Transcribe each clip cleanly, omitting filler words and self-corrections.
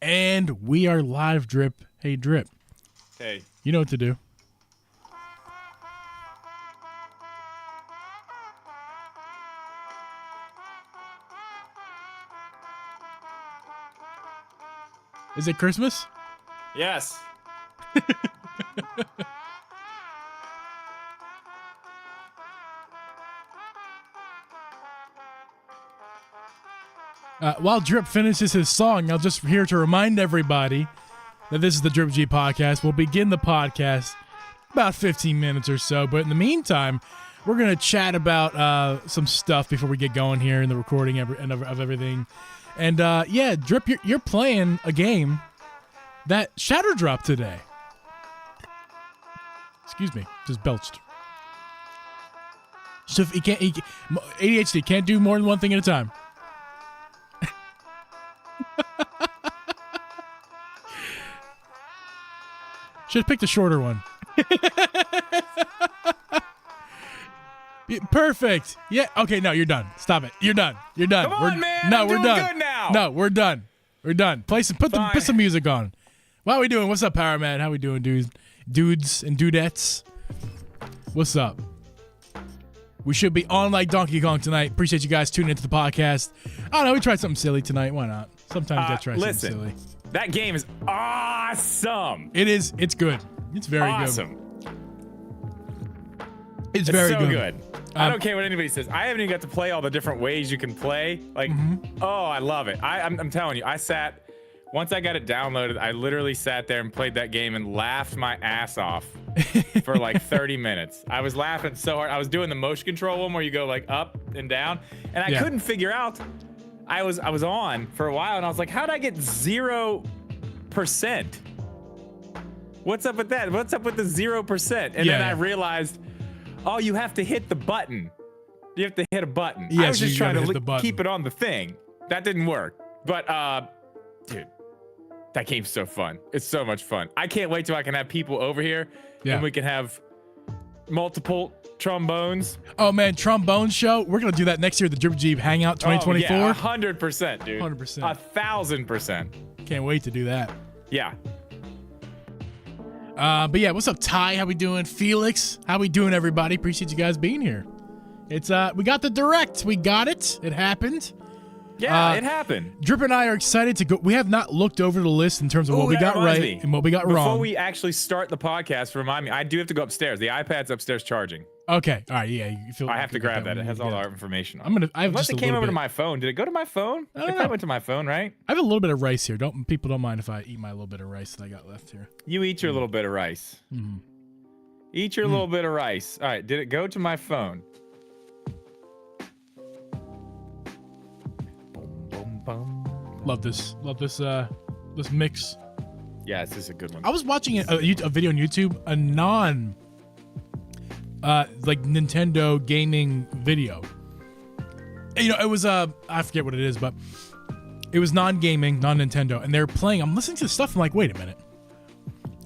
And we are live, Drip. Hey, Drip. Hey. You know what to do. Is it Christmas? Yes. While Drip finishes his song, I'm just here to remind everybody that this is the Drip G podcast. We'll begin the podcast about 15 minutes or so, but in the meantime, we're going to chat about some stuff before we get going here in the recording of everything. And yeah, Drip, you're playing a game that Shatter dropped today. Excuse me, just belched. So if ADHD can't do more than one thing at a time. Should have picked a shorter one. Perfect. Yeah. Okay. No, you're done. Stop it. You're done. You're done. Come on, man. No, I'm we're doing done. good now. No, we're done. We're done. Put some music on. How we doing? What's up, Power Man? How we doing, dudes and dudettes? What's up? We should be on like Donkey Kong tonight. Appreciate you guys tuning into the podcast. I don't know. We tried something silly tonight. Why not? Sometimes I try something silly. That game is awesome. It is. It's good. It's very awesome. good. It's very so good. I don't care what anybody says. I haven't even got to play all the different ways you can play. Like, oh, I love it. I'm telling you, once I got it downloaded, I literally sat there and played that game and laughed my ass off for like 30 minutes. I was laughing so hard. I was doing the motion control one where you go like up and down, and I couldn't figure out. I was on for a while, and I was like, how'd I get 0%? What's up with that? What's up with the 0%? And then I realized, oh, you have to hit the button. You have to hit a button. Yes, I was just trying to keep it on the thing. That didn't work. But, dude, that game's so fun. It's so much fun. I can't wait till I can have people over here and we can have multiple trombones. Oh, man, trombone show. We're going to do that next year, the Drip Geeb Hangout 2024. Oh, yeah, 100%, dude. 100%. 1,000%. Can't wait to do that. Yeah. But yeah, what's up, Ty? How we doing? Felix, how we doing, everybody? Appreciate you guys being here. It's we got the direct. We got it. It happened. Yeah, it happened. Drip and I are excited to go. We have not looked over the list in terms of what we got right and what we got wrong. Before we actually start the podcast, remind me, I do have to go upstairs. The iPad's upstairs charging. Okay. All right. Yeah. You feel I have to grab that. It has all our information on it. Unless it came over to my phone. Did it go to my phone? I don't know. It probably went to my phone, right? I have a little bit of rice here. People don't mind if I eat my little bit of rice that I got left here. You eat your little bit of rice. Eat your little bit of rice. All right. Did it go to my phone? Love this mix. Yeah, this is a good one. I was watching a video on YouTube, a non like Nintendo gaming video. You know, it was I forget what it is, but it was non-gaming, non-Nintendo, and they're playing. I'm listening to the stuff. I'm like, wait a minute.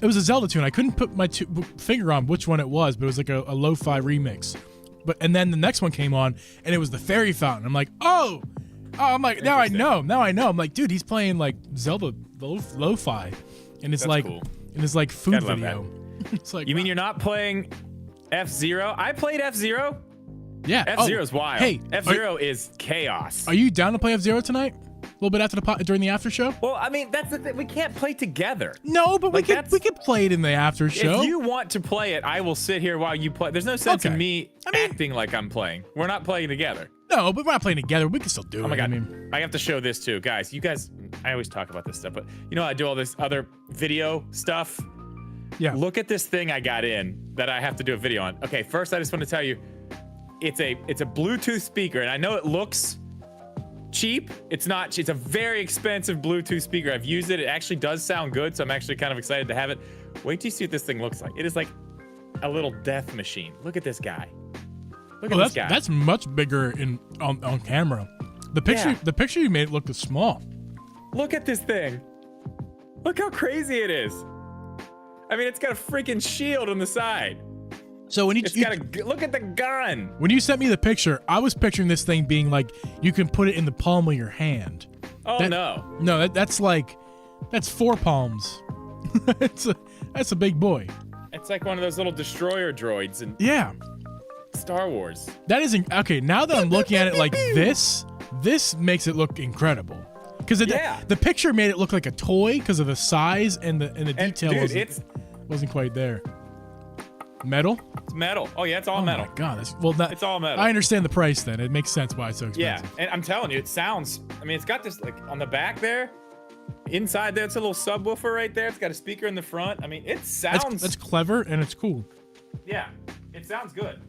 It was a Zelda tune. I couldn't put my finger on which one it was, but it was like a lo-fi remix. And then the next one came on, and it was the Fairy Fountain. I'm like, oh, I'm like, now I know. I'm like, dude, he's playing like Zelda lo-fi, and it's like, cool. And it's like food video. It's like, you mean you're not playing F-Zero? I played F-Zero. Yeah, F-Zero's wild. Hey, F-Zero is chaos. Are you down to play F-Zero tonight? A little bit after during the after show? Well, I mean, that's the thing. We can't play together. No, but we could play it in the after show. If you want to play it, I will sit here while you play. There's no sense in me acting like I'm playing. We're not playing together. No, but we're not playing together. We can still do it. Oh my God. I have to show this too. Guys, I always talk about this stuff, but you know, I do all this other video stuff. Yeah. Look at this thing I got in that I have to do a video on. Okay, first I just want to tell you, it's a Bluetooth speaker, and I know it looks cheap. It's not. It's a very expensive Bluetooth speaker. I've used it. It actually does sound good, so I'm actually kind of excited to have it. Wait till you see what this thing looks like. It is like a little death machine. Look at this guy. Look at this guy. That's much bigger on camera. The picture you made looked small. Look at this thing. Look how crazy it is. I mean, it's got a freaking shield on the side. So when look at the gun. When you sent me the picture, I was picturing this thing being like you can put it in the palm of your hand. Oh, no. No, that's like That's 4 palms. That's a big boy. It's like one of those little destroyer droids in Yeah. Star Wars. That isn't okay. Now that I'm looking at it like this makes it look incredible. Because the picture made it look like a toy because of the size and the detail wasn't quite there. Metal? It's metal. Oh yeah, it's all metal. Oh my god, it's all metal. I understand the price then. It makes sense why it's so expensive. Yeah, and I'm telling you, it sounds. I mean, it's got this like on the back there. Inside there, it's a little subwoofer right there. It's got a speaker in the front. I mean, it sounds. That's clever and it's cool. Yeah, it sounds good.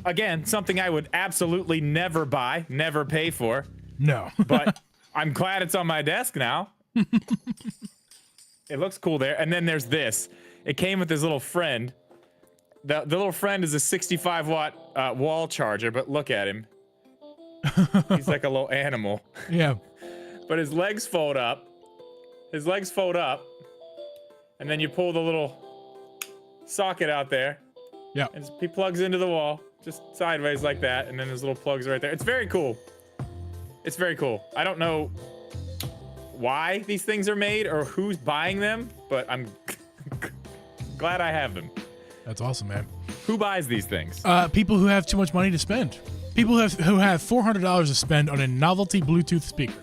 Again, something I would absolutely never buy, never pay for. No. But I'm glad it's on my desk now. It looks cool there. And then there's this. It came with this little friend. The little friend is a 65-watt wall charger, but look at him. He's like a little animal. Yeah. But his legs fold up. His legs fold up. And then you pull the little socket out there. Yeah. And he plugs into the wall, just sideways like that. And then his little plugs right there. It's very cool. It's very cool. I don't know why these things are made or who's buying them, but I'm glad I have them. That's awesome, man. Who buys these things? People who have too much money to spend. People who have $400 to spend on a novelty Bluetooth speaker.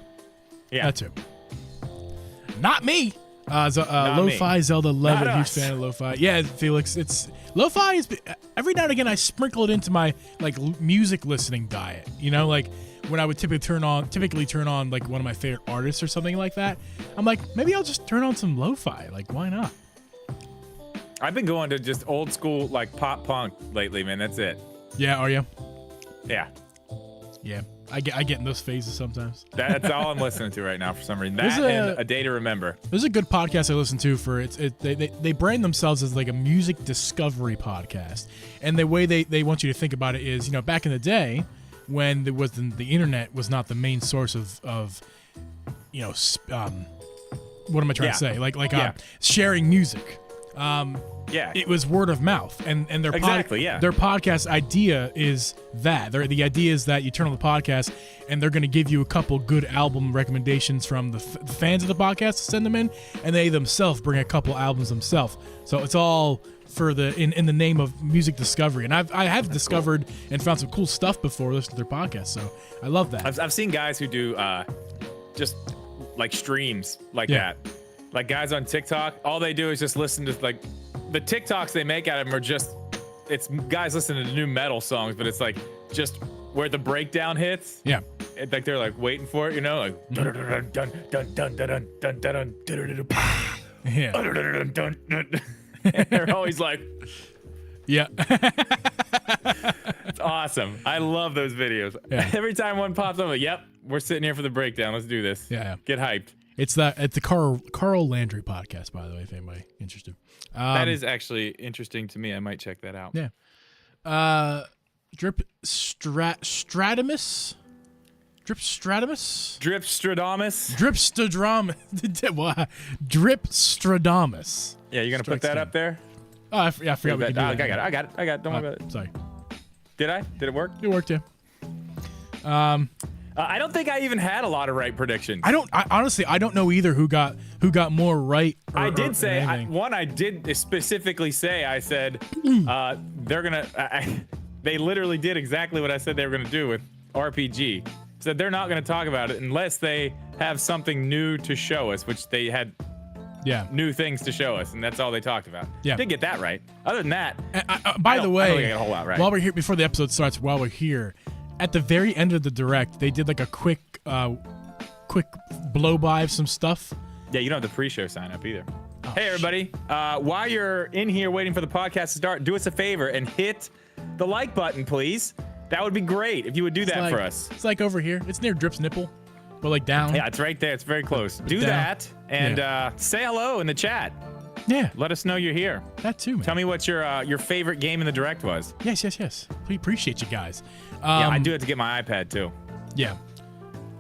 Yeah. That's it. Not me. Lo-fi me. Zelda, love Not it. Huge us. fan of lo-fi. Yeah, Felix, it's lo-fi is every now and again I sprinkle it into my music listening diet. You know, like when I would typically turn on like one of my favorite artists or something like that. I'm like, maybe I'll just turn on some lo-fi. Like, why not? I've been going to just old school like pop punk lately, man. That's it. Yeah, are you? Yeah. Yeah. I get in those phases sometimes. That's all I'm listening to right now for some reason. That and A Day to Remember. There's a good podcast I listen to for they brand themselves as like a music discovery podcast. And the way they want you to think about it is, you know, back in the day when there was the internet was not the main source of you know, what am I trying to say? Like sharing music. Yeah, it was word of mouth, and their their podcast idea is that the idea is that you turn on the podcast and they're going to give you a couple good album recommendations from the fans of the podcast to send them in, and they themselves bring a couple albums themselves. So it's all for in the name of music discovery, and I have discovered and found some cool stuff before listening to their podcast. So I love that. I've seen guys who do just like streams like that. Like guys on TikTok, all they do is just listen to like the TikToks they make out of them are just, it's guys listening to new metal songs, but it's like just where the breakdown hits. Yeah. Like they're like waiting for it, you know, like dun dun dun dun dun dun dun dun dun. And they're always like, yeah. It's awesome. I love those videos. Yeah. Every time one pops up, I'm like, yep, we're sitting here for the breakdown. Let's do this. Yeah. Get hyped. It's the Carl Landry podcast, by the way, if anybody interested. That is actually interesting to me. I might check that out. Yeah. Drip Stradamus. Drip Stradamus. Drip Stradamus. Drip Stradamus. Drip Stradamus. Yeah, you're gonna put that up there. Oh, I forgot we could do that. I got it. Don't worry about it. Sorry. Did I? Did it work? It worked, yeah. I don't think I even had a lot of right predictions. Honestly, I don't know either who got more right. I did say I did specifically say I said they're gonna. They literally did exactly what I said they were gonna do with RPG. Said they're not gonna talk about it unless they have something new to show us, which they had. Yeah. New things to show us, and that's all they talked about. Yeah. Did get that right. Other than that, by the way, I don't think I got a whole lot right. While we're here, before the episode starts, while we're here, at the very end of the direct, they did like a quick blow by of some stuff. Yeah, you don't have the pre-show sign up either. Oh, hey, everybody. While you're in here waiting for the podcast to start, do us a favor and hit the like button, please. That would be great if you would do that for us. It's like over here. It's near Drip's nipple, but like down. Yeah, it's right there. It's very close. Do that and say hello in the chat. Yeah. Let us know you're here. That too, man. Tell me what your favorite game in the direct was. Yes. We appreciate you guys. Yeah, I do have to get my iPad too. Yeah.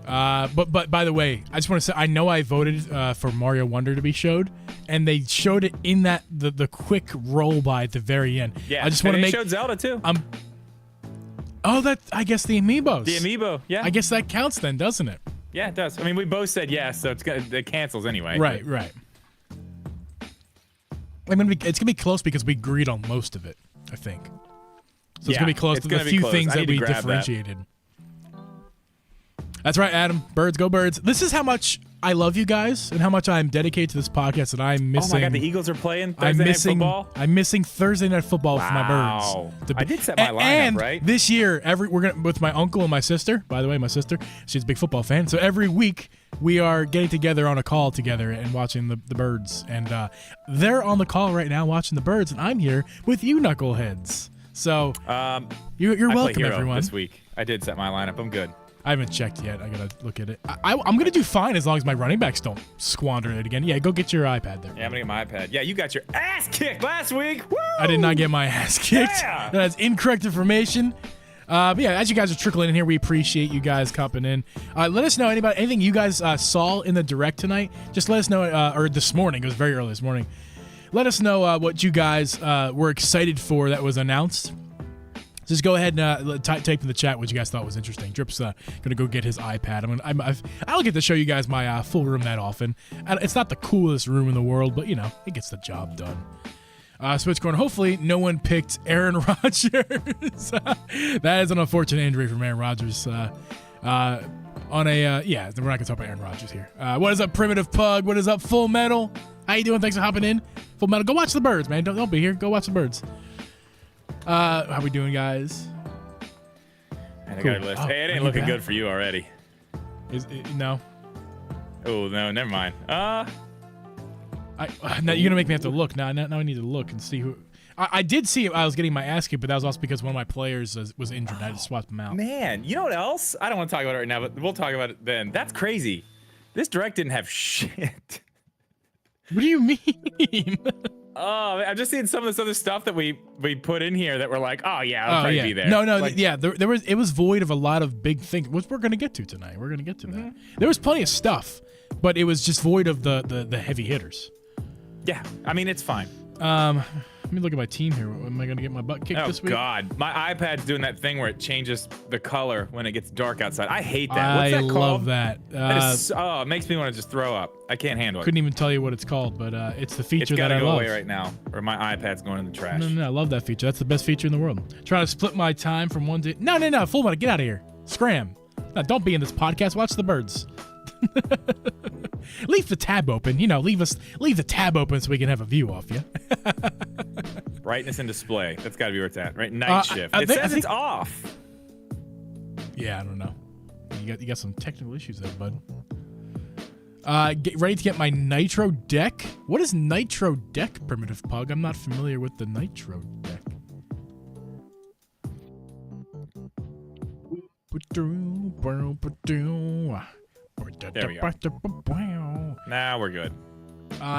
But by the way, I just want to say I know I voted for Mario Wonder to be showed, and they showed it in that the quick roll by at the very end. Yeah. I just want to make. They showed Zelda too. Oh, that I guess the amiibos. The amiibo. Yeah. I guess that counts then, doesn't it? Yeah, it does. I mean, we both said yes, so it cancels anyway. Right. It's gonna be close because we agreed on most of it, I think. So it's gonna be close to the few things that we differentiated. That's right, Adam. Birds, go Birds. This is how much I love you guys and how much I'm dedicated to this podcast that I'm missing. Oh my God, the Eagles are playing Thursday Night Football? I'm missing Thursday Night Football for my Birds. I did set my lineup, right? This year, we're gonna with my uncle and my sister. By the way, my sister, she's a big football fan. So every week we are getting together on a call together and watching the Birds. And they're on the call right now watching the Birds, and I'm here with you, knuckleheads. So you're welcome, everyone. This week, I did set my lineup. I'm good. I haven't checked yet. I gotta look at it. I'm gonna do fine as long as my running backs don't squander it again. Yeah, go get your iPad there. Yeah, I'm gonna get my iPad. Yeah, you got your ass kicked last week. Woo! I did not get my ass kicked. Yeah! That's incorrect information. But yeah, as you guys are trickling in here, we appreciate you guys coming in. Let us know anything you guys saw in the direct tonight. Just let us know, or this morning. It was very early this morning. Let us know what you guys were excited for that was announced. Just go ahead and type in the chat what you guys thought was interesting. Drip's gonna go get his iPad. I don't get to show you guys my full room that often. It's not the coolest room in the world, but it gets the job done. Switch corner. Hopefully, no one picked Aaron Rodgers. That is an unfortunate injury from Aaron Rodgers. We're not gonna talk about Aaron Rodgers here. What is up, Primitive Pug? What is up, Full Metal? How you doing? Thanks for hopping in. Full Metal. Go watch the Birds, man. Don't be here. Go watch the Birds. How we doing, guys? I got a list. Hey, it ain't looking good for you already. No. Oh no, never mind. Now you're gonna make me have to look. Now I need to look and see who. I did see I was getting my ass kicked, but that was also because one of my players was injured. And I just swapped him out. Man, you know what else? I don't want to talk about it right now, but we'll talk about it then. That's crazy. This direct didn't have shit. What do you mean? Oh, I'm just seeing some of this other stuff that we put in here that we're like, oh yeah, it'll probably be there. No, like, it was void of a lot of big things, which we're gonna get to tonight. We're gonna get to that. There was plenty of stuff, but it was just void of the heavy hitters. Yeah, I mean it's fine. Let me look at my team here. Am I gonna get my butt kicked this week? Oh God, my iPad's doing that thing where it changes the color when it gets dark outside. I hate that. What's that called? I love that. It makes me want to just throw up. I can't handle it. Couldn't even tell you what it's called, but it's the feature that I love. It's gotta go away right now, or my iPad's going in the trash. No, I love that feature. That's the best feature in the world. Trying to split my time from one day. No, Full Metal, get out of here. Scram. No, don't be in this podcast. Watch the Birds. Leave the tab open. Leave the tab open so we can have a view off you. Brightness and display. That's got to be where it's at, right? Night shift. It says it's off. Yeah, I don't know. You got some technical issues there, bud. Get ready to get my Nitro deck. What is Nitro deck, Primitive Pug? I'm not familiar with the Nitro deck. There we go. Now we're good.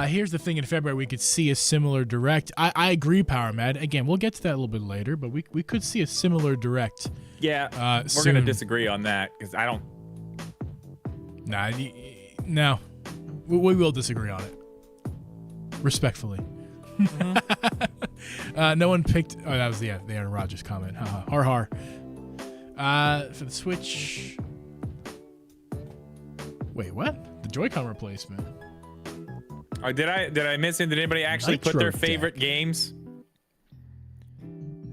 Here's the thing. In February, we could see a similar direct. I agree, Power Mad. Again, we'll get to that a little bit later, but we could see a similar direct. Yeah, we're going to disagree on that because I don't. No. We will disagree on it. Respectfully. No one picked. Oh, that was the Aaron Rodgers comment. Har har. For the Switch. Wait, what? The Joy-Con replacement. Oh, did I miss it? Did anybody actually put their favorite games?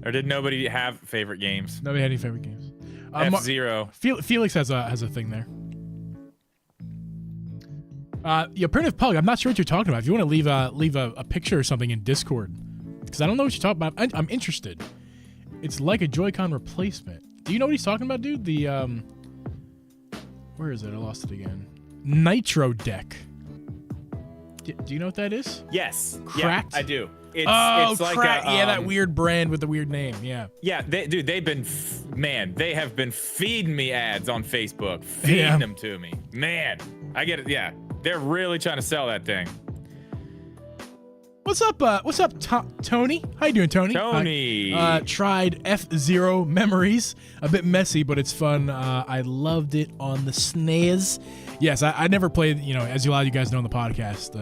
Or did nobody have favorite games? Nobody had any favorite games. F-Zero. Felix has a thing there. Primitive Pug, I'm not sure what you're talking about. If you want to leave a picture or something in Discord, because I don't know what you're talking about. I'm interested. It's like a Joy-Con replacement. Do you know what he's talking about, dude? The where is it? I lost it again. Nitro deck. Do you know what that is? Yes. Cracked? Yeah, I do. It's like that weird brand with the weird name. Yeah. Yeah, they've been they have been feeding me ads on Facebook, feeding them to me. Man, I get it. Yeah, they're really trying to sell that thing. What's up, Tony? How you doing, Tony? Tony. Tried F-Zero Memories. A bit messy, but it's fun. I loved it on the SNES. Yes, I never played, as a lot of you guys know on the podcast,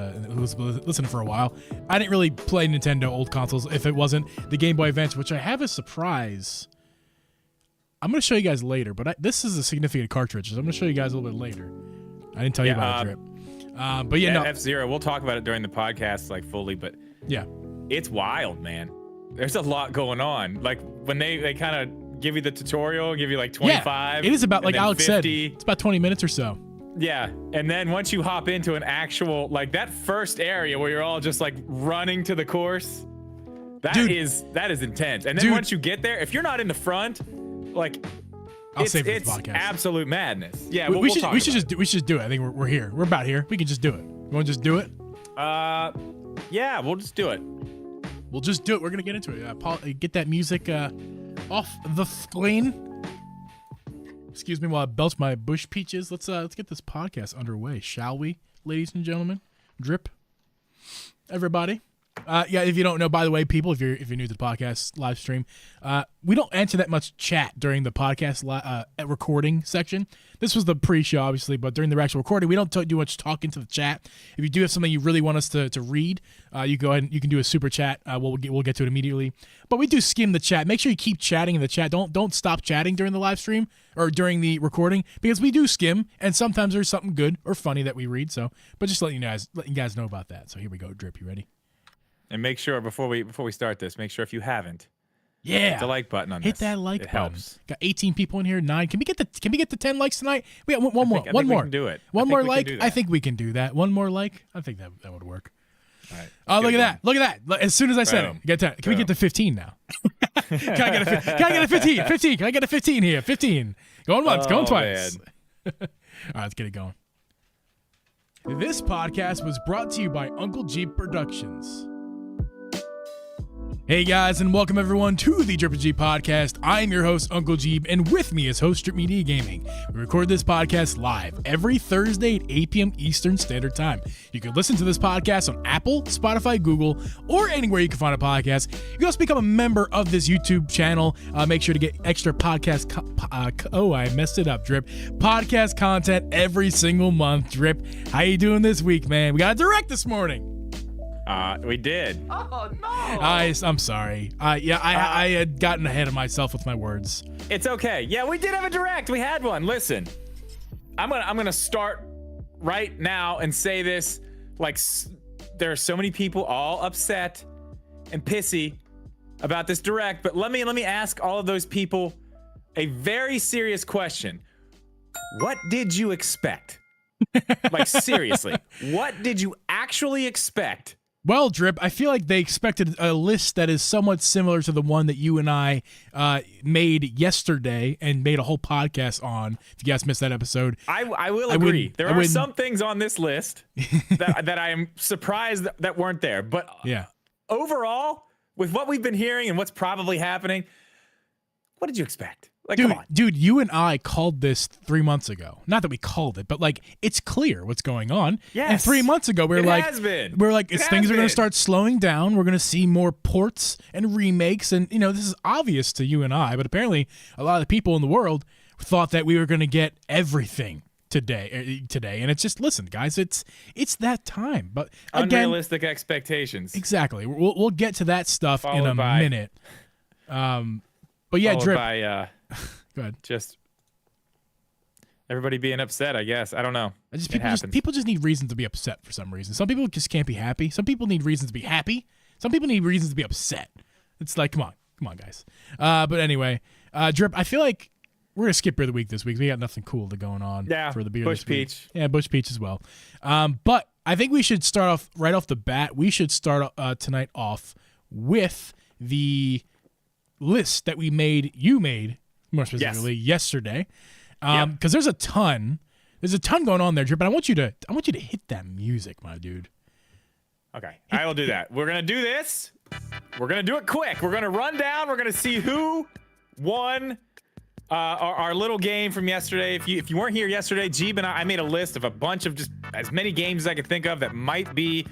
listen for a while. I didn't really play Nintendo old consoles if it wasn't the Game Boy Advance, which I have a surprise. I'm going to show you guys later, but this is a significant cartridge, so I'm going to show you guys a little bit later. I didn't tell you about it, Drip. But yeah, no. F-Zero, we'll talk about it during the podcast, like, fully, but yeah, it's wild, man. There's a lot going on. Like, when they kind of give you the tutorial, give you like 25. Yeah, it is about, like Alex 50. said, it's about 20 minutes or so. Yeah, and then once you hop into an actual, like, that first area where you're all just like running to the course, that is intense. And then once you get there, if you're not in the front, like, it's absolute madness. Yeah, we should just do it. I think we're here. We're about here. We can just do it. You want to just do it? Yeah, we'll just do it. We'll just do it. We're gonna get into it. Paul, get that music off the screen. Excuse me while I belch my bush peaches. Let's get this podcast underway, shall we, ladies and gentlemen? Drip, everybody. Yeah, if you don't know, by the way, people, if you're new to the podcast live stream, we don't answer that much chat during the podcast recording section. This was the pre-show, obviously, but during the actual recording, we don't do much talking to the chat. If you do have something you really want us to read, you go ahead and you can do a super chat. We'll get to it immediately. But we do skim the chat. Make sure you keep chatting in the chat. Don't stop chatting during the live stream or during the recording, because we do skim, and sometimes there's something good or funny that we read. So, but just letting you guys know about that. So here we go, Drip. You ready? And make sure before we start this, make sure if you haven't, hit the like button on hit this. That like it button. Helps. Got 18 people in here. 9. Can we get the 10 likes tonight? We got one more. I think we can do it. One more like. I think we can do that. One more like. I think that would work. All right. Oh, look at that! Look at that! As soon as I said it, get 10. Can we get to 15 now? Can I get a 15? 15. Can I get a 15 here? 15. Going once. Going twice. All right, let's get it going. This podcast was brought to you by Uncle Geeb Productions. Hey guys, and welcome everyone to the Drip and Geeb podcast. I am your host, Uncle Geeb, and with me is host Drip Media Gaming. We record this podcast live every Thursday at 8 p.m. Eastern Standard Time. You can listen to this podcast on Apple, Spotify, Google, or anywhere you can find a podcast. You can also become a member of this YouTube channel. Make sure to get extra podcast. I messed it up, Drip. Podcast content every single month, Drip. How you doing this week, man? We got a direct this morning. We did. Oh no! I'm sorry. I had gotten ahead of myself with my words. It's okay. Yeah, we did have a direct. We had one. Listen, I'm gonna start right now and say this. Like, there are so many people all upset and pissy about this direct, but let me ask all of those people a very serious question. What did you expect? Like, seriously, what did you actually expect? Well, Drip, I feel like they expected a list that is somewhat similar to the one that you and I made yesterday and made a whole podcast on. If you guys missed that episode, I will agree. There are some things on this list that I am surprised that weren't there. But yeah, overall, with what we've been hearing and what's probably happening, what did you expect? Like, come on. Dude, you and I called this 3 months ago. Not that we called it, but like, it's clear what's going on. Yes. And 3 months ago, we were like, things are going to start slowing down. We're going to see more ports and remakes. And, this is obvious to you and I, but apparently a lot of the people in the world thought that we were going to get everything today. And it's just, listen, guys, it's that time. But again, unrealistic expectations. Exactly. We'll get to that stuff Followed in a minute. But yeah, Drip. Go ahead. Just everybody being upset, I guess. I don't know. People just need reason to be upset for some reason. Some people just can't be happy. Some people need reasons to be happy. Some people need reasons to be upset. It's like, come on, guys. But anyway, Drip, I feel like we're gonna skip beer of the week this week. We got nothing cool going on for the beer. Bush this week. Peach. Yeah, Bush Peach as well. But I think we should start off right off the bat. We should start tonight off with the list that you made more specifically yesterday, because there's a ton going on there, Drip. But I want you to hit that music, my dude. Okay, I will do that. We're gonna do this. We're gonna do it quick. We're gonna run down. We're gonna see who won our little game from yesterday. If you weren't here yesterday, Geeb and I made a list of a bunch of just as many games as I could think of that might be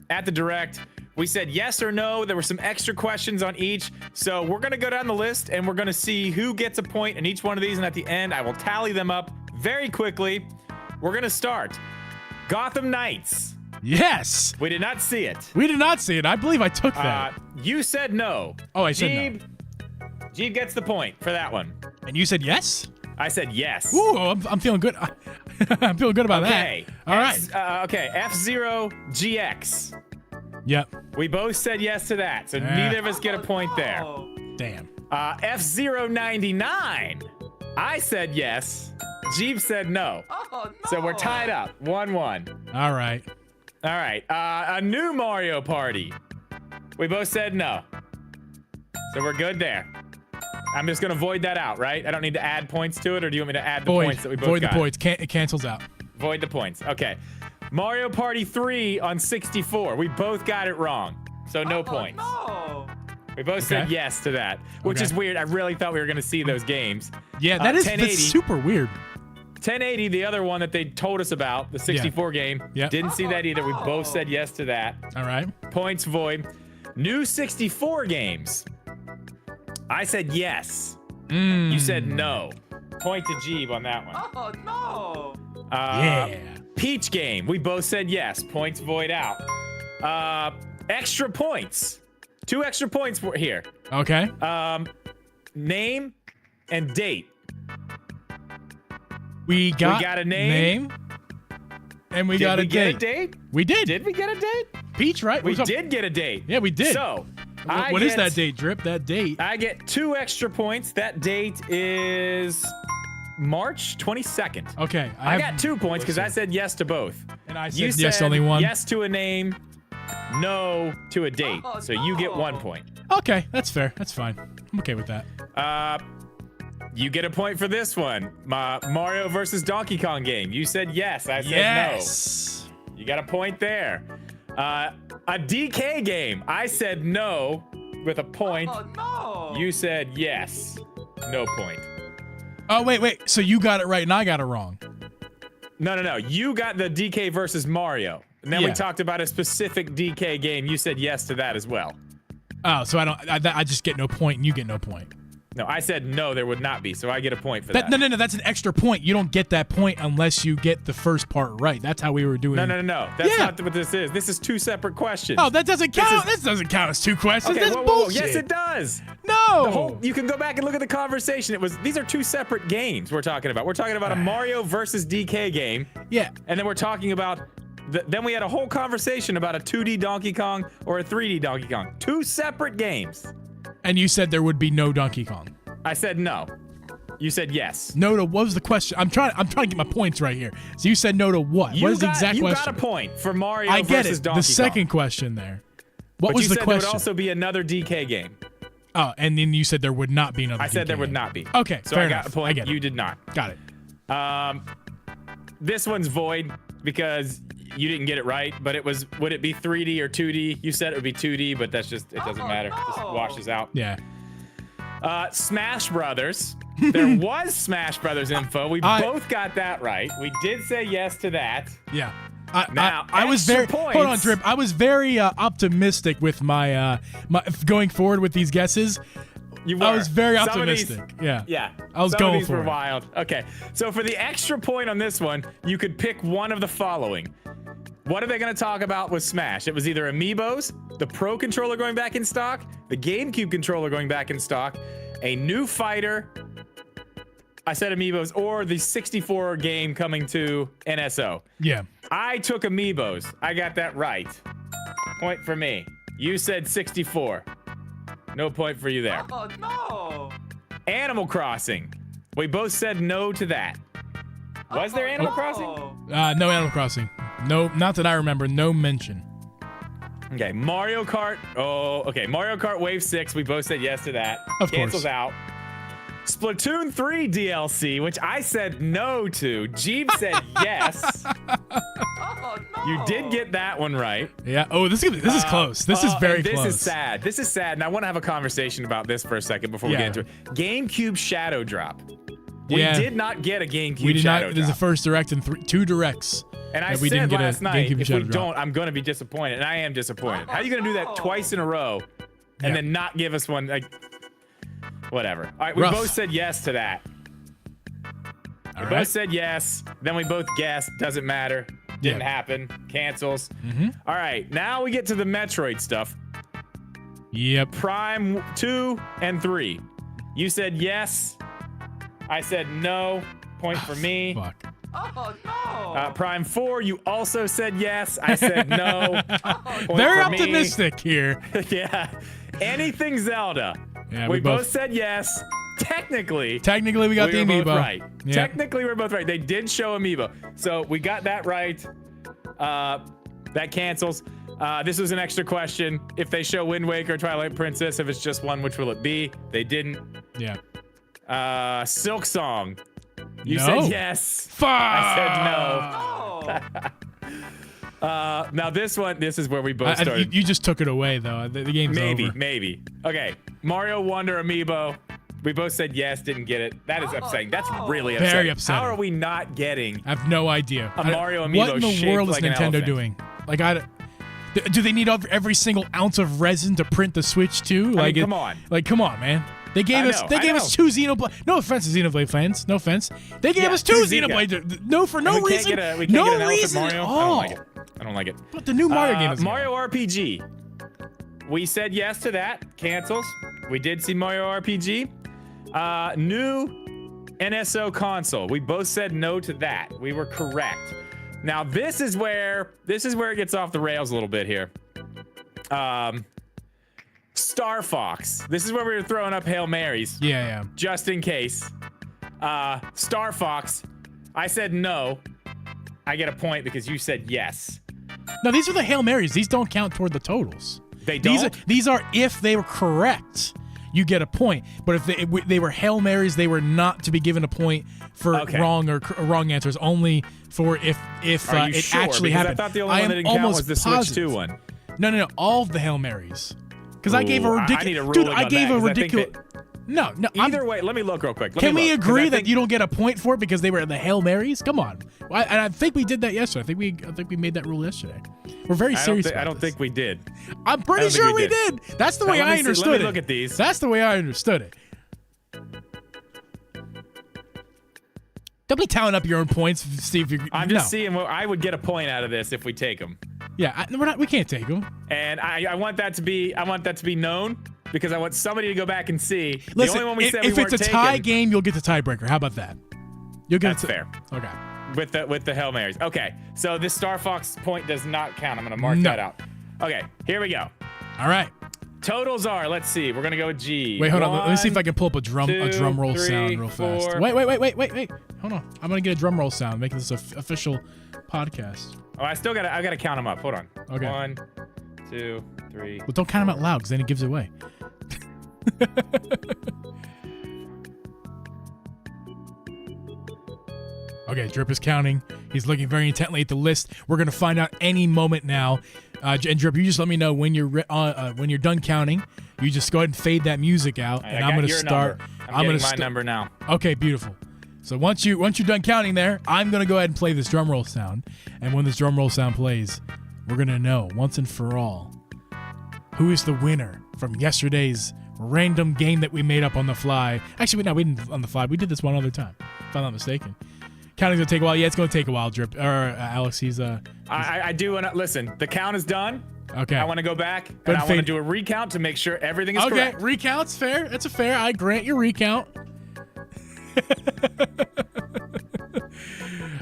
at the direct. We said yes or no. There were some extra questions on each. So we're going to go down the list and we're going to see who gets a point in each one of these. And at the end, I will tally them up very quickly. We're going to start. Gotham Knights. Yes. We did not see it. We did not see it. I believe I took that. You said no. Oh, I said no. Geeb gets the point for that one. And you said yes? I said yes. Ooh, I'm feeling good. I'm feeling good about Okay. that. All right. Okay, F-Zero GX. Yep. We both said yes to that, so neither of us get a point there. Damn. F-Zero 99. I said yes. Geeb said no. So we're tied up, 1-1. All right. All right, a new Mario Party. We both said no. So we're good there. I'm just gonna void that out, right? I don't need to add points to it, or do you want me to add the points that we both got? Void the points. It cancels out. Void the points. Okay. Mario Party 3 on 64. We both got it wrong. So no points. No. We both said yes to that, which is weird. I really thought we were going to see those games. Yeah, that's super weird. 1080, the other one that they told us about, the 64 game. Yep. Didn't see that either. We both said yes to that. All right. Points void. New 64 games. I said yes. You said no. Point to Geeb on that one. Oh, no. Yeah. Peach game. We both said yes. Points void out. Extra points. 2 extra points here. Okay. Name and date. We got a name. And we Did got we a get date. a date? We did. Did we get a date? Peach, right? We did get a date. Yeah, we did. So, what is that date, Drip? That date. I get 2 extra points. That date is March 22nd. Okay. I got 2 points because I said yes to both. And I said You yes said to only one. yes to a name, no to a date. Oh, so you get 1 point. Okay, that's fair. That's fine. I'm okay with that. You get a point for this one. Mario versus Donkey Kong game. You said yes. I said yes. no. You got a point there. A DK game. I said no with a point. Oh, no. You said yes. No point. Oh, wait. So you got it right and I got it wrong. No. You got the DK versus Mario. And then we Yeah. talked about a specific DK game. You said yes to that as well. Oh, so I just get no point and you get no point. No, I said no, there would not be, so I get a point for that. No, that's an extra point. You don't get that point unless you get the first part right. That's how we were doing. No. That's not what this is. This is 2 separate questions. Oh, that doesn't count. This doesn't count as 2 questions. Okay, That's whoa. bullshit. Yes, it does. No. You can go back and look at the conversation. These are 2 separate games we're talking about. We're talking about a Mario versus DK game. Yeah. And then we're talking about then we had a whole conversation about a 2D Donkey Kong or a 3D Donkey Kong. 2 separate games. And you said there would be no Donkey Kong. I said no. You said yes. No to what was the question? I'm trying to get my points right here. So you said no to what? What is the exact question? You got a point for Mario I get versus it. Donkey The second Kong. question there. What But was you the said question? there would also be another DK game. Oh, and then you said there would not be another. I said DK there would game. not be. Okay, so fair I got enough. a point. I get it. You did not. Got it. This one's void because you didn't get it right. But would it be 3D or 2D? You said it would be 2D, but it doesn't matter. No. It just washes out. Yeah. Smash Brothers. There was Smash Brothers info. We both got that right. We did say yes to that. Yeah. Now, I was very extra hold on, points. Drip. I was very optimistic with my going forward with these guesses. You were. I was very Some of these- optimistic. Yeah. Yeah. I was Some going of these for were it. wild. Okay. So for the extra point on this one, you could pick one of the following. What are they going to talk about with Smash? It was either Amiibos, the Pro controller going back in stock, the GameCube controller going back in stock, a new fighter, I said Amiibos, or the 64 game coming to NSO. Yeah. I took Amiibos. I got that right. Point for me. You said 64. No point for you there. Oh, no. Animal Crossing. We both said no to that. Was there Animal Crossing? No Animal Crossing. No, not that I remember. No mention. Okay, Mario Kart. Oh, okay. Mario Kart Wave 6. We both said yes to that. Of Cancels course. out. Splatoon 3 DLC, which I said no to. Geeb said yes. Oh, no. You did get that one right. Yeah. Oh, this is close. This is very and this close. is sad. This is sad, and I want to have a conversation about this for a second before we Yeah. get into it. GameCube Shadow Drop. We Yeah. did not get a GameCube We did Shadow not. There's a Drop. first direct and 2 directs. And I that we said didn't get a last night, GameCube if we Shadow Drop. don't, I'm going to be disappointed, and I am disappointed. How are you going to do that twice in a row and Yeah. then not give us one? Like, whatever. All right, we Rough. both said yes to that. All We right. both said yes. Then we both guessed. Doesn't matter. Didn't Yeah. happen. Cancels. Mm-hmm. All right, now we get to the Metroid stuff. Yep. Prime 2 and 3. You said yes. I said no. Point for me. Fuck. Oh, no. Prime 4, you also said yes. I said no. Point They're for me. optimistic here. Yeah. Anything Zelda. Yeah, we both said yes. Technically, we got the were amiibo. both right. Yeah. Technically, we're both right. They did show amiibo. So we got that right. That cancels. This was an extra question. If they show Wind Waker, Twilight Princess, if it's just one, which will it be? They didn't. Yeah. Silk Song. You No. said yes. Fuck. I said no. Oh. Now this is where we both started. You just took it away though. The game's over. Maybe. Okay. Mario Wonder amiibo. We both said yes, didn't get it. That is upsetting. That's really upsetting. Very upsetting. How are we not getting? I have no idea. A Mario amiibo What in the shaped world is like an Nintendo elephant. doing? Like, do they need every single ounce of resin to print the Switch too? Like, come on. Like, come on, man. They gave us two Xenoblade. No offense to Xenoblade fans. No offense. They gave us two Xenoblade. No, for no reason. We can't get no an elephant reason Mario. at all. I don't like it. But the new Mario game is Mario RPG. We said yes to that. Cancels. We did see Mario RPG. New NSO console. We both said no to that. We were correct. Now this is where it gets off the rails a little bit here. Star Fox. This is where we were throwing up Hail Marys. Yeah. Just in case. Star Fox. I said no. I get a point because you said yes. No, these are the Hail Marys. These don't count toward the totals. They don't? These are if they were correct, you get a point. But if they were Hail Marys, they were not to be given a point for wrong or wrong answers. Only for if Are you it sure? actually Because happened. I thought the only one that didn't count was the Switch 2 one. No. All of the Hail Marys. Because I gave a ridiculous. I need a ruling Dude, on I gave that, a 'cause I think ridiculous. No. Either way, let me look real quick. Can we agree that you don't get a point for it because they were the Hail Marys? Come on. And I think we did that yesterday. I think we made that rule yesterday. We're very serious. I don't think we did. I'm pretty sure we did. That's the way I understood it. Let me look at these. That's the way I understood it. Don't be tallying up your own points. See if you. I'm just seeing what I would get a point out of this if we take them. Yeah, we can't take them. And I want that to be known because I want somebody to go back and see. Listen, the only one we said if we it's a weren't tie taking- game, you'll get the tiebreaker. How about that? You'll get That's fair. Okay. With the Hail Marys. Okay, so this Star Fox point does not count. I'm gonna mark that out. Okay, here we go. All right. Totals are. Let's see. We're gonna go with G. Wait, hold on. Let me see if I can pull up a drum roll 3, sound real fast. 4. Wait. Hold on. I'm gonna get a drum roll sound, making this official podcast. Oh, I gotta count them up. Hold on. Okay. 1, 2, 3. Well, don't count them out loud, because then it gives it away. Okay, Drip is counting. He's looking very intently at the list. We're gonna find out any moment now. And Drip, you just let me know when you're done counting. You just go ahead and fade that music out, and I'm gonna start. I'm getting my number now. Okay, beautiful. So once you're done counting there, I'm gonna go ahead and play this drum roll sound. And when this drum roll sound plays, we're gonna know once and for all who is the winner from yesterday's random game that we made up on the fly. Actually, no, we didn't on the fly. We did this one other time, if I'm not mistaken. Counting's gonna take a while. Yeah, it's gonna take a while, Drip. Or Alex, I do want to listen. The count is done. Okay. I want to go back and I want to do a recount to make sure everything is correct. Okay, recount's fair. That's a fair. I grant your recount.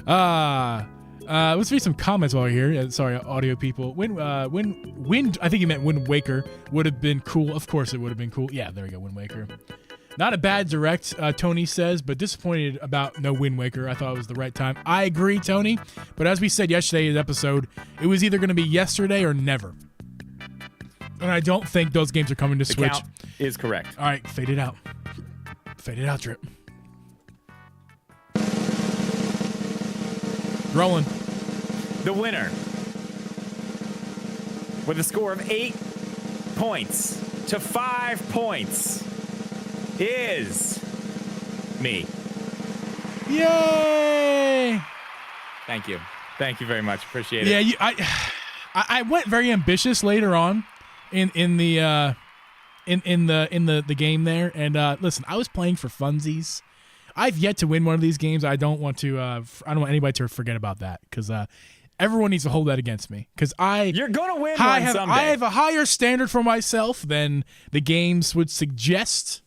Let's read some comments while we're here. Sorry, audio people. When I think you meant Wind Waker would have been cool. Of course, it would have been cool. Yeah, there we go, Wind Waker. Not a bad direct, Tony says, but disappointed about no Wind Waker. I thought it was the right time. I agree, Tony. But as we said yesterday's episode, it was either going to be yesterday or never. And I don't think those games are coming to Switch. Count is correct. All right, fade it out. Fade it out, Drip. Rolling. The winner with a score of 8 points to 5 points is me. Yay! Thank you. Thank you very much. Appreciate it. Yeah, I went very ambitious later on in the game there, and listen, I was playing for funsies. I've yet to win one of these games. I don't want anybody to forget about that, because everyone needs to hold that against me, because you're gonna win one someday. I have a higher standard for myself than the games would suggest.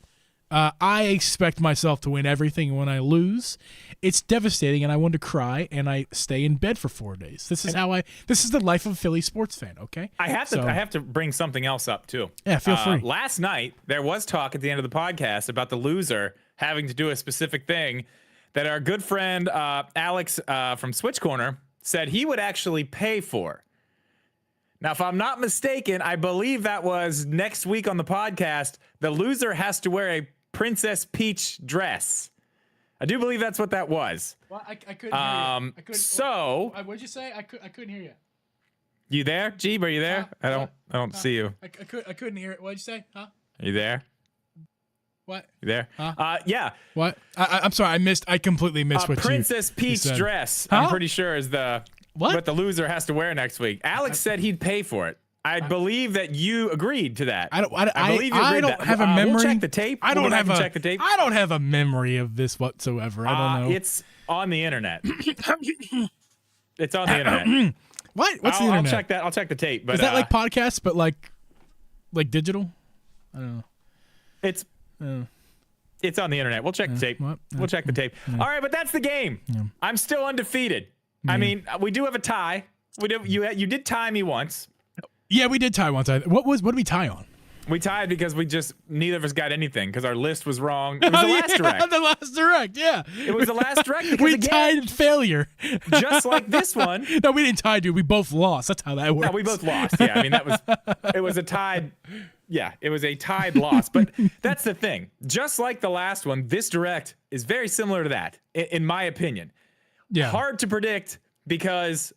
I expect myself to win everything, and when I lose, it's devastating, and I want to cry, and I stay in bed for 4 days. This is the life of a Philly sports fan. Okay. I have to bring something else up too. Yeah, feel free. Last night there was talk at the end of the podcast about the loser having to do a specific thing that our good friend Alex from Switch Corner said he would actually pay for. Now, if I'm not mistaken, I believe that was next week on the podcast. The loser has to wear a Princess Peach dress. I do believe that's what that was. Well, I couldn't hear you. So what'd you say? I couldn't hear you. You there, Geeb? Are you there? I don't see you. I couldn't hear it. What'd you say? Huh? Are you there? What? You there? Huh? Yeah. What? I'm sorry. I completely missed what Princess Peach said. dress. Huh? I'm pretty sure is what the loser has to wear next week. Alex said he'd pay for it. I believe that you agreed to that. I believe you agreed don't have a memory. We'll check the tape. I don't check the tape. I don't have a memory of this whatsoever. I don't know. It's on the internet. It's on the internet. What? What's the internet? I'll check that. I'll check the tape. But is that like podcasts, but like digital? I don't know. It's on the internet. We'll check the tape. We'll check the tape. All right, but that's the game. Yeah. I'm still undefeated. I mean, we do have a tie. We do. You did tie me once. Yeah, we did tie once. What did we tie on? We tied because neither of us got anything because our list was wrong. It was the last direct. The last direct, yeah. It was the last direct because we tied failure. Just like this one. No, we didn't tie, dude. We both lost. That's how that works. No, we both lost. Yeah, I mean, it was a tied. Yeah, it was a tied loss. But that's the thing. Just like the last one, this direct is very similar to that, in my opinion. Yeah. Hard to predict because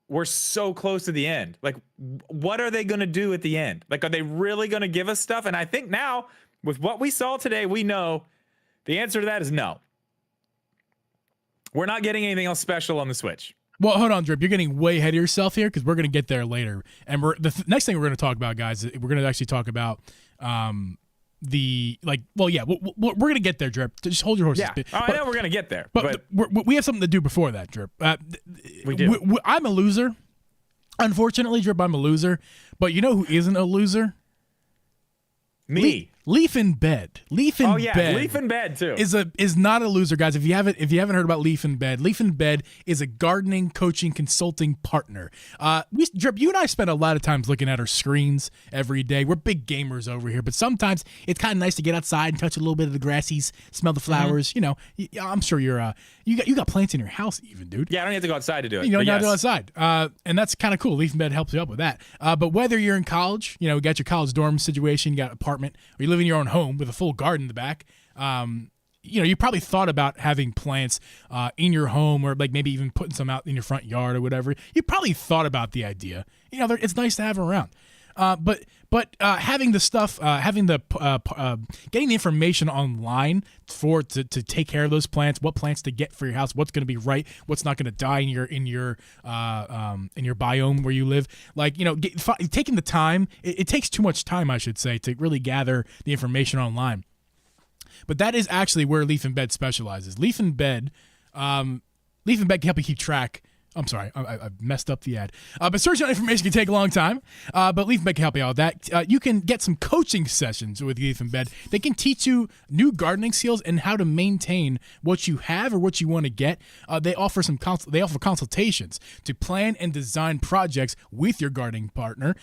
we're so close to the end. Like, what are they going to do at the end? Like, are they really going to give us stuff? And I think now, with what we saw today, we know the answer to that is no. We're not getting anything else special on the Switch. Well, hold on, Drip. You're getting way ahead of yourself here because we're going to get there later. And the next thing we're going to talk about, guys, we're going to actually talk about we're going to get there, Drip. Just hold your horses. Yeah, I know we're going to get there. But we have something to do before that, Drip. We do. I'm a loser. Unfortunately, Drip, I'm a loser. But you know who isn't a loser? Me. Leaf in Bed. Leaf in Bed. Leaf in Bed too. Is not a loser, guys. If you haven't heard about Leaf in Bed is a gardening, coaching, consulting partner. Drip, you and I spend a lot of times looking at our screens every day. We're big gamers over here, but sometimes it's kind of nice to get outside and touch a little bit of the grasses, smell the flowers. Mm-hmm. You know, I'm sure you got plants in your house, even, dude. Yeah, I don't have to go outside to do it. You don't have to go outside, and that's kind of cool. Leaf in Bed helps you out with that. But whether you're in college, you got your college dorm situation, you got an apartment, or you live in your own home with a full garden in the back, you probably thought about having plants in your home, or like maybe even putting some out in your front yard or whatever. You probably thought about the idea. It's nice to have around. But having the stuff, getting the information online to take care of those plants, what plants to get for your house, what's going to be right, what's not going to die in your biome where you live. Like, taking the time, it takes too much time, I should say, to really gather the information online. But that is actually where Leaf in Bed specializes. Leaf in Bed can help you keep track. I'm sorry, I messed up the ad. But searching on information can take a long time. But Leaf in Bed can help you out with that. You can get some coaching sessions with Leaf in Bed. They can teach you new gardening skills and how to maintain what you have or what you want to get. They offer consultations to plan and design projects with your gardening partner.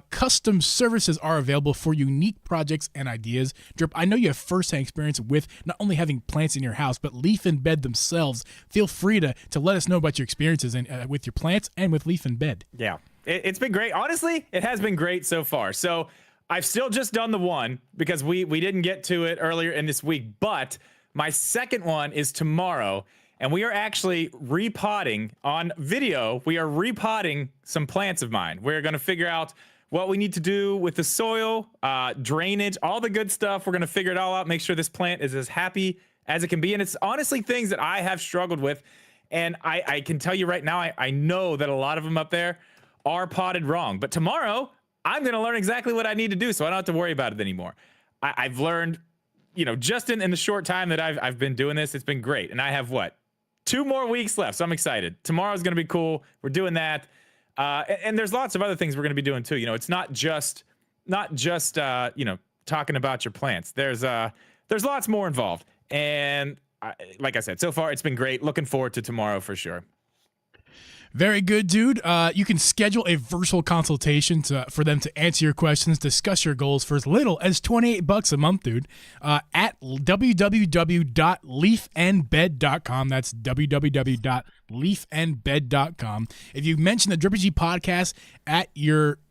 Custom services are available for unique projects and ideas. Drip, I know you have firsthand experience with not only having plants in your house, but Leaf in Bed themselves. Feel free to let us know about your experiences with your plants and with Leaf in Bed. Yeah, it's been great. Honestly, it has been great so far. So I've still just done the one because we didn't get to it earlier in this week, but my second one is tomorrow, and we are actually repotting on video. We are repotting some plants of mine. We're going to figure out what we need to do with the soil, drainage, all the good stuff. We're going to figure it all out, make sure this plant is as happy as it can be. And it's honestly things that I have struggled with. And I can tell you right now, I know that a lot of them up there are potted wrong. But tomorrow, I'm going to learn exactly what I need to do, so I don't have to worry about it anymore. I've learned, just in the short time that I've been doing this, it's been great. And I have, 2 more weeks left, so I'm excited. Tomorrow's going to be cool. We're doing that. And there's lots of other things we're going to be doing, too. It's not just talking about your plants. There's there's lots more involved. And like I said, so far it's been great. Looking forward to tomorrow for sure. Very good, dude. You can schedule a virtual consultation for them to answer your questions, discuss your goals for as little as $28 a month, dude. At www.leafandbed.com. That's www.leafandbed.com. If you mention the Drippy G podcast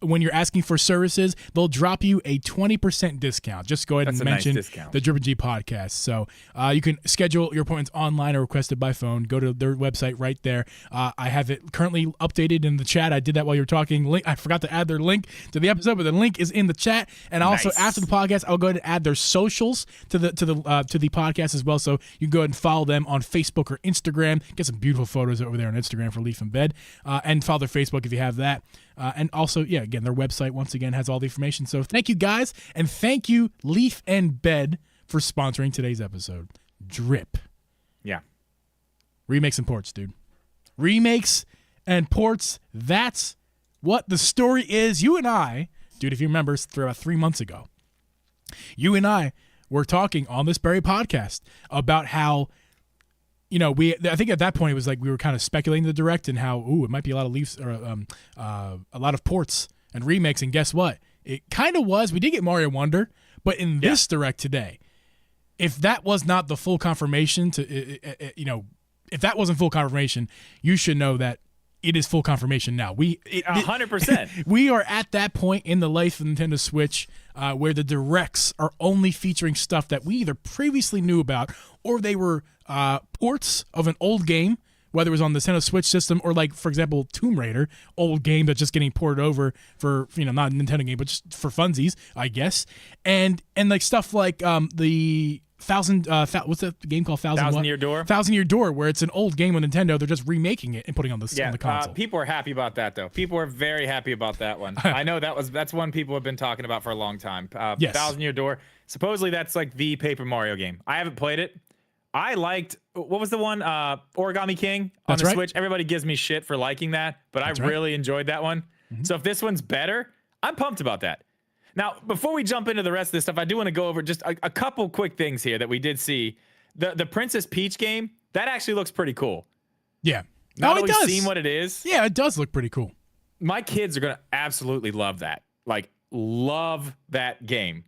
when you're asking for services, they'll drop you a 20% discount. Just go ahead and mention the Drippy G podcast. So you can schedule your appointments online or requested by phone. Go to their website right there. I have it currently updated in the chat. I did that while you were talking. I forgot to add their link to the episode, but the link is in the chat. And also after the podcast, I'll go ahead and add their socials to the podcast as well. So you can go ahead and follow them on Facebook or Instagram. Get some beautiful photos over there on Instagram for Leaf and Bed, and follow their Facebook if you have that. And also, again, their website once again has all the information. So thank you guys, and thank you Leaf and Bed for sponsoring today's episode. Drip. Yeah. Remakes and ports, dude. Remakes and ports. That's what the story is. You and I, dude, if you remember, about 3 months ago, you and I were talking on this very podcast about how, I think at that point it was like we were kind of speculating the direct and how, it might be a lot of Leafs or a lot of ports and remakes. And guess what? It kind of was. We did get Mario Wonder, but in this direct today, if that was not the full confirmation if that wasn't full confirmation, you should know that it is full confirmation now. 100%. We are at that point in the life of Nintendo Switch where the directs are only featuring stuff that we either previously knew about or they were ports of an old game, whether it was on the Nintendo Switch system or, like, for example, Tomb Raider, old game that's just getting ported over for, not a Nintendo game, but just for funsies, I guess. And like stuff like the what's that game called? Thousand Year Door? Thousand Year Door, where it's an old game on Nintendo. They're just remaking it and putting on the console. People are happy about that, though. People are very happy about that one. I know that's one people have been talking about for a long time. Yes. Thousand Year Door. Supposedly that's like the Paper Mario game. I haven't played it. I liked, what was the one? Origami King on the Switch. Everybody gives me shit for liking that, but I really enjoyed that one. Mm-hmm. So if this one's better, I'm pumped about that. Now, before we jump into the rest of this stuff, I do want to go over just a couple quick things here that we did see. The Princess Peach game, that actually looks pretty cool. Yeah. Now that we've seen what it is. Yeah, it does look pretty cool. My kids are going to absolutely love that. Like, love that game.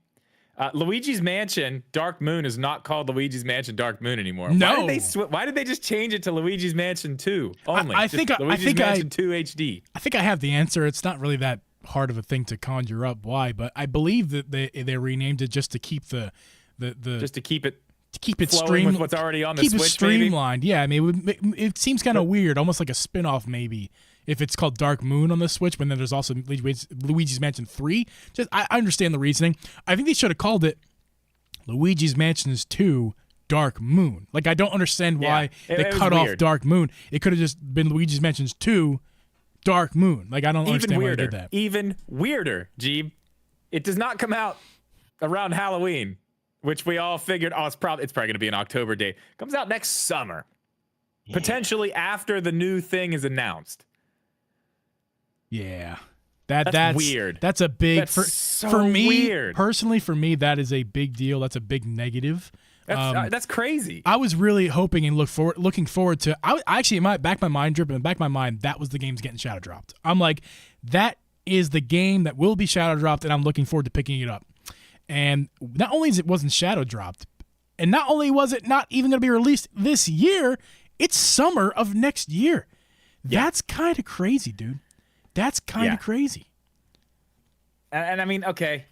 Luigi's Mansion Dark Moon is not called Luigi's Mansion Dark Moon anymore. No. Why did they just change it to Luigi's Mansion 2 only? Luigi's Mansion 2 HD. I think I have the answer. It's not really that hard of a thing to conjure up why, but I believe that they renamed it just to keep the just to keep it streamlined with what's already on the Switch. Keep it streamlined. Maybe. Yeah, I mean it seems kind of weird, almost like a spin-off maybe. If it's called Dark Moon on the Switch, but then there's also Luigi's Mansion 3. I understand the reasoning. I think they should have called it Luigi's Mansion 2 Dark Moon. Like, I don't understand why they cut off Dark Moon. It could have just been Luigi's Mansion 2 Dark Moon. Like, I don't understand why they did that. Even weirder, Geeb. It does not come out around Halloween, which we all figured, it's probably going to be an October date. Comes out next summer. Yeah. Potentially after the new thing is announced. Yeah. That's weird. That's a big for me weird. Personally, for me, that is a big deal. That's a big negative. That's crazy. I was really hoping and looking forward to. I actually, in the back of my mind, that was the game's getting shadow dropped. I'm like, that is the game that will be shadow dropped, and I'm looking forward to picking it up. And not only is it wasn't shadow dropped, and not only was it not even going to be released this year, it's summer of next year. Yeah. That's kind of crazy, dude. That's kind of crazy. And I mean, okay,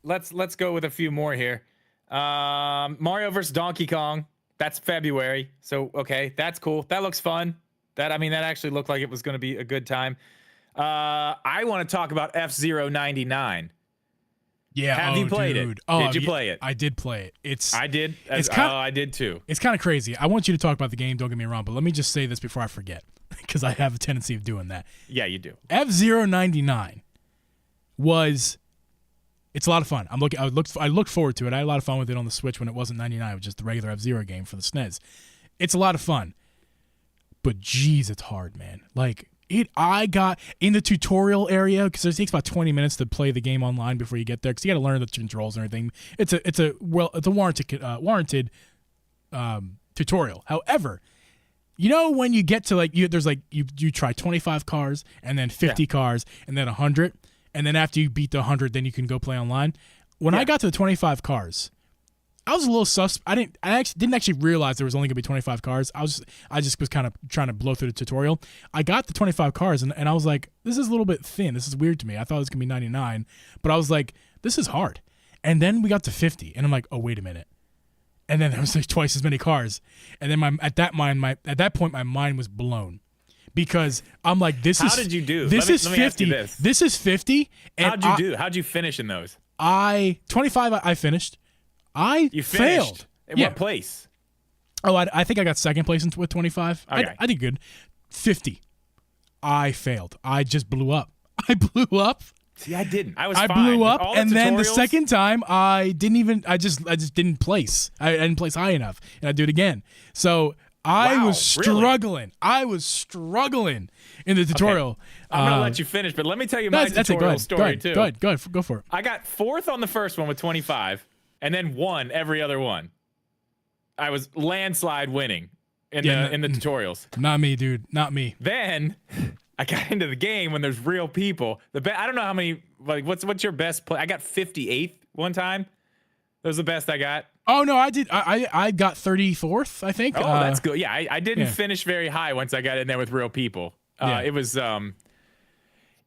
let's go with a few more here. Mario vs. Donkey Kong, that's February. So, okay, that's cool. That looks fun. That actually looked like it was going to be a good time. I want to talk about F-Zero 99. Yeah. Have you played it? Did you play it? I did play it. I did. I did too. It's kind of crazy. I want you to talk about the game. Don't get me wrong, but let me just say this before I forget, because I have a tendency of doing that. Yeah, you do. F-Zero 99 it's a lot of fun. I looked forward to it. I had a lot of fun with it on the Switch when it wasn't 99, which is the regular F-Zero game for the SNES. It's a lot of fun. But geez, it's hard, man. Like, I got in the tutorial area because it takes about 20 minutes to play the game online before you get there because you got to learn the controls and everything. It's a warranted tutorial. However, you know when you get to you try 25 cars and then 50 cars and then 100, and then after you beat the 100, then you can go play online. When I got to the 25 cars, I was a little sus. I didn't actually realize there was only gonna be 25 cars. I just was kind of trying to blow through the tutorial. I got the 25 cars and I was like, this is a little bit thin. This is weird to me. I thought it was gonna be 99, but I was like, this is hard. And then we got to 50, and I'm like, oh wait a minute. And then there was like twice as many cars. And then at that point my mind was blown. Because I'm like, How did you do? This is let me ask you 50. This is 50. And How'd you do? How'd you finish in those? 25 I finished. You finished. failed. In what place? Oh, I think I got second place with 25. Okay. I did good. 50. I failed. I just blew up. I blew up. See, I didn't. I was I fine. blew up, With all the and then the tutorials- second time I just didn't place. I didn't place high enough, and I do it again. So I Wow, was really? struggling. I was struggling in the tutorial. I'm gonna let you finish, but let me tell you my That's it. Go tutorial ahead. story too. Go ahead. Go for it. I got 4th on the first one with 25, and then won every other one. I was landslide winning in the tutorials. Not me, dude. Not me. Then I got into the game when there's real people. I don't know how many. Like, what's your best play? I got 58th one time. That was the best I got. Oh no, I did. I got 34th. I think. Oh, that's good. Yeah, I didn't finish very high once I got in there with real people. It was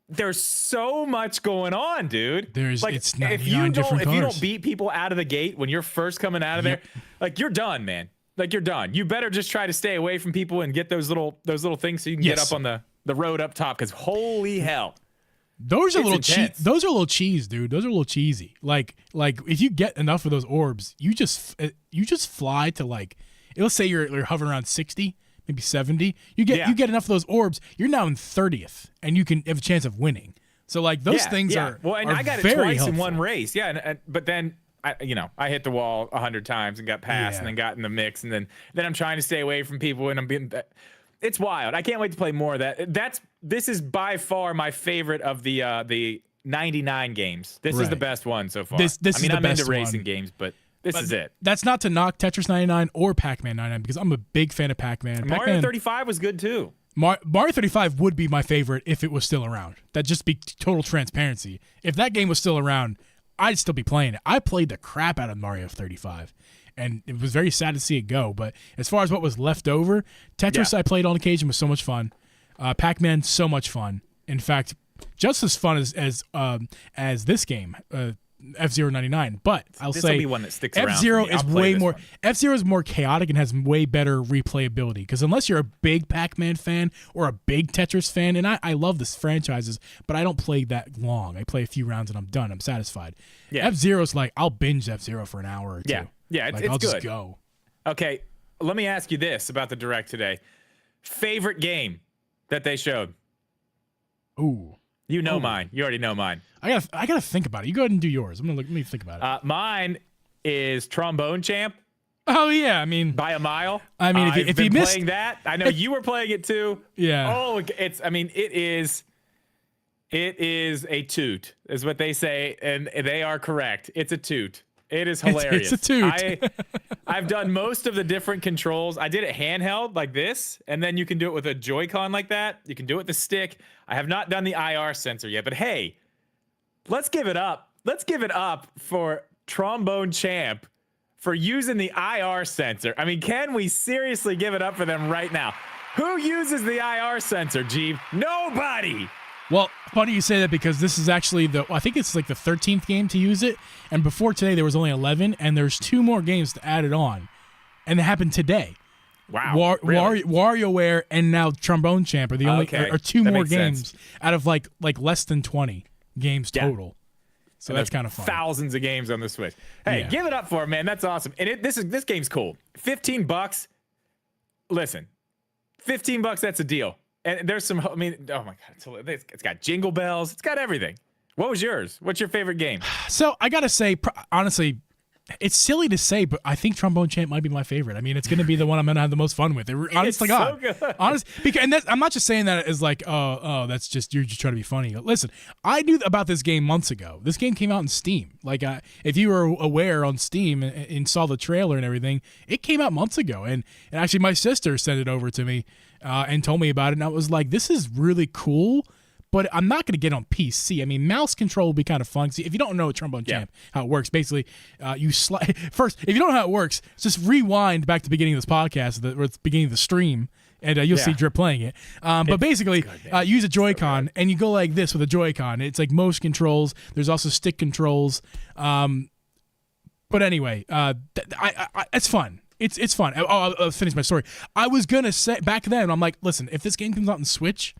there's so much going on, dude. It's 99 if you different cars. don't beat people out of the gate when you're first coming out of there, like you're done, man. Like you're done. You better just try to stay away from people and get those little things so you can get up on the road up top. Because holy hell, those are intense. Those are a little cheese, dude. Those are a little cheesy. Like if you get enough of those orbs, you just fly to let's say you're hovering around 60. Maybe 70. You get enough of those orbs, you're now in 30th, and you can have a chance of winning. So those things are well, and are I got it very twice helpful. in one race. Yeah, but then I hit the wall 100 times and got passed, and then got in the mix, and then I'm trying to stay away from people, and I'm being. It's wild. I can't wait to play more of that. This is by far my favorite of the 99 games. This is the best one so far. This is the I'm best into racing one. games, but this is it. That's not to knock Tetris 99 or Pac-Man 99 because I'm a big fan of Pac-Man. Mario 35 was good too. Mario 35 would be my favorite if it was still around. That'd just be total transparency. If that game was still around, I'd still be playing it. I played the crap out of Mario 35, and it was very sad to see it go. But as far as what was left over, Tetris I played on occasion was so much fun. Pac-Man, so much fun. In fact, just as fun as this game. F-Zero 99, but I'll This'll say be one that sticks around F-Zero for me. I'll is play way this more. one. F-Zero is more chaotic and has way better replayability. Because unless you're a big Pac-Man fan or a big Tetris fan, and I love this franchises, but I don't play that long. I play a few rounds and I'm done. I'm satisfied. Yeah. F-Zero's I'll binge F-Zero for an hour or two. Yeah, it's I'll good. just go. Okay, let me ask you this about the Direct today. Favorite game that they showed? Ooh. You know mine. You already know mine. I gotta think about it. You go ahead and do yours. Let me think about it. Mine is Trombone Champ Oh yeah, I mean, by a mile. I mean, I've if been you missed, playing that, I know you were playing it too. Yeah. Oh, it's. I mean, it is a toot, is what they say, and they are correct. It's a toot. It is hilarious. It's a toot. I've done most of the different controls. I did it handheld like this, and then you can do it with a Joy-Con like that. You can do it with the stick. I have not done the IR sensor yet, but hey, let's give it up. Let's give it up for Trombone Champ for using the IR sensor. I mean, can we seriously give it up for them right now? Who uses the IR sensor, Geeb? Nobody! Well, funny you say that because this is actually I think it's like the 13th game to use it, and before today there was only 11, and there's 2 more games to add it on, and it happened today. Wow, really? WarioWare and now Trombone Champ are the only are 2 That more makes games sense. out of like less than 20 games total. So And that's there's kind of fun. Thousands of games on the Switch. Hey, Yeah. give it up for it, man. That's awesome. And this game's cool. $15. Listen, $15. That's a deal. And there's some. I mean, oh my god, it's got jingle bells. It's got everything. What was yours? What's your favorite game? So I gotta say, honestly, It's silly to say, but I think Trombone Champ might be my favorite. I mean, it's going to be the one I'm going to have the most fun with. Honest to God. So good. Honest, because, and I'm not just saying that as like, that's just, you're just trying to be funny. Listen, I knew about this game months ago. This game came out in Steam. Like, if you were aware on Steam and saw the trailer and everything, it came out months ago. And actually, my sister sent it over to me and told me about it. And I was like, this is really cool. But I'm not going to get on PC. I mean, mouse control will be kind of fun. See, if you don't know Trombone Champ, how it works, basically, you slide. First, if you don't know how it works, just rewind back to the beginning of this podcast, or the beginning of the stream, and you'll see Drip playing it. But basically, use a Joy-Con, and you go like this with a Joy-Con. It's like motion controls. There's also stick controls. But anyway, it's fun. It's fun. I'll finish my story. I was going to say, back then, I'm like, listen, if this game comes out on Switch,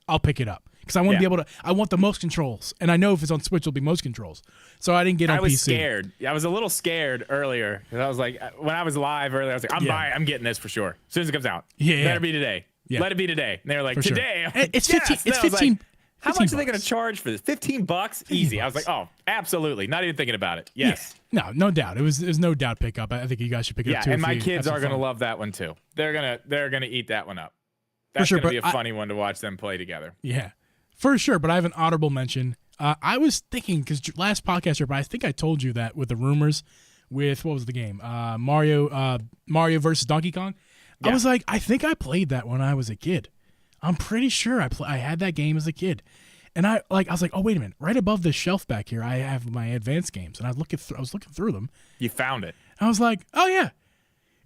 I'll pick it up. Because I want to be able to, I want the most controls, and I know if it's on Switch, it'll be most controls. So I didn't get on PC. I was scared. I was a little scared earlier because I was like, when I was live earlier, I was like, I'm getting this for sure as soon as it comes out. Better be today. Let it be today. And they were like, today. Sure. It's 15. It's 15. Like, how much are they going to charge for this? $15? Easy. I was like, oh, absolutely. Not even thinking about it. Yes. Yeah. No doubt. There's no doubt pick up. I think you guys should pick it up too. And my kids are going to love that one too. They're gonna eat that one up. That's sure, going to be a funny one to watch them play together. Yeah. For sure, but I have an honorable mention. I was thinking, because last podcast, but I think I told you that with the rumors with, what was the game? Mario versus Donkey Kong. Yeah. I was like, I think I played that when I was a kid. I'm pretty sure I had that game as a kid. And I was like, oh, wait a minute. Right above the shelf back here, I have my advanced games. And I was looking through them. You found it. I was like, oh, yeah.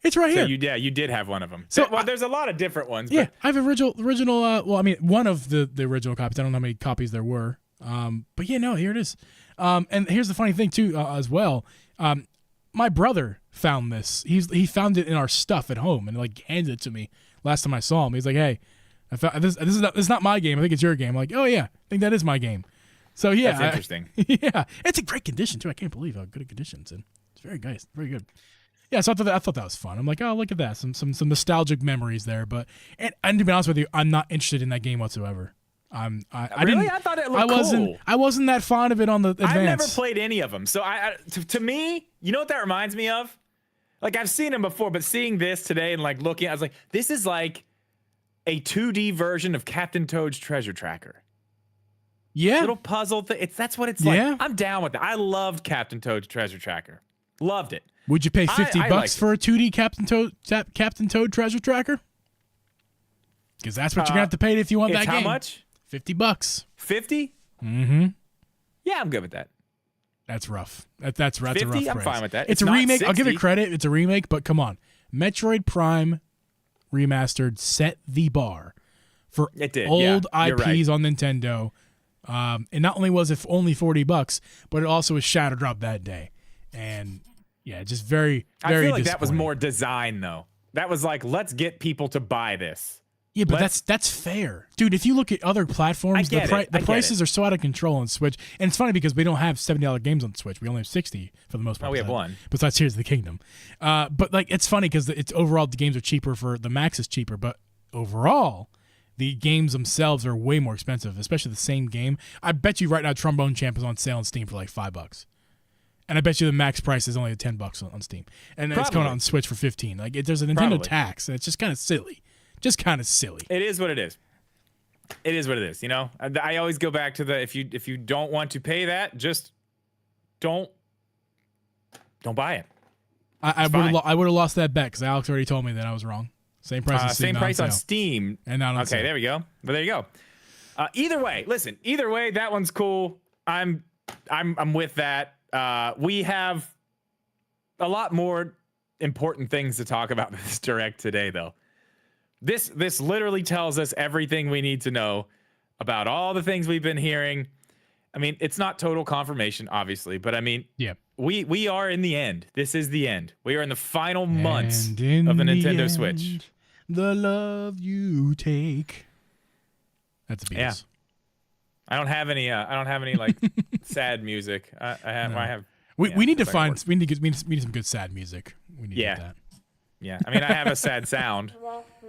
It's right here. You did have one of them. So there's a lot of different ones. Yeah, I have original. Well, I mean, one of the original copies. I don't know how many copies there were. But yeah, no, here it is. And here's the funny thing too, as well. My brother found this. He found it in our stuff at home and like handed it to me last time I saw him. He's like, hey, I found this. This is not my game. I think it's your game. I'm like, oh yeah, I think that is my game. So yeah, that's interesting. Yeah, it's a great condition too. I can't believe how good a condition it's in. It's very nice, very good. Yeah, so I thought that was fun. I'm like, oh, look at that, some nostalgic memories there. But and to be honest with you, I'm not interested in that game whatsoever. I thought it looked cool. I wasn't that fond of it on the advance. I've never played any of them, so to me, you know what that reminds me of? Like I've seen them before, but seeing this today and like looking, I was like, this is like a 2D version of Captain Toad's Treasure Tracker. Yeah, little puzzle thing. That's what it's like. I'm down with it. I loved Captain Toad's Treasure Tracker. Loved it. Would you pay $50 for a 2D Captain Toad Treasure Tracker? Because that's what you're gonna have to pay if you want that game. How much? $50. 50? Mm-hmm. Yeah, I'm good with that. That's rough. That's 50? A rough I'm fine with that. It's a remake. 60. I'll give it credit. It's a remake, but come on, Metroid Prime Remastered set the bar for old IPs on Nintendo. And not only was it only $40, but it also was Shadow Drop that day, and. Yeah, just very, very. I feel like that was more design, though. That was like, let's get people to buy this. Yeah, but that's fair, dude. If you look at other platforms, the prices are so out of control on Switch, and it's funny because we don't have $70 games on Switch. We only have 60 for the most part. Oh, we have one. Besides Tears of the Kingdom, but like it's funny because it's overall the games are cheaper for the Max is cheaper, but overall the games themselves are way more expensive, especially the same game. I bet you right now Trombone Champ is on sale on Steam for like $5. And I bet you the max price is only $10 on Steam, and it's coming out on Switch for $15. Like there's a Nintendo tax, and it's just kind of silly. It is what it is. It is what it is. You know, I always go back to the if you don't want to pay that, just don't buy it. I would have lost that bet because Alex already told me that I was wrong. Same price. Same price on Steam. And not on sale. There we go. But there you go. Either way, listen. Either way, that one's cool. I'm with that. We have a lot more important things to talk about this direct today, though. This literally tells us everything we need to know about all the things we've been hearing. I mean, it's not total confirmation, obviously, but I mean, we are in the end. This is the end. We are in the final months of the Nintendo Switch. The love you take. That's the Beatles. Yeah. I don't have any like sad music. We need to find. We need some good sad music. We need to get that. Yeah. I mean, I have a sad sound,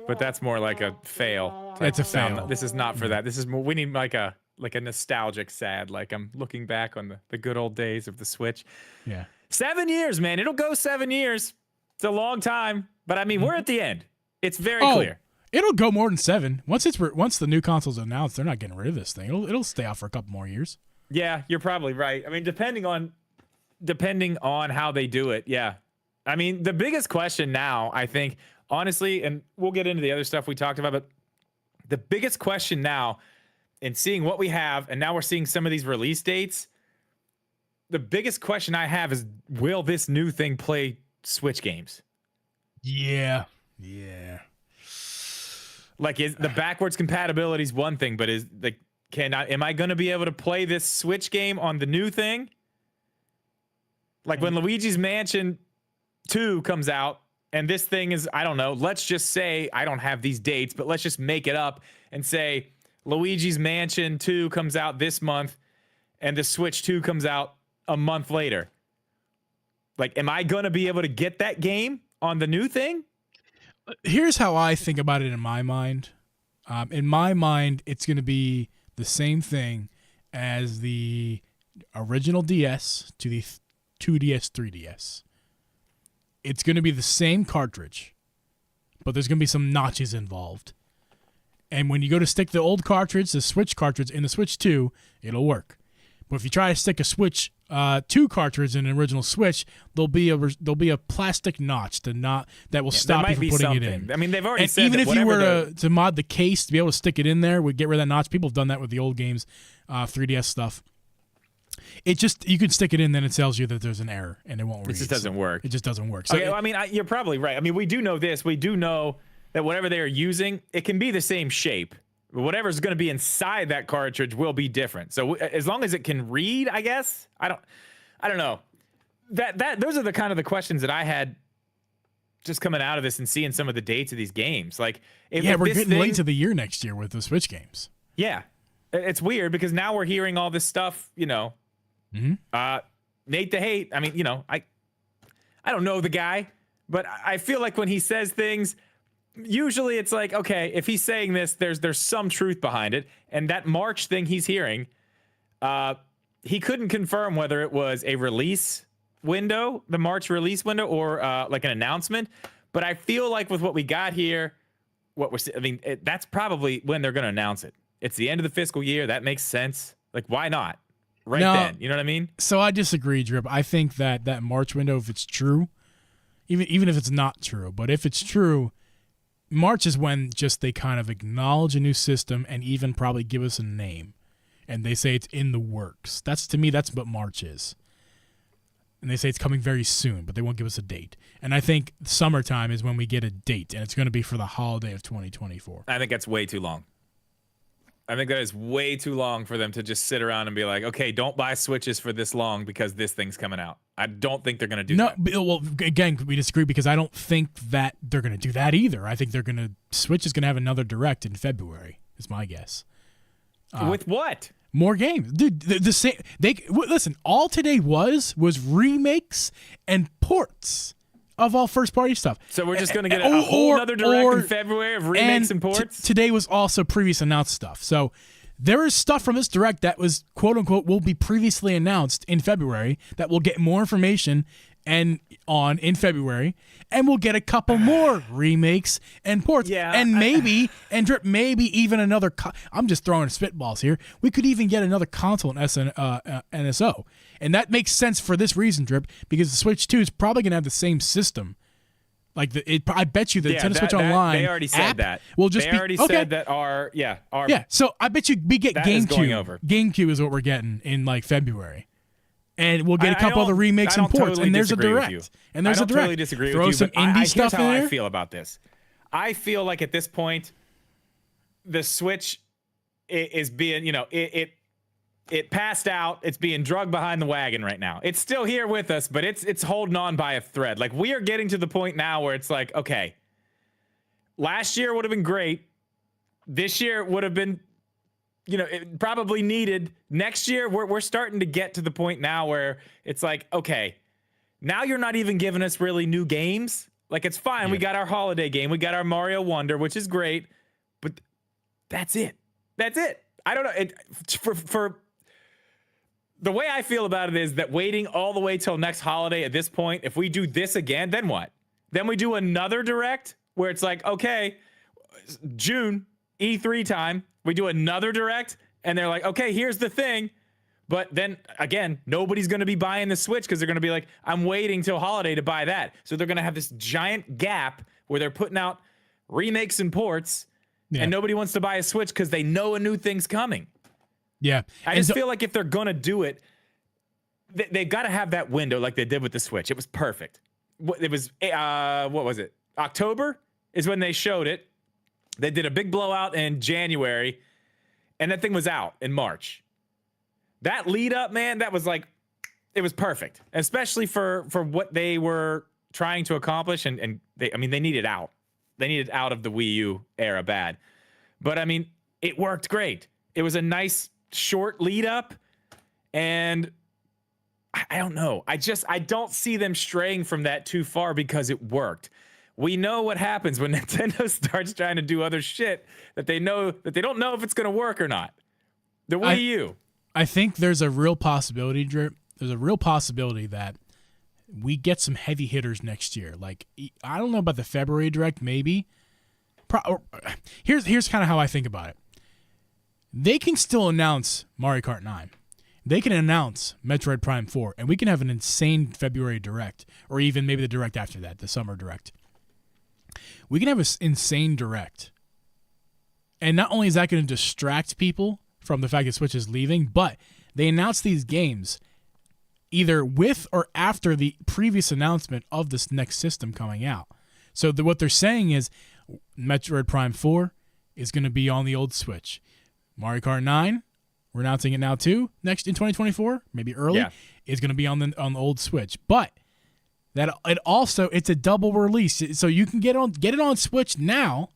but that's more like a fail. It's a fail. Sound. This is not for that. This is more. We need like a nostalgic sad. Like I'm looking back on the good old days of the Switch. Yeah. 7 years, man. It'll go 7 years. It's a long time, but I mean, we're at the end. It's very clear. It'll go more than 7. Once the new console's announced, they're not getting rid of this thing. It'll stay out for a couple more years. Yeah, you're probably right. I mean, depending on how they do it, yeah. I mean, the biggest question now, I think, honestly, and we'll get into the other stuff we talked about, but the biggest question now, in seeing what we have, and now we're seeing some of these release dates, the biggest question I have is, will this new thing play Switch games? Yeah. Like, is the backwards compatibility is one thing, but am I going to be able to play this Switch game on the new thing? Like when Luigi's Mansion 2 comes out, and this thing is, I don't know, let's just say, I don't have these dates, but let's just make it up and say Luigi's Mansion 2 comes out this month, and the Switch 2 comes out a month later. Like, am I going to be able to get that game on the new thing? Here's how I think about it in my mind. In my mind, it's going to be the same thing as the original DS to the 2DS, 3DS. It's going to be the same cartridge, but there's going to be some notches involved. And when you go to stick the old cartridge, the Switch cartridge, in the Switch 2, it'll work. But if you try to stick a Switch 2 cartridge in an original Switch, there'll be a plastic notch that will stop you from putting it in. I mean, they've already said even that if you were to mod the case to be able to stick it in there, would get rid of that notch. People have done that with the old games, 3DS stuff. You can stick it in, then it tells you that there's an error, and it won't read. It just doesn't work. It just doesn't work. So okay, well, I mean, you're probably right. I mean, we do know this. We do know that whatever they are using, it can be the same shape. Whatever's going to be inside that cartridge will be different. So as long as it can read, I guess. I don't know. Those are the kind of the questions that I had just coming out of this and seeing some of the dates of these games. Like, we're getting late to the year next year with the Switch games. Yeah, it's weird because now we're hearing all this stuff. You know, Nate the Hate. I mean, you know, I don't know the guy, but I feel like when he says things, usually it's like, okay, if he's saying this, there's some truth behind it. And that March thing he's hearing, he couldn't confirm whether it was a release window, the March release window, or like an announcement. But I feel like with what we got here, that's probably when they're going to announce it. It's the end of the fiscal year. That makes sense. Like, why not? Then. You know what I mean? So I disagree, Drip. I think that March window, if it's true, even if it's not true, but if it's true, March is when just they kind of acknowledge a new system and even probably give us a name. And they say it's in the works. To me, that's what March is. And they say it's coming very soon, but they won't give us a date. And I think summertime is when we get a date, and it's going to be for the holiday of 2024. I think that's way too long. I think that is way too long for them to just sit around and be like, okay, don't buy Switches for this long because this thing's coming out. I don't think they're going to do that. No, well, again, we disagree because I don't think that they're going to do that either. I think Switch is going to have another Direct in February, is my guess. With what? More games. Dude, the same. Listen, all today was remakes and ports of all first-party stuff. So we're just going to get a whole other Direct in February of remakes and ports? Today was also previous announced stuff. So there is stuff from this Direct that was, quote-unquote, will be previously announced in February that will get more information in February, and we'll get a couple more remakes and ports. Yeah, and maybe even another. I'm just throwing spitballs here. We could even get another console in NSO, and that makes sense for this reason, Drip, because the Switch 2 is probably going to have the same system. Like I bet you the Nintendo Switch Online. They already said that. Will just they already said that our. So I bet you we get GameCube. GameCube is what we're getting in like February. And we'll get a couple of the remakes and ports, and there's a Direct. And there's a Direct. I totally disagree Throw with you. some indie stuff in there. Here's how I feel about this. I feel like at this point, the Switch is being, it passed out. It's being drugged behind the wagon right now. It's still here with us, but it's holding on by a thread. Like, we are getting to the point now where it's like, okay, last year would have been great. This year would have been, it probably needed. Next year, we're starting to get to the point now where it's like, okay, now you're not even giving us really new games. Like, it's fine. Yeah. We got our holiday game. We got our Mario Wonder, which is great, but that's it. That's it. I don't know. For the way I feel about it is that waiting all the way till next holiday at this point, if we do this again, then what? Then we do another direct where it's like, okay, June, E3 time, we do another direct, and they're like, okay, here's the thing. But then, again, nobody's going to be buying the Switch because they're going to be like, I'm waiting till holiday to buy that. So they're going to have this giant gap where they're putting out remakes and ports, and nobody wants to buy a Switch because they know a new thing's coming. Yeah. I just feel like if they're going to do it, they've got to have that window like they did with the Switch. It was perfect. It was, what was it? October is when they showed it. They did a big blowout in January, and that thing was out in March. That lead up, man, that was like, it was perfect, especially for what they were trying to accomplish. And they needed out. They needed out of the Wii U era bad. But I mean, it worked great. It was a nice short lead up. And I don't know. I don't see them straying from that too far because it worked. We know what happens when Nintendo starts trying to do other shit that they don't know if it's going to work or not. The Wii U. I think there's a real possibility, Drip. There's a real possibility that we get some heavy hitters next year. Like, I don't know about the February direct, maybe. Here's kind of how I think about it. They can still announce Mario Kart 9. They can announce Metroid Prime 4, and we can have an insane February direct, or even maybe the direct after that, the summer direct. We can have an insane direct. And not only is that going to distract people from the fact that Switch is leaving, but they announce these games either with or after the previous announcement of this next system coming out. So what they're saying is Metroid Prime 4 is going to be on the old Switch. Mario Kart 9, we're announcing it now too, next in 2024, maybe early, is going to be on the old Switch. But it's a double release, so you can get it on Switch now.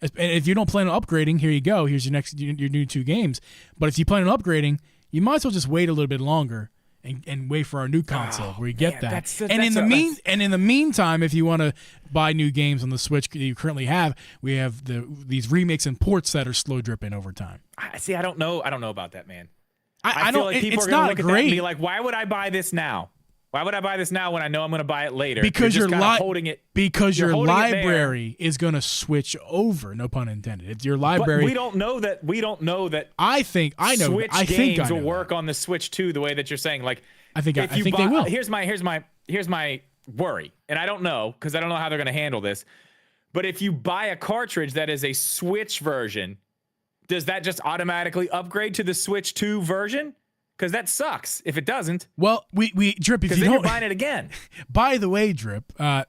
And if you don't plan on upgrading, here you go. Here's your new 2 games. But if you plan on upgrading, you might as well just wait a little bit longer and wait for our new console where you get that. In the meantime, if you want to buy new games on the Switch that you currently have, we have these remakes and ports that are slow dripping over time. See, I don't know about that, man. I feel don't. Like people it's are gonna not look at great. that and be like, why would I buy this now? Why would I buy this now when I know I'm going to buy it later? Because you're holding it. Because your library is going to switch over. No pun intended. It's your library. But we don't know that. I think I know. Switch I think games I know will work that. on the Switch too, the way that you're saying. Like, I think they will. Here's my worry, and I don't know because I don't know how they're going to handle this. But if you buy a cartridge that is a Switch version, does that just automatically upgrade to the Switch 2 version? Because that sucks if it doesn't. Well, we Drip, if you then don't, you're buying it again. By the way, Drip,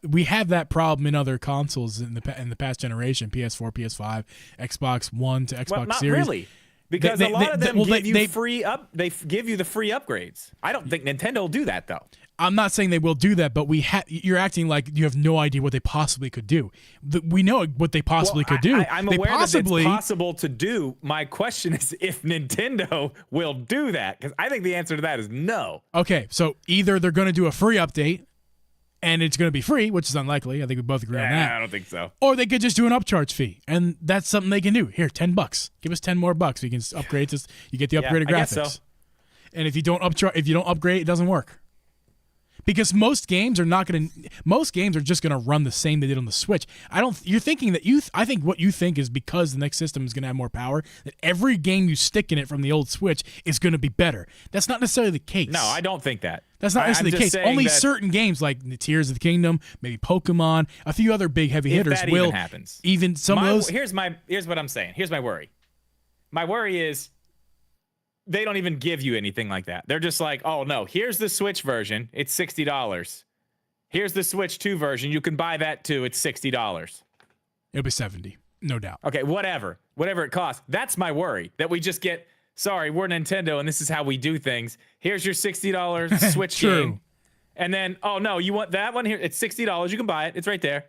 we have that problem in other consoles in the past generation: PS4, PS5, Xbox One to Xbox not Series. Really, because a lot of them give you the free upgrades. I don't think Nintendo will do that though. I'm not saying they will do that, but you're acting like you have no idea what they possibly could do. We know what they possibly could do. I'm aware that it's possible to do. My question is if Nintendo will do that, because I think the answer to that is no. Okay, so either they're going to do a free update, and it's going to be free, which is unlikely. I think we both agree on that. I don't think so. Or they could just do an upcharge fee, and that's something they can do. Here, $10. Give us 10 more bucks. We can upgrade this. You get the upgraded graphics. Guess so. And if you don't upgrade, it doesn't work. Because most games are just gonna run the same they did on the Switch. You're thinking that I think what you think is because the next system is gonna have more power, that every game you stick in it from the old Switch is gonna be better. That's not necessarily the case. No, I don't think that. That's not necessarily the case. Only certain games like the Tears of the Kingdom, maybe Pokemon, a few other big heavy hitters will. Even happens. Even some of those. Here's what I'm saying. Here's my worry. My worry is they don't even give you anything like that. They're just like, oh no, here's the Switch version. It's $60. Here's the Switch 2 version. You can buy that too. It's $60. It'll be $70, no doubt. Okay, whatever it costs. That's my worry. That we just get, sorry, we're Nintendo and this is how we do things. Here's your $60 Switch game. And then, oh no, you want that one here? It's $60. You can buy it. It's right there.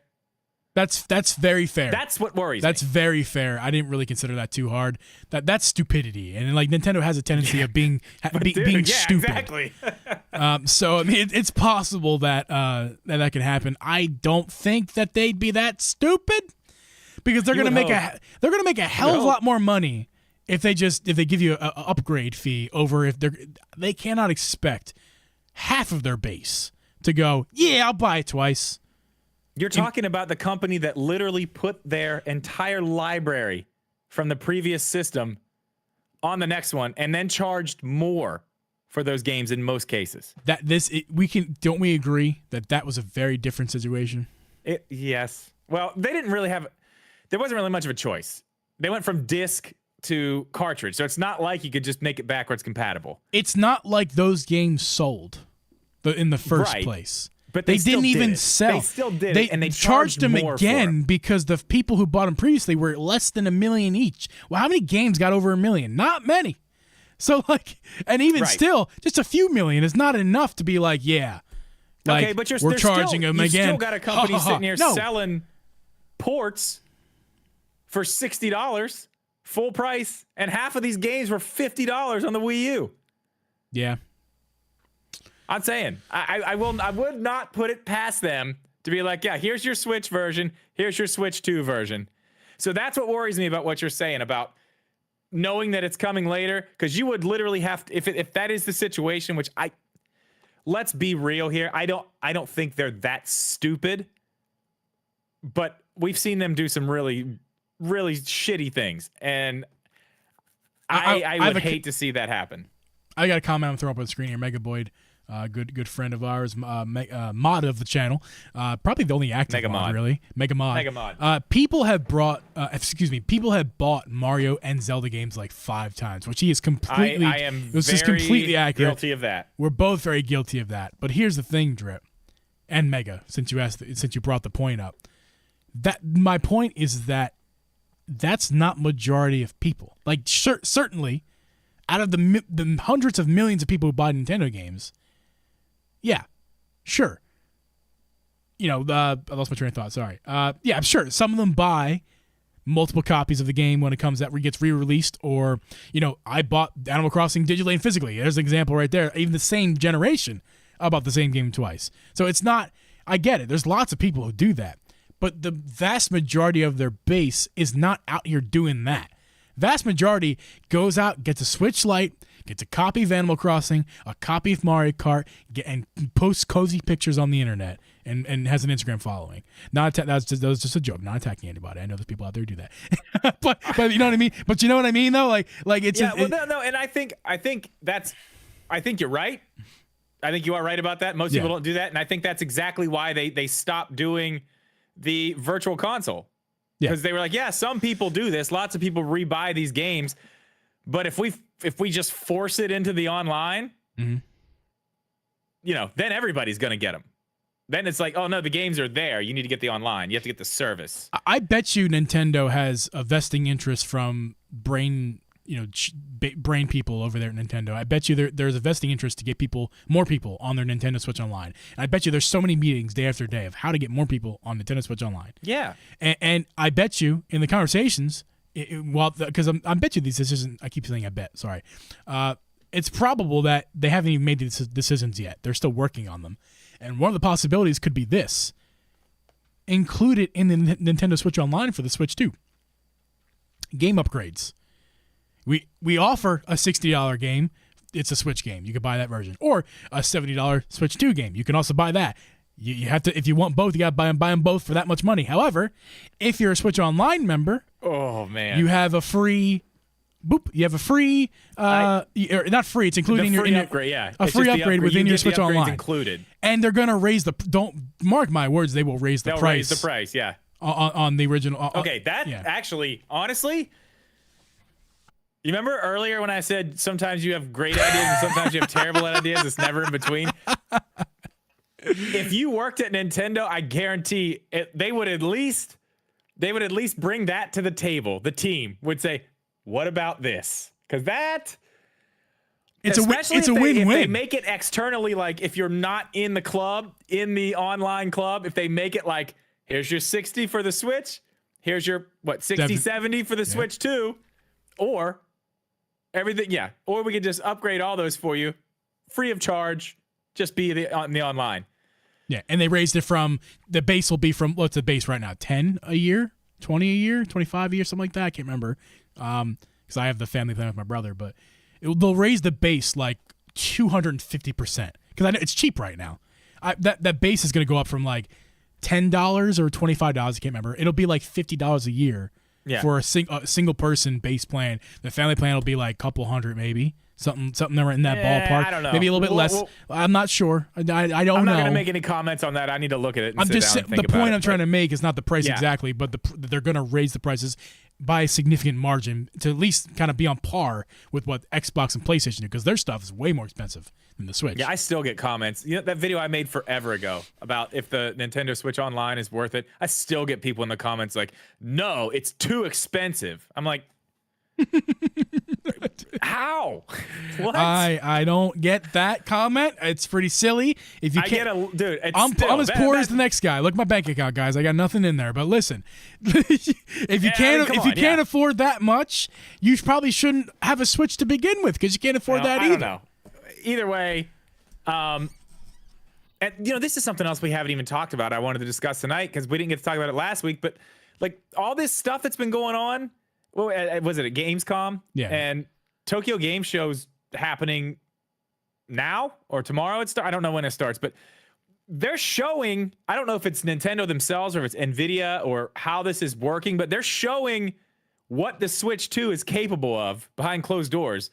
That's very fair. That's what worries me. That's very fair. I didn't really consider that too hard. That's stupidity, and like Nintendo has a tendency of being being stupid. Exactly. So I mean, it's possible that that could happen. I don't think that they'd be that stupid because they're gonna make a hell of a lot more money if they give you a upgrade fee over if they cannot expect half of their base to go, yeah, I'll buy it twice. You're talking about the company that literally put their entire library from the previous system on the next one and then charged more for those games in most cases. Don't we agree that was a very different situation? Yes. Well, they didn't really there wasn't really much of a choice. They went from disc to cartridge, so it's not like you could just make it backwards compatible. It's not like those games sold in the first place. But they didn't even sell. They still did it, and they charged them more again because the people who bought them previously were less than $1 million each. Well, how many games got over $1 million? Not many. So, and even still, just a few million is not enough to be like, yeah. Okay, but we're charging them again. You still got a company sitting here selling ports for $60 full price, and half of these games were $50 on the Wii U. Yeah. I'm saying I would not put it past them to be like, yeah, here's your Switch version, here's your Switch 2 version. So that's what worries me about what you're saying about knowing that it's coming later, because you would literally have to, if that is the situation, which let's be real here, I don't think they're that stupid, but we've seen them do some really, really shitty things, and I would hate to see that happen. I got a comment I'm throwing up on the screen here. Mega Boyd, good friend of ours, mod of the channel, probably the only active mod, really. Mega mod. People have bought Mario and Zelda games like 5 times, which he is completely. I am this is completely accurate. Guilty of that. We're both very guilty of that. But here's the thing, Drip, and Mega, since you brought the point up, that my point is that that's not majority of people. Like certainly, out of the hundreds of millions of people who buy Nintendo games. Yeah, sure. I lost my train of thought. Sorry. Yeah, sure. Some of them buy multiple copies of the game when it gets re-released, or I bought Animal Crossing digitally and physically. There's an example right there. Even the same generation, I bought the same game twice. So it's not. I get it. There's lots of people who do that, but the vast majority of their base is not out here doing that. Vast majority goes out, gets a Switch Lite, gets a copy of Animal Crossing, a copy of Mario Kart, and posts cozy pictures on the internet, and has an Instagram following. That was just a joke. Not attacking anybody. I know there's people out there who do that, but you know what I mean. But you know what I mean, though. Like it's no. And I think you're right. I think you are right about that. Most people don't do that, and I think that's exactly why they stopped doing the virtual console. Because they were like, yeah, some people do this. Lots of people rebuy these games. But if we just force it into the online, then everybody's going to get them. Then it's like, oh, no, the games are there. You need to get the online. You have to get the service. I bet you Nintendo has a vesting interest from brain people over there at Nintendo. I bet you there's a vesting interest to get more people on their Nintendo Switch Online. And I bet you there's so many meetings day after day of how to get more people on Nintendo Switch Online. Yeah. And I bet you in the conversations, because I bet you these decisions, I keep saying I bet, sorry. It's probable that they haven't even made these decisions yet. They're still working on them. And one of the possibilities could be this. Include it in the Nintendo Switch Online for the Switch 2. Game upgrades. We offer a $60 game. It's a Switch game. You can buy that version. Or a $70 Switch 2 game. You can also buy that. You have to, if you want both, you got to buy them both for that much money. However, if you're a Switch Online member, you have a free. You have a free. Not free. It's included in your upgrade. Yeah, a free upgrade within your Switch Online. Included. And they're gonna raise the. Don't mark my words. They will raise the price. They'll raise the price. Yeah. On the original. Okay, actually, honestly. You remember earlier when I said sometimes you have great ideas and sometimes you have terrible ideas? It's never in between. If you worked at Nintendo, I guarantee they would at least bring that to the table. The team would say, "What about this?" Because it's a win-win. If they make it externally, like if you're not in the club, in the online club, if they make it like, here's your 60 for the Switch, here's your 60, 70 for the Switch 2, or everything, or we could just upgrade all those for you, free of charge, just be in the online. Yeah, and they raised it from, the base will be from, what's the base right now, 10 a year, 20 a year, 25 a year, something like that, I can't remember. because I have the family plan with my brother, but they'll raise the base like 250% because it's cheap right now. That base is going to go up from like $10 or $25. I can't remember. It'll be like $50 a year for a single person base plan. The family plan will be like a couple hundred maybe. Something in that ballpark. I don't know. Maybe a little bit less. I'm not sure. I don't know. I'm not going to make any comments on that. I need to look at it. And the point I'm trying to make is not the price exactly, but they're going to raise the prices by a significant margin to at least kind of be on par with what Xbox and PlayStation do, because their stuff is way more expensive than the Switch. Yeah, I still get comments. You know that video I made forever ago about if the Nintendo Switch Online is worth it? I still get people in the comments like, no, it's too expensive. I'm like, how? What? I don't get that comment. It's pretty silly. If you can't, dude, I'm as poor as the next guy. Look at my bank account, guys. I got nothing in there. But listen, if you can't afford that much, you probably shouldn't have a Switch to begin with, because you can't afford that either. I don't know. Either way, and this is something else we haven't even talked about. I wanted to discuss tonight because we didn't get to talk about it last week. But like all this stuff that's been going on. Well, was it at Gamescom? Yeah. And Tokyo Game Show's happening now or tomorrow. I don't know when it starts, but they're showing, I don't know if it's Nintendo themselves or if it's Nvidia or how this is working, but they're showing what the Switch 2 is capable of behind closed doors.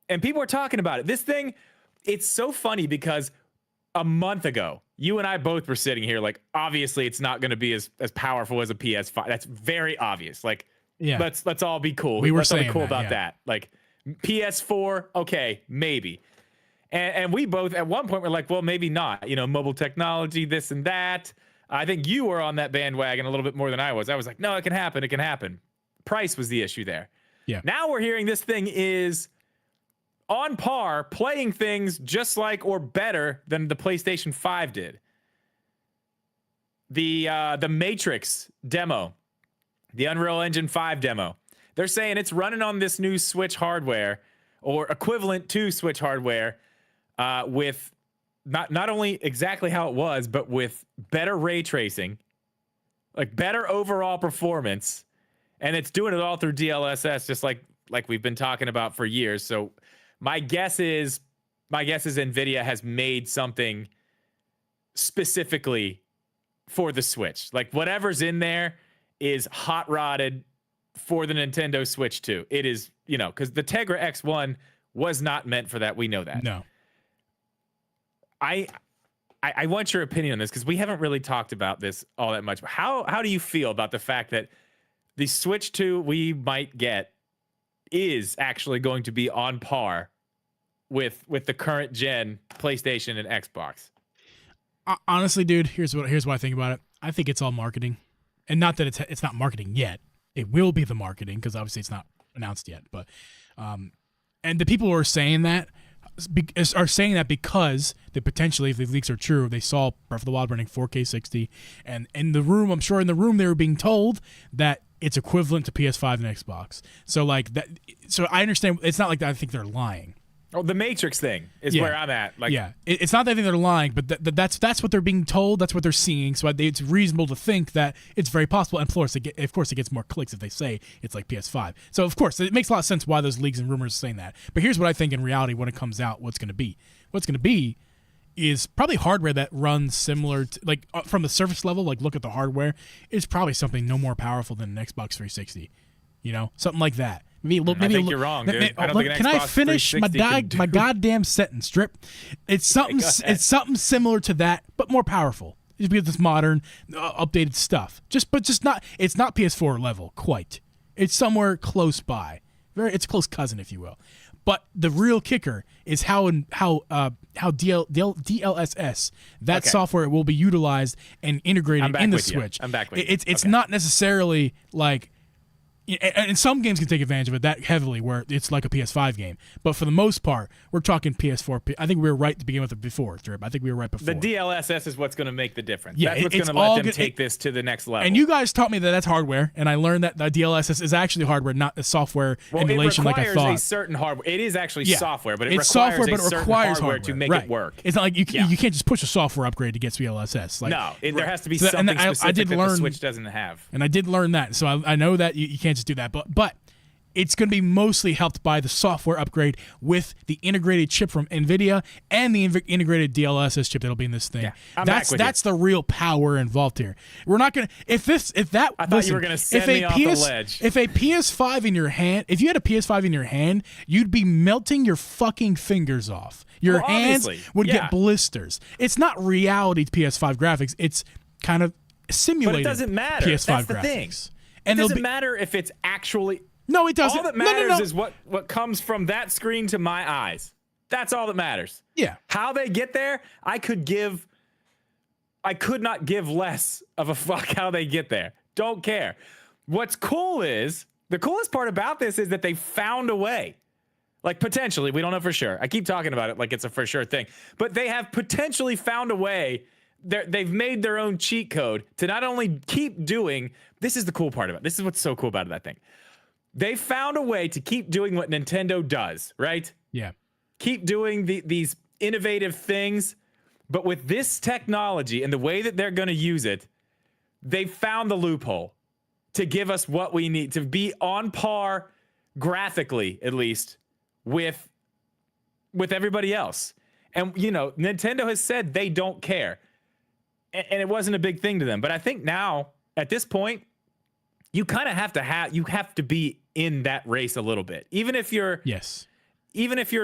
And people are talking about it. This thing, it's so funny because a month ago, you and I both were sitting here like, obviously it's not going to be as powerful as a PS5. That's very obvious. Like, yeah, let's all be cool. We were let's all be saying cool that, about that. Like PS4, okay, maybe. And we both at one point were like, well, maybe not. Mobile technology, this and that. I think you were on that bandwagon a little bit more than I was. I was like, no, it can happen. It can happen. Price was the issue there. Yeah. Now we're hearing this thing is on par, playing things just like or better than the PlayStation 5 did. The Matrix demo. The Unreal Engine 5 demo. They're saying it's running on this new Switch hardware or equivalent to Switch hardware with not only exactly how it was, but with better ray tracing, like better overall performance. And it's doing it all through DLSS, just like we've been talking about for years. So my guess is NVIDIA has made something specifically for the Switch. Like whatever's in there is hot rodded for the Nintendo Switch 2. It is, because the Tegra X1 was not meant for that. We know that. No. I want your opinion on this because we haven't really talked about this all that much. How do you feel about the fact that the Switch 2 we might get is actually going to be on par with the current gen PlayStation and Xbox? Honestly, dude, here's what I think about it. I think it's all marketing. And not that it's not marketing yet. It will be the marketing because obviously it's not announced yet. But and the people who are saying that are saying that because they potentially, if the leaks are true, they saw Breath of the Wild running 4K 60, and in the room, I'm sure in the room they were being told that it's equivalent to PS5 and Xbox. So like that. So I understand. It's not like that. I think they're lying. Oh, the Matrix thing is where I'm at. Like, yeah, it's not that I think they're lying, but that's what they're being told. That's what they're seeing. So it's reasonable to think that it's very possible. And of course, it gets more clicks if they say it's like PS5. So of course, it makes a lot of sense why those leaks and rumors are saying that. But here's what I think in reality when it comes out, what's going to be. What's going to be is probably hardware that runs similar to, like from the surface level. Like look at the hardware, it's probably something no more powerful than an Xbox 360. Something like that. I think you're wrong, dude. Can I finish my goddamn sentence, Strip? It's something similar to that, but more powerful. Just because it's modern, updated stuff. Just not. It's not PS4 level quite. It's somewhere close by. It's a close cousin, if you will. But the real kicker is how DLSS software will be utilized and integrated in the Switch. I'm back with you. It's not necessarily like. And some games can take advantage of it that heavily where it's like a PS5 game. But for the most part, we're talking PS4. I think we were right to begin with it before, Drip. I think we were right before. The DLSS is what's going to make the difference. Yeah, that's what's going to let them take this to the next level. And you guys taught me that that's hardware, and I learned that the DLSS is actually hardware, not a software emulation like I thought. It requires a certain hardware. It is actually software, but it requires hardware to make it work. It's not like you can't just push a software upgrade to get DLSS. There has to be something specific that the Switch doesn't have. And I did learn that, so I know that you can't just do that. But it's going to be mostly helped by the software upgrade with the integrated chip from NVIDIA and the integrated DLSS chip that'll be in this thing. Yeah, that's the real power involved here. We're not going to I thought you were going to send me off the ledge. If a PS5 in your hand, if you had a PS5 in your hand, you'd be melting your fucking fingers off. Your hands would get blisters. It's not reality PS5 graphics. It's kind of simulated. But it doesn't matter. PS5 That's the graphics. thing. And it doesn't matter if it's actually. No, it doesn't. All that matters is what comes from that screen to my eyes. That's all that matters. Yeah. How they get there, I could not give less of a fuck how they get there. Don't care. What's cool is, the coolest part about this is that they found a way. Like, potentially, we don't know for sure. I keep talking about it like it's a for sure thing. But they have potentially found a way. They've made their own cheat code to not only keep doing, this is the cool part about it. This is what's so cool about that thing. They found a way to keep doing what Nintendo does, right? Yeah. Keep doing these innovative things, but with this technology and the way that they're going to use it, they found the loophole to give us what we need to be on par, graphically at least, with everybody else. And, you know, Nintendo has said they don't care. And it wasn't a big thing to them. But I think now, at this point, you kind of have to be in that race a little bit. Even if you're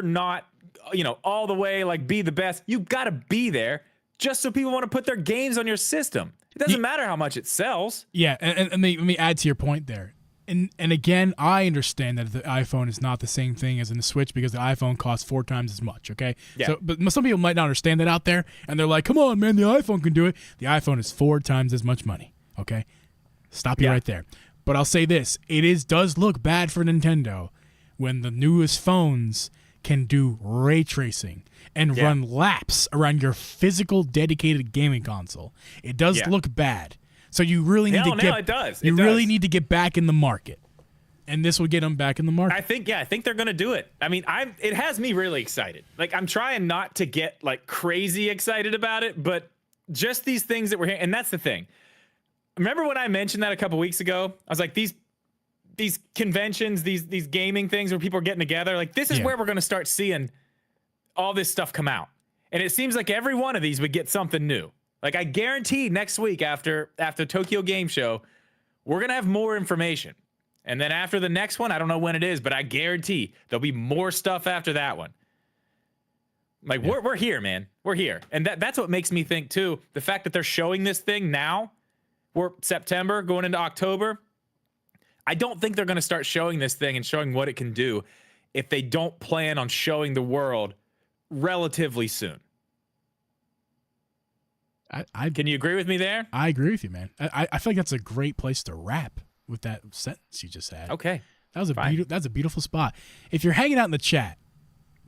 not, you know, all the way, like, be the best, you got to be there just so people want to put their games on your system. It doesn't matter how much it sells. Yeah, and let me add to your point there. And again, I understand that the iPhone is not the same thing as in the Switch because the iPhone costs 4 times as much, okay? Yeah. So, but some people might not understand that out there, and they're like, come on, man, the iPhone can do it. The iPhone is 4 times as much money, okay? Stop you right there. But I'll say this. Does look bad for Nintendo when the newest phones can do ray tracing and run laps around your physical dedicated gaming console. It does look bad. So you really need really need to get back in the market. And this will get them back in the market. I think they're going to do it. I mean, it has me really excited. Like, I'm trying not to get like crazy excited about it, but just these things that we're hearing, and that's the thing. Remember when I mentioned that a couple weeks ago? I was like, these conventions, these gaming things where people are getting together, like, this is where we're going to start seeing all this stuff come out. And it seems like every one of these would get something new. Like, I guarantee next week after Tokyo Game Show, we're going to have more information. And then after the next one, I don't know when it is, but I guarantee there'll be more stuff after that one. Like, we're here, man. We're here. And that's what makes me think, too, the fact that they're showing this thing now, we're September, going into October, I don't think they're going to start showing this thing and showing what it can do if they don't plan on showing the world relatively soon. Can you agree with me there? I agree with you, man. I feel like that's a great place to wrap with that sentence you just had. Okay. That's a beautiful spot. If you're hanging out in the chat,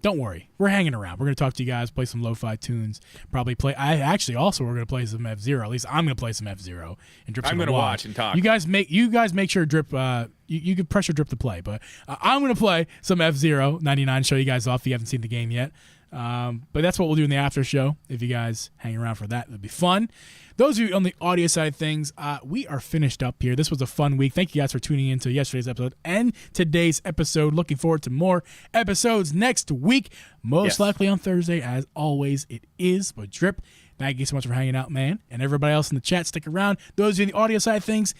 don't worry. We're hanging around. We're going to talk to you guys, play some lo-fi tunes, probably play. We're going to play some F-Zero. At least I'm going to play some F-Zero. And Drip's I'm going to watch and talk. You guys make sure Drip, you can pressure Drip to play, but I'm going to play some F-Zero 99, show you guys off if you haven't seen the game yet. But that's what we'll do in the after show. If you guys hang around for that, it'll be fun. Those of you on the audio side of things, we are finished up here. This was a fun week. Thank you guys for tuning in to yesterday's episode and today's episode. Looking forward to more episodes next week, most likely on Thursday, as always it is. But Drip, thank you so much for hanging out, man. And everybody else in the chat, stick around. Those of you on the audio side of things,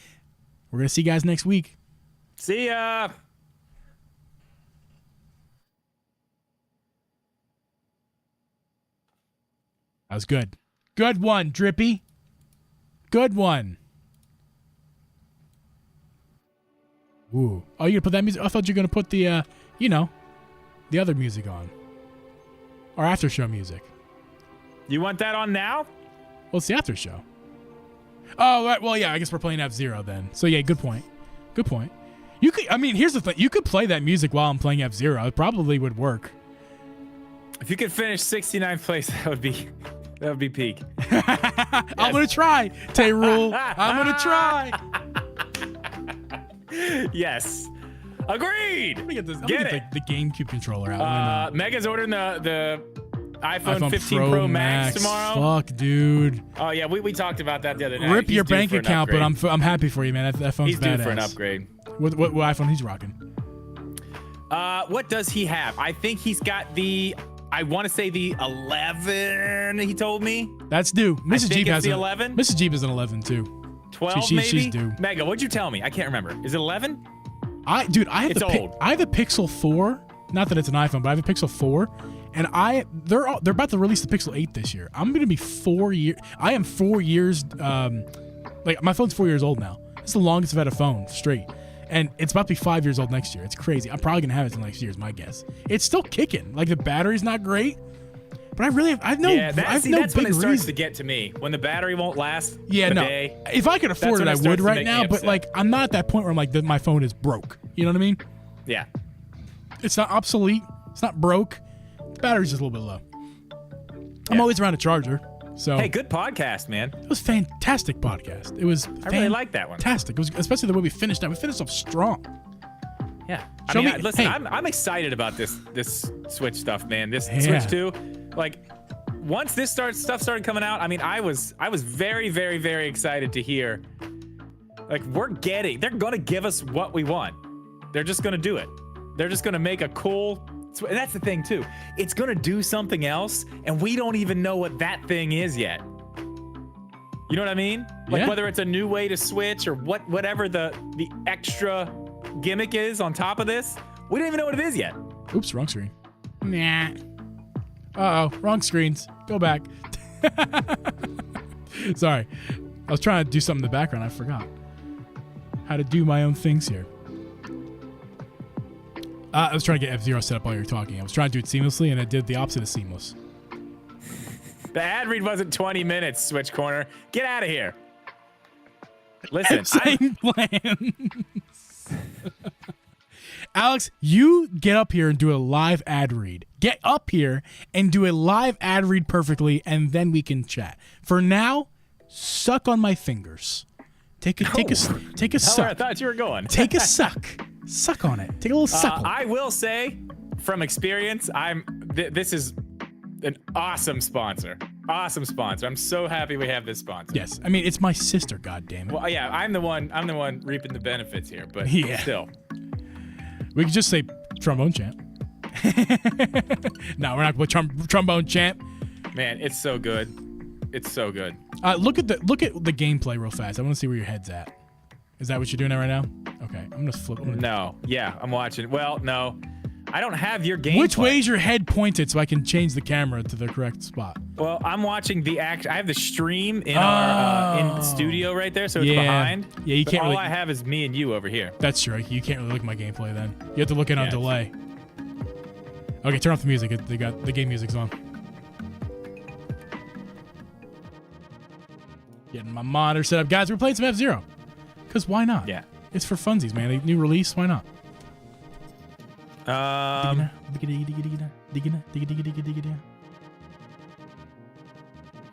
we're going to see you guys next week. See ya. That was good. Good one, Drippy. Good one. Ooh. Oh, you gonna put that music? I thought you were gonna put the, the other music on. Or after show music. You want that on now? Well, it's the after show. Oh, right. Well, yeah. I guess we're playing F-Zero then. So yeah, good point. Good point. You could. I mean, here's the thing. You could play that music while I'm playing F-Zero. It probably would work. If you could finish 69th place, that would be peak. I'm gonna try, Tay-Rule. I'm gonna try. Yes. Agreed. Let me get the GameCube controller out. Mega's ordering the iPhone 15 Pro Max tomorrow. Fuck, dude. Oh yeah, we talked about that the other night. Rip your bank account, but I'm happy for you, man. That phone's He's due badass. for an upgrade. What iPhone he's rocking? What does he have? I think he's got the. I want to say the 11. He told me. That's due. Mrs. think Geeb it's has the an 11. Mrs. Geeb is an 11 too. 12 she's maybe. due. Mega, what'd you tell me? I can't remember. Is it 11? I have It's the old. I have the Pixel 4. Not that it's an iPhone, but I have a Pixel 4, and they're about to release the Pixel 8 this year. I'm gonna be 4 years. I am 4 years. Like my phone's 4 years old now. It's the longest I've had a phone straight, and it's about to be 5 years old next year. It's crazy. I'm probably gonna have it till next year, is my guess. It's still kicking. Like the battery's not great, but I have no. Yeah, that's when it starts reason. to get to me. When the battery won't last. Yeah, a no. Day, if I could afford it, when it I starts would to right make me now. But upset. like, I'm not at that point where I'm like, my phone is broke. You know what I mean? Yeah. It's not obsolete. It's not broke. The battery's just a little bit low. I'm always around a charger. So Hey, good podcast, man. it was a fantastic podcast. It was I really like that one. fantastic. It was especially the way we finished that. We finished off strong. Yeah. Show me- Listen, hey. I'm excited about this Switch stuff, man. This Yeah. Switch 2, like once this stuff started coming out, I mean, I was very, very, very excited to hear. Like they're gonna give us what we want. They're just gonna do it. They're just gonna make a cool. And that's the thing too. It's gonna do something else, and we don't even know what that thing is yet. You know what I mean? Like Yeah. whether it's a new way to switch or whatever the extra gimmick is on top of this, we don't even know what it is yet. Oops, wrong screen. Nah. Uh-oh, wrong screens. Go back. Sorry. I was trying to do something in the background. I forgot how to do my own things here. I was trying to get F-Zero set up while you were talking. I was trying to do it seamlessly, and it did the opposite of seamless. The ad read wasn't 20 minutes, Switch Corner. Get out of here. Listen, Same plans. Alex, you get up here and do a live ad read. Get up here and do a live ad read perfectly, and then we can chat. For now, suck on my fingers. Take a where I suck. thought you were going. Take a suck. Suck on it. Take a little suck. I will say, from experience, this is an awesome sponsor. Awesome sponsor. I'm so happy we have this sponsor. Yes, I mean it's my sister. God damn it. Well, yeah, I'm the one reaping the benefits here, but Yeah. still. We could just say trombone champ. No, we're not going to trombone champ. Man, it's so good. It's so good. Look at the gameplay real fast. I want to see where your head's at. Is that what you're doing right now? Okay, I'm gonna flip. No, yeah, I'm watching. Well, no, I don't have your gameplay. Which way is your head pointed so I can change the camera to the correct spot? Well, I'm watching the act. I have the stream in our in studio right there, so it's behind. Yeah, you But can't all really. I have is me and you over here. That's true. You can't really look at my gameplay then. You have to look in on Yeah. delay. Okay, turn off the music. They got the game music's on. Getting my monitor set up, guys. We're playing some F-Zero. Cause why not? Yeah. It's for funsies, man. A new release. Why not?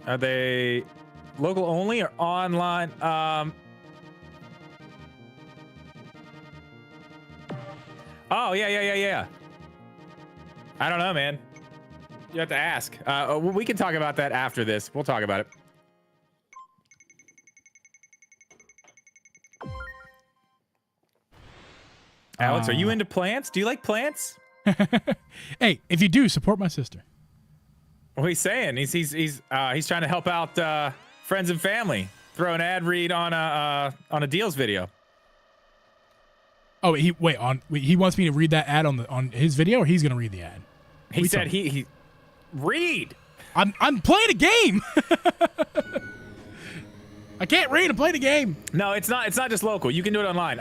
Are they local only or online? Oh, yeah. I don't know, man. You have to ask. We can talk about that after this. We'll talk about it. Alex, are you into plants? Do you like plants? Hey, if you do, support my sister. What he's saying, he's trying to help out friends and family. Throw an ad read on a deals video. Oh, he wants me to read that ad on his video, or he's gonna read the ad. He said he read. I'm playing a game. I can't read. I'm playing a game. No, it's not just local. You can do it online.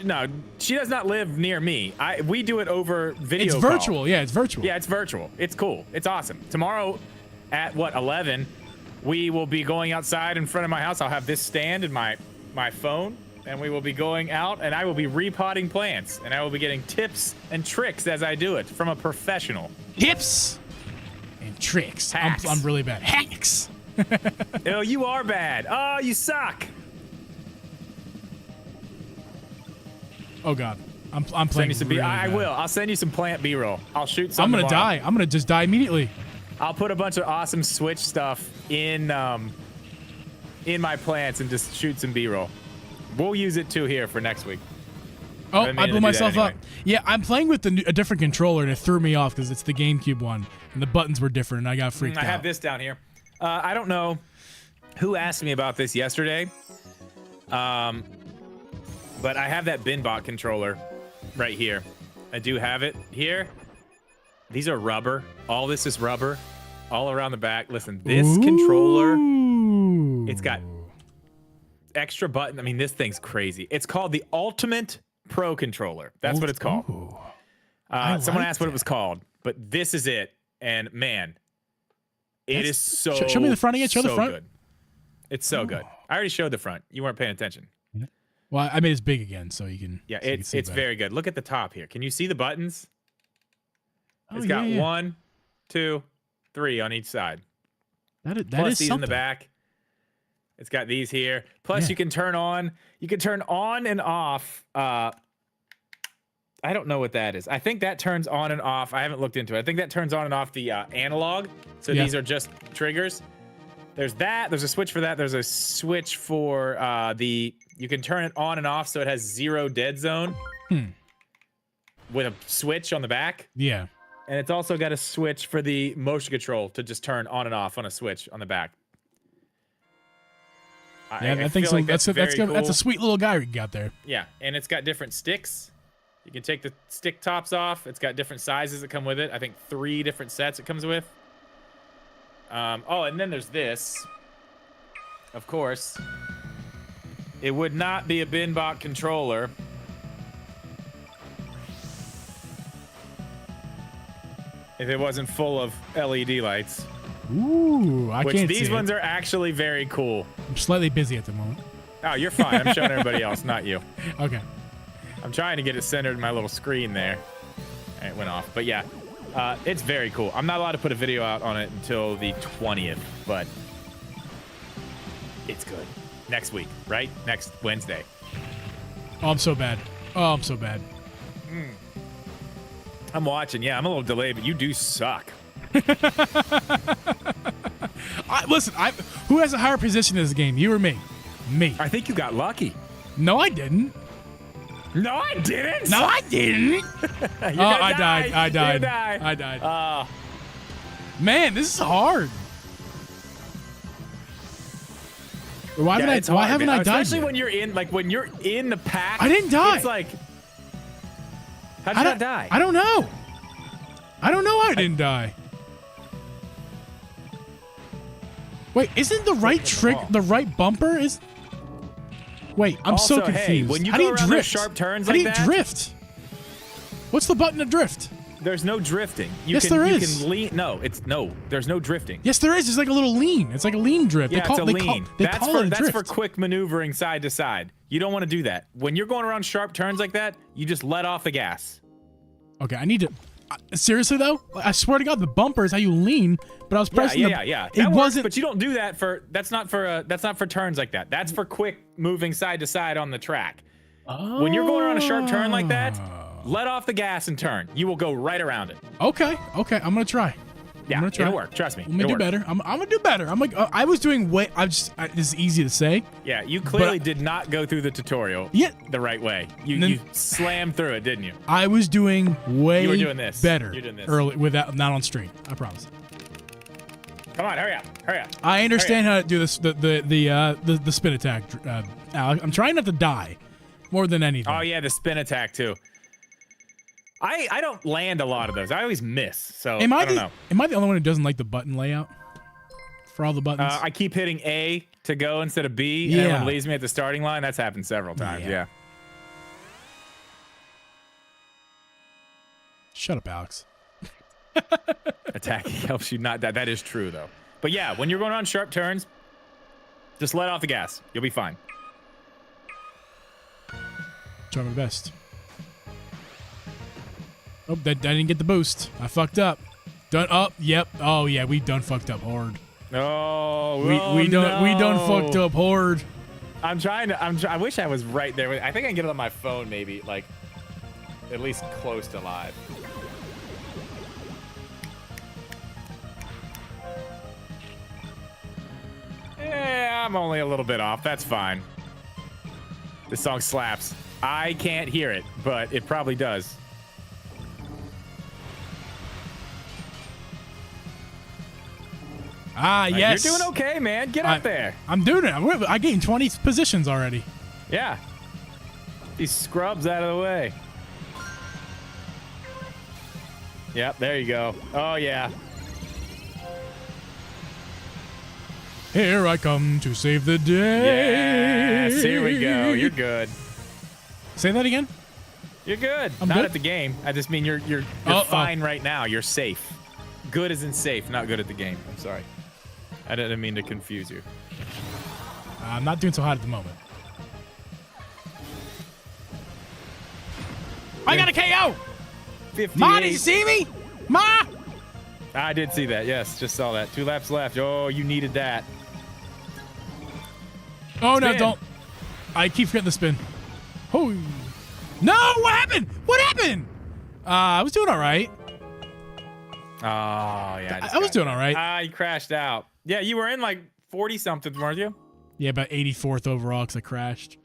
No, she does not live near me. We do it over video. It's call. virtual. Yeah, it's virtual. Yeah, it's virtual. It's cool. It's awesome. Tomorrow at 11, we will be going outside in front of my house. I'll have this stand and my phone, and we will be going out, and I will be repotting plants, and I will be getting tips and tricks as I do it from a professional. Tips and tricks. Hacks. I'm really bad. Hacks. Oh, you are bad. Oh, you suck. Oh God, I'm Send playing. you some really I bad. will. I'll send you some plant B-roll. I'll shoot some. I'm gonna tomorrow. die. I'm gonna just die immediately. I'll put a bunch of awesome Switch stuff in my plants and just shoot some B-roll. We'll use it too here for next week. Oh, I've been I meaning blew to do that myself up. anyway. Yeah, I'm playing with a different controller, and it threw me off because it's the GameCube one, and the buttons were different, and I got freaked out. I have this down here. I don't know who asked me about this yesterday, but I have that Binbot controller right here. I do have it here. These are rubber. All this is rubber all around the back. Listen, this controller, it's got extra button. I mean, this thing's crazy. It's called the Ultimate Pro Controller. That's what it's called. Someone asked what it was called, but this is it. And man, it is so Show me the front again. Show the front. good. It's so good. I already showed the front. You weren't paying attention. Well, I made it big again, so you can. Yeah, so you can see it's better. very good. Look at the top here. Can you see the buttons? Oh, It's got yeah. 1, 2, 3 on each side. That Plus is these something. in the back. It's got these here. Plus you can turn on and off. I don't know what that is. I think that turns on and off. I haven't looked into it. I think that turns on and off the analog. So these are just triggers. There's that. There's a switch for that. There's a switch for you can turn it on and off so it has 0 dead zone with a switch on the back. Yeah. And it's also got a switch for the motion control to just turn on and off on a switch on the back. Yeah, I think feel so. like That's very a cool. sweet little guy we got there. Yeah, and it's got different sticks. You can take the stick tops off. It's got different sizes that come with it. I think 3 different sets it comes with. Oh, and then there's this. Of course. It would not be a Binbot controller if it wasn't full of LED lights. Ooh, I Which can't these see ones it. are actually very cool. I'm slightly busy at the moment. Oh, you're fine. I'm showing everybody else, not you. Okay. I'm trying to get it centered in my little screen there. And it went off. But yeah, it's very cool. I'm not allowed to put a video out on it until the 20th, but it's good. Next week, right? Next Wednesday. Oh, I'm so bad. Oh, I'm so bad. I'm watching. Yeah, I'm a little delayed, but you do suck. Listen, who has a higher position in this game? You or me? Me. I think you got lucky. No, I didn't. No, I didn't. No, I didn't. I died. I died. You die. I died. Man, this is hard. Why haven't I died Especially yet? when you're in the pack. I didn't die. It's like, how did you not die? I don't know. I don't know how I didn't die. Wait, isn't the right trick the right bumper? Wait, I'm so Also, confused. hey, when you how do go you around those drift? sharp turns how do like you that- drift? What's the button to drift? There's no drifting. Yes, there is. You can lean. No, there's no drifting. Yes, there is. It's like a little lean. It's like a lean drift. Yeah, they call, it's a they lean. Call, they call it a That's drift. for quick maneuvering side to side. You don't want to do that. When you're going around sharp turns like that, you just let off the gas. Okay, I need to. Seriously though, I swear to God, the bumper is how you lean. But I was pressing Yeah. It That works, wasn't. but you don't do that for. That's not for turns like that. That's for quick moving side to side on the track. When you're going around a sharp turn like that, let off the gas and turn. You will go right around it. Okay, I'm gonna try. Yeah, I'm gonna try. it'll work. Trust me. I'm gonna It'll do work. better. I'm gonna do better. I'm like, I was doing way. This is easy to say. Yeah, you clearly did not go through the tutorial. Yeah. The right way. You slammed through it, didn't you? I was doing way You were doing this. better You're doing this. early without not on stream. I promise. Come on, hurry up. I understand how to do this. The spin attack. I'm trying not to die more than anything. Oh yeah, the spin attack too. I don't land a lot of those. I always miss. So I don't know. Am I the only one who doesn't like the button layout for all the buttons? I keep hitting A to go instead of B, and Yeah. everyone leaves me at the starting line. That's happened several times. Yeah. Shut up, Alex. Attacking helps you not die. That is true though. But yeah, when you're going on sharp turns, just let off the gas. You'll be fine. Try my best. Oh, that I didn't get the boost. I fucked up. Done up. Yep. Oh yeah, we done fucked up hard. Oh, We done fucked up hard. I'm trying to. I wish I was right there. I think I can get it on my phone, maybe like at least close to live. I'm only a little bit off. That's fine. This song slaps. I can't hear it, but it probably does. Ah, yes. You're doing okay, man. Get up there. I'm doing it. I gained 20 positions already. Yeah. These scrubs out of the way. Yep, there you go. Oh, yeah. Here I come to save the day. Yes, here we go. You're good. Say that again? You're good. I'm not good? at the game. I just mean you're fine right now. You're safe. Good as in safe, not good at the game. I'm sorry. I didn't mean to confuse you. I'm not doing so hot at the moment. I got a KO! 58. Ma, did you see me? Ma! I did see that. Yes, just saw that. 2 laps left. Oh, you needed that. Oh, no, Spin. don't. I keep forgetting the spin. Oh. No, what happened? What happened? I was doing all right. Oh, yeah. I was doing all right. You crashed out. Yeah, you were in like 40-something, weren't you? Yeah, about 84th overall because I crashed.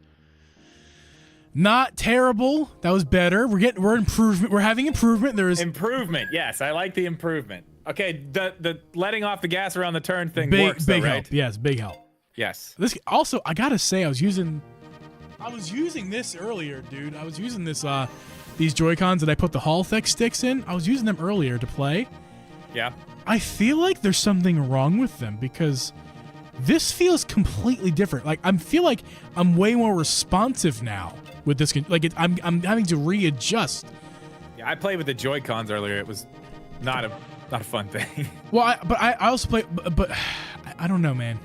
Not terrible. That was better. We're improvement. We're having improvement. There is improvement. Yes, I like the improvement. Okay, the letting off the gas around the turn thing big works, though, help. right? Yes, big help. Yes. This also, I gotta say, I was using this earlier, dude. I was using this these Joy-Cons that I put the Hall Effect sticks in. I was using them earlier to play. Yeah. I feel like there's something wrong with them because this feels completely different. Like I feel like I'm way more responsive now with this. Like I'm having to readjust. Yeah, I played with the Joy-Cons earlier. It was not a fun thing. Well, I also play, but I don't know, man.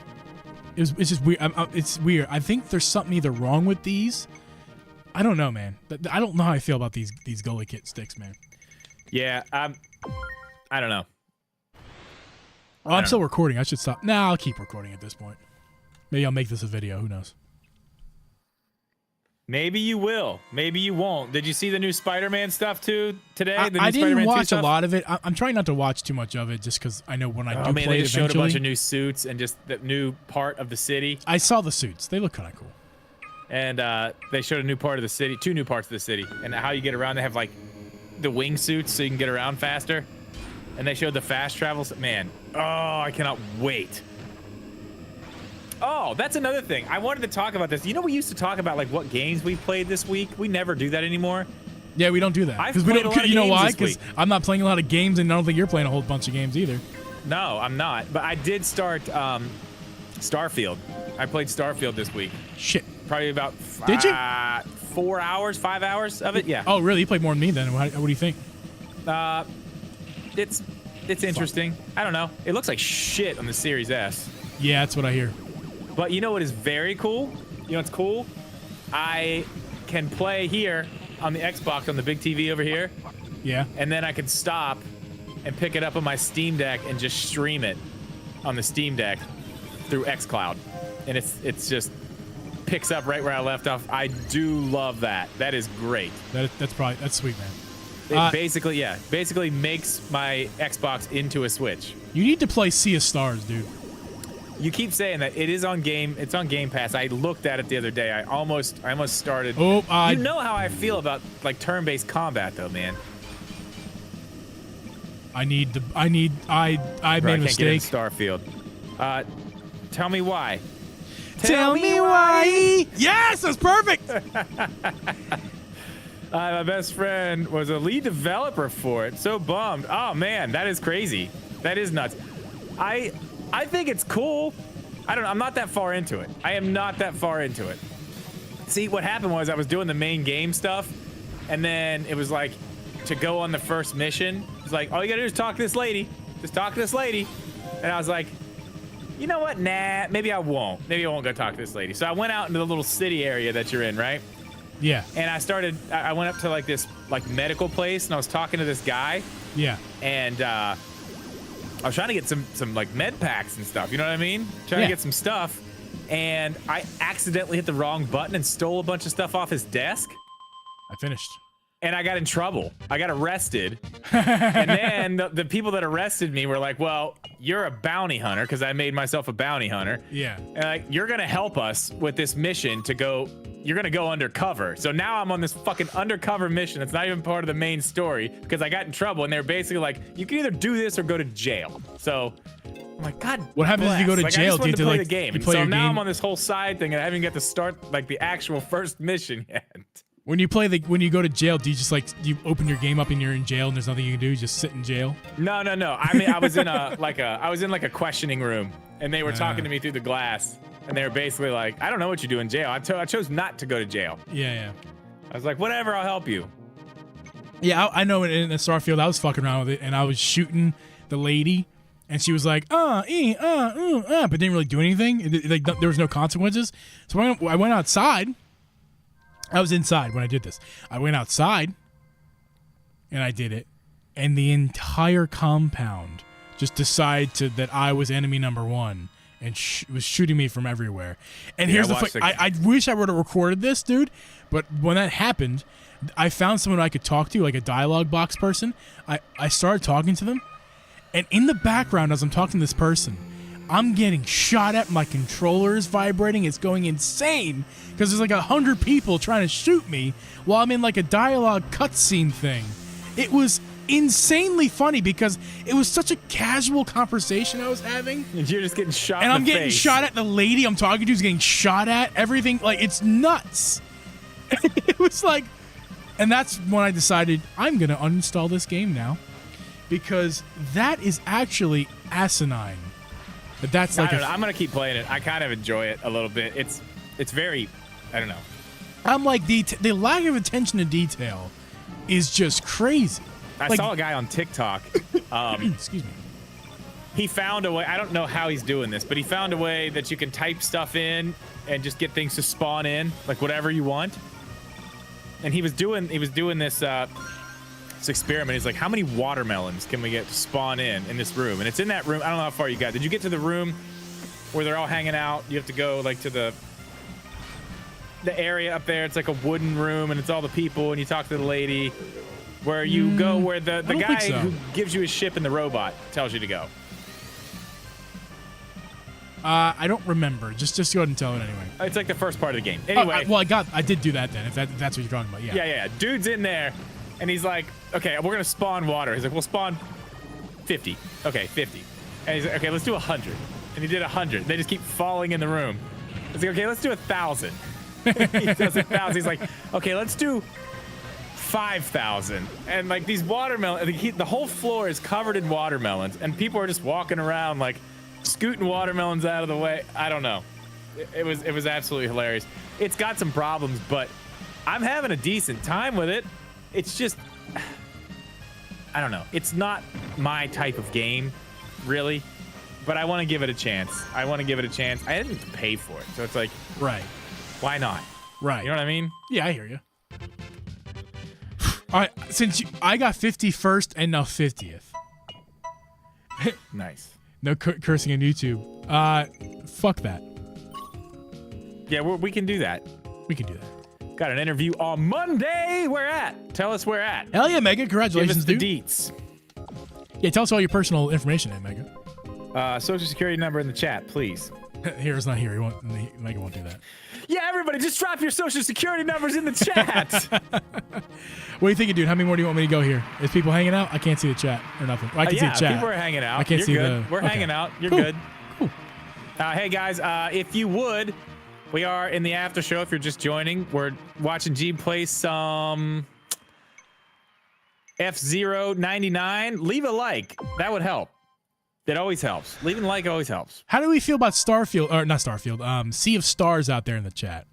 It's just weird. It's weird. I think there's something either wrong with these. I don't know, man. I don't know how I feel about these goalie kit sticks, man. Yeah, I don't know. Oh, I'm still recording. I should stop. Nah, I'll keep recording at this point. Maybe I'll make this a video. Who knows? Maybe you will. Maybe you won't. Did you see the new Spider-Man stuff too today? I didn't watch a lot of it. I'm trying not to watch too much of it just because I know when I do play they it just showed a bunch eventually. of new suits and just the new part of the city. I saw the suits. They look kind of cool. And they showed a new part of the city, 2 new parts of the city, and how you get around. They have like the wingsuits so you can get around faster. And they showed the fast travel. Man, oh, I cannot wait. Oh, that's another thing. I wanted to talk about this. You know, we used to talk about like what games we played this week. We never do that anymore. Yeah, we don't do that. I've Because we played don't. a lot of You know games why? this Because week. I'm not playing a lot of games, and I don't think you're playing a whole bunch of games either. No, I'm not. But I did start Starfield. I played Starfield this week. Shit. Probably about Did you? 4 hours, 5 hours of it. Yeah. Oh, really? You played more than me then. What do you think? It's interesting. I don't know. It looks like shit on the Series S. Yeah, that's what I hear. But you know what is very cool? You know what's cool? I can play here on the Xbox on the big TV over here, Yeah. and then I can stop and pick it up on my Steam Deck and just stream it on the Steam Deck through xCloud. And it's just picks up right where I left off. I do love that. That is great. That's sweet, man. It basically makes my Xbox into a Switch. You need to play Sea of Stars, dude. You keep saying that it's on Game Pass. I looked at it the other day. I almost started. Oh, you know how I feel about like turn-based combat, though, man. I made a mistake. Starfield. Tell me why. Tell me why. Yes, that's perfect. My best friend was a lead developer for it. So bummed. Oh man, that is crazy. That is nuts. I think it's cool. I'm not that far into it. I am not that far into it. See, what happened was I was doing the main game stuff, and then it was like to go on the first mission. It's like, all you gotta do is talk to this lady. Just talk to this lady. And I was like, you know what? Nah, maybe I won't. Maybe I won't go talk to this lady. So I went out into the little city area that you're in, right? Yeah. And I went up to like this like medical place, and I was talking to this guy. Yeah. And I was trying to get some like med packs and stuff. You know what I mean? Trying to get some stuff. And I accidentally hit the wrong button and stole a bunch of stuff off his desk. I finished. And I got in trouble. I got arrested. And then the people that arrested me were like, well, you're a bounty hunter, because I made myself a bounty hunter. Yeah. And like, you're going to help us with this mission to go you're gonna go undercover. So now I'm on this fucking undercover mission. It's not even part of the main story because I got in trouble and they're basically like, you can either do this or go to jail. So I'm like, God. What happens if you go to like, jail? I just wanted to play like the game. you play So your now game? I'm on this whole side thing and I haven't got to start like the actual first mission yet. When you go to jail, do you just like you open your game up and you're in jail and there's nothing you can do? You just sit in jail? No. I mean, I was in a questioning room and they were talking to me through the glass and they were basically like, I don't know what you do in jail. I chose not to go to jail. Yeah. I was like, whatever, I'll help you. Yeah, I know in the Starfield, I was fucking around with it and I was shooting the lady and she was like, but didn't really do anything. Like there was no consequences. So I went outside. I was inside when I did this. I went outside and I did it. And the entire compound just decided that I was enemy number one and was shooting me from everywhere. And here's the thing. I wish I would have recorded this, dude. But when that happened, I found someone I could talk to, like a dialogue box person. I started talking to them. And in the background, as I'm talking to this person, I'm getting shot at. My controller is vibrating. It's going insane because there's like 100 people trying to shoot me while I'm in like a dialogue cutscene thing. It was insanely funny because it was such a casual conversation I was having. And you're just getting shot and in I'm the getting face. shot at. The lady I'm talking to is getting shot at. Everything, like, it's nuts. It was like, and that's when I decided I'm going to uninstall this game now because that is actually asinine. But that's like I'm gonna keep playing it. I kind of enjoy it a little bit. It's very, I don't know. I'm like the lack of attention to detail is just crazy. I saw a guy on TikTok. Excuse me. He found a way. I don't know how he's doing this, but he found a way that you can type stuff in and just get things to spawn in, like whatever you want. And he was doing this experiment. He's like, how many watermelons can we get to spawn in this room? And it's in that room. I don't know how far you got. Did you get to the room where they're all hanging out? You have to go like to the area up there. It's like a wooden room and it's all the people and you talk to the lady where you go where the guy who gives you his ship and the robot tells you to go. I don't remember. Just go ahead and tell it anyway. It's like the first part of the game. Anyway. I did do that then. If that's what you're talking about. Yeah. Dude's in there. And he's like, okay, we're going to spawn water. He's like, we'll spawn 50. Okay, 50. And he's like, okay, let's do 100. And he did 100. They just keep falling in the room. He's like, okay, let's do 1,000. He does 1,000. He's like, okay, let's do 5,000. And like these watermelons, the whole floor is covered in watermelons. And people are just walking around like scooting watermelons out of the way. I don't know. It was absolutely hilarious. It's got some problems, but I'm having a decent time with it. It's just, I don't know. It's not my type of game, really, but I want to give it a chance. I didn't pay for it, so it's like, right. Why not? Right. You know what I mean? Yeah, I hear you. All right, I got 51st and now 50th. Nice. No cursing on YouTube. Fuck that. Yeah, we can do that. We can do that. Got an interview on Monday. Where at? Tell us where at. Hell yeah, Mega. Congratulations, Give us dude. the deets. Yeah, tell us all your personal information, Mega. Social security number in the chat, please. Here's not here. Mega won't do that. Yeah, everybody, just drop your social security numbers in the chat. What are you thinking, dude? How many more do you want me to go here? Is people hanging out? I can't see the chat or nothing. I can see the chat. People are hanging out. I can't see good. the. We're hanging out. You're good. Cool. Hey guys, if you would, we are in the after show. If you're just joining, we're watching Geeb play some F-Zero 99. Leave a like. That would help. It always helps. Leaving a like always helps. How do we feel about Starfield, or not Starfield, Sea of Stars out there in the chat?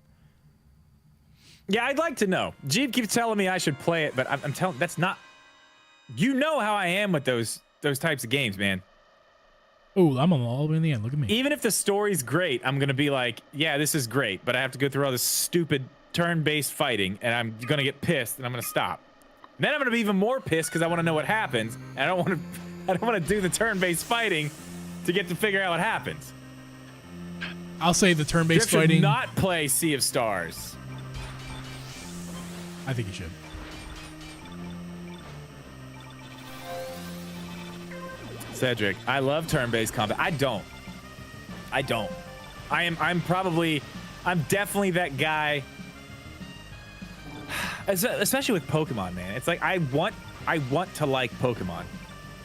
Yeah, I'd like to know. Geeb keeps telling me I should play it, but I'm telling, that's not, you know how I am with those types of games, man. Oh, I'm all the way in the end. Look at me. Even if the story's great, I'm going to be like, yeah, this is great, but I have to go through all this stupid turn-based fighting, and I'm going to get pissed, and I'm going to stop. And then I'm going to be even more pissed because I want to know what happens, and I don't want to do the turn-based fighting to get to figure out what happens. I'll say the turn-based Jeff fighting. should not play Sea of Stars. I think you should. Cedric, I love turn-based combat. I don't. I'm definitely that guy especially with Pokemon, man. It's like I want to like Pokemon.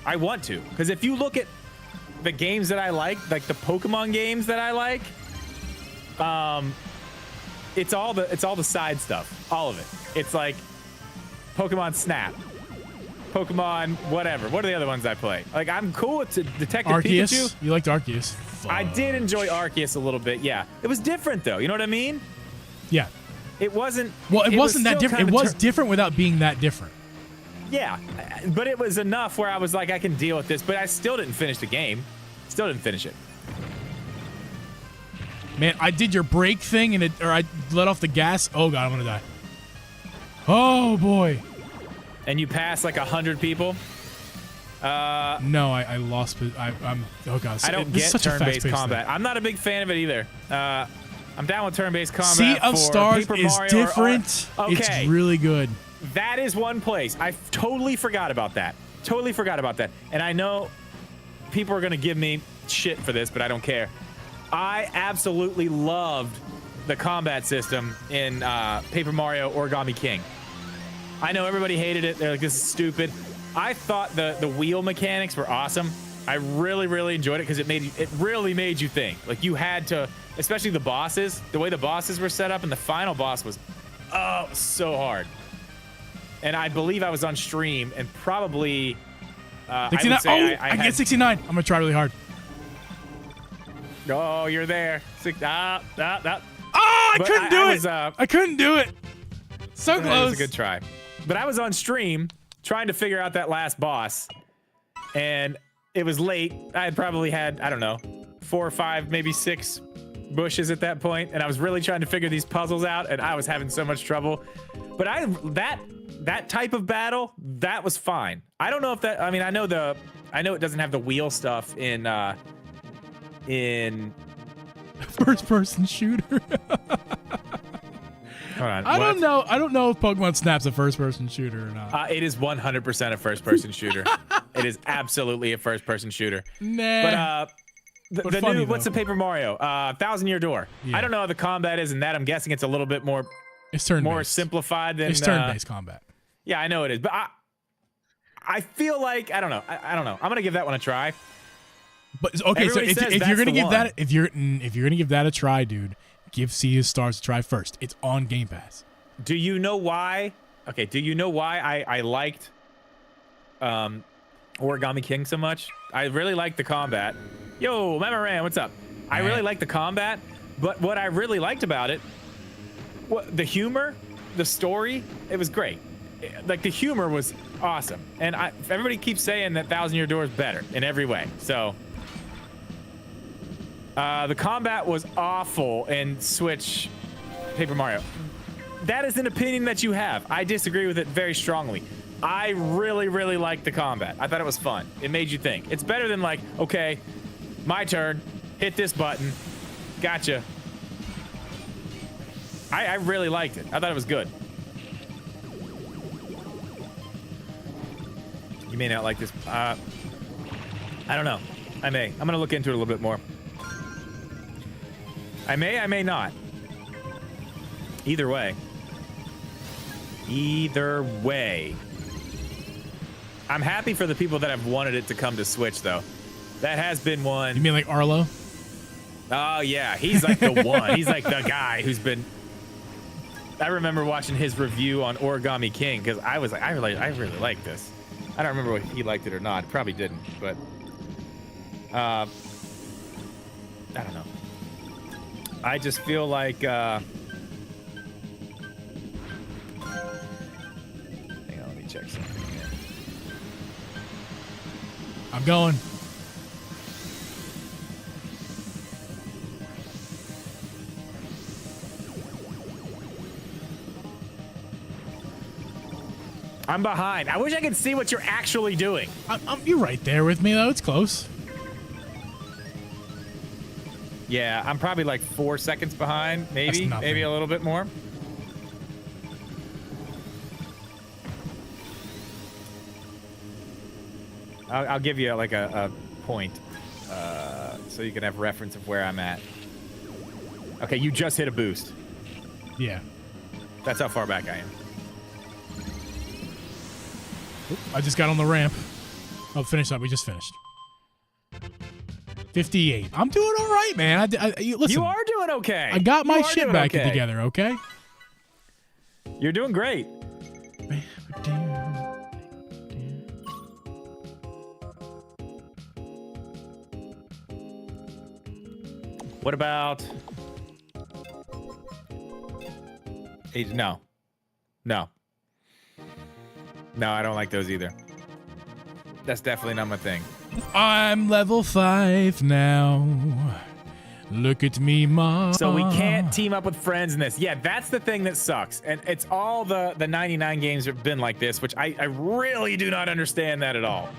I want to, because if you look at the games that I like the Pokemon games that I like, it's all the side stuff, all of it. It's like Pokemon Snap, Pokemon whatever. What are the other ones I play? Like, I'm cool with Detective Arceus. Pikachu. You liked Arceus. I did enjoy Arceus a little bit. Yeah, it was different though. You know what I mean? Yeah. It wasn't. Well, it wasn't that still different. It kinda was different without being that different. Yeah, but it was enough where I was like, I can deal with this. But I still didn't finish the game. Still didn't finish it. Man, I did your brake thing or I let off the gas. Oh god, I'm gonna die. Oh boy. And you pass like 100 people. No, I lost. I'm. Oh god. I don't this is get such a turn-based fast-paced combat. thing. I'm not a big fan of it either. I'm down with turn-based combat. Sea of for Stars Paper is Mario different. Okay. It's really good. That is one place. I totally forgot about that. Totally forgot about that. And I know people are going to give me shit for this, but I don't care. I absolutely loved the combat system in Paper Mario Origami King. I know everybody hated it. They're like, this is stupid. I thought the wheel mechanics were awesome. I really, really enjoyed it because it really made you think. Like, you had to, especially the bosses, the way the bosses were set up, and the final boss was, oh, so hard. And I believe I was on stream and probably 69. I get 69. I'm gonna try really hard. Oh, you're there. I couldn't do it. I couldn't do it. So close. That was a good try. But I was on stream trying to figure out that last boss, and it was late. I had probably had, I don't know, 4 or 5, maybe 6 bushes at that point, and I was really trying to figure these puzzles out, and I was having so much trouble. But that type of battle, that was fine. I don't know if that, I mean, I know it doesn't have the wheel stuff in first person shooter. Hold on. I don't know if Pokemon Snap's a first person shooter or not. It is 100% a first person shooter. It is absolutely a first person shooter. Nah. But the funny, new, what's though. the Paper Mario? 1,000-Year Door. Yeah. I don't know how the combat is in that. I'm guessing it's a little bit more It's turn more simplified than it's turn based combat. Yeah, I know it is, but I feel like I don't know. I don't know. I'm gonna give that one a try. But okay, Everybody so says if that's you're gonna the give one. that if you're gonna give that a try, dude, give Sea of Stars a try first. It's on Game Pass. Do you know why? Okay, do you know why I liked Origami King so much? I really liked the combat. Yo, Memoran, what's up? I really liked the combat, but what I really liked about it, the humor, the story, it was great. Like, the humor was awesome, and everybody keeps saying that 1,000-Year Door is better in every way. So the combat was awful in Switch Paper Mario. That is an opinion that you have. I disagree with it very strongly. I really, really liked the combat. I thought it was fun. It made you think. It's better than like, okay, my turn, hit this button, gotcha. I really liked it. I thought it was good. You may not like this. I don't know. I may. I'm gonna look into it a little bit more. I may not. Either way. Either way. I'm happy for the people that have wanted it to come to Switch, though. That has been one. You mean like Arlo? Oh, yeah. He's like the one. He's like the guy who's been... I remember watching his review on Origami King, because I was like, I really like this. I don't remember if he liked it or not. Probably didn't, but... I don't know. I just feel like... Hang on, let me check something here. I'm going. I'm behind. I wish I could see what you're actually doing. You're right there with me, though. It's close. Yeah, I'm probably like 4 seconds behind, maybe That's a little bit more. I'll give you like a point, so you can have reference of where I'm at. Okay, you just hit a boost. Yeah. That's how far back I am. I just got on the ramp. Oh, finish up. We just finished. 58. I'm doing all right, man. Listen, You are doing okay. I got my shit back together, okay? You're doing great. What about... No. No. No, I don't like those either. That's definitely not my thing. I'm level 5 now. Look at me, Mom. So we can't team up with friends in this. Yeah, that's the thing that sucks. And it's all the 99 games have been like this, which I really do not understand that at all.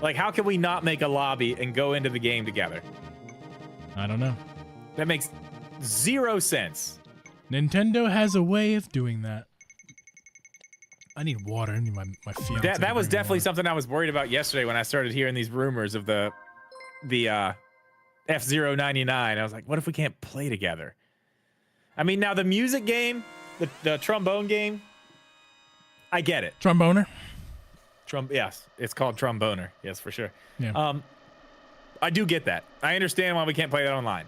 Like, how can we not make a lobby and go into the game together? I don't know. That makes 0 sense. Nintendo has a way of doing that. I need water. I need my fiance. That was definitely something I was worried about yesterday when I started hearing these rumors of the F-Zero 99. I was like, what if we can't play together? I mean, now the music game, the trombone game, I get it. Tromboner? Yes, it's called Tromboner. Yes, for sure. Yeah. I do get that. I understand why we can't play that online.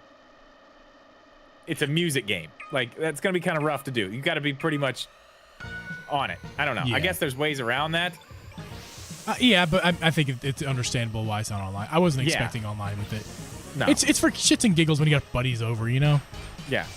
It's a music game. Like, that's going to be kind of rough to do. You got to be pretty much on it. I don't know. Yeah. I guess there's ways around that. Yeah, but I think it's understandable why it's not online. I wasn't expecting online with it. No. It's for shits and giggles when you got buddies over, you know? Yeah.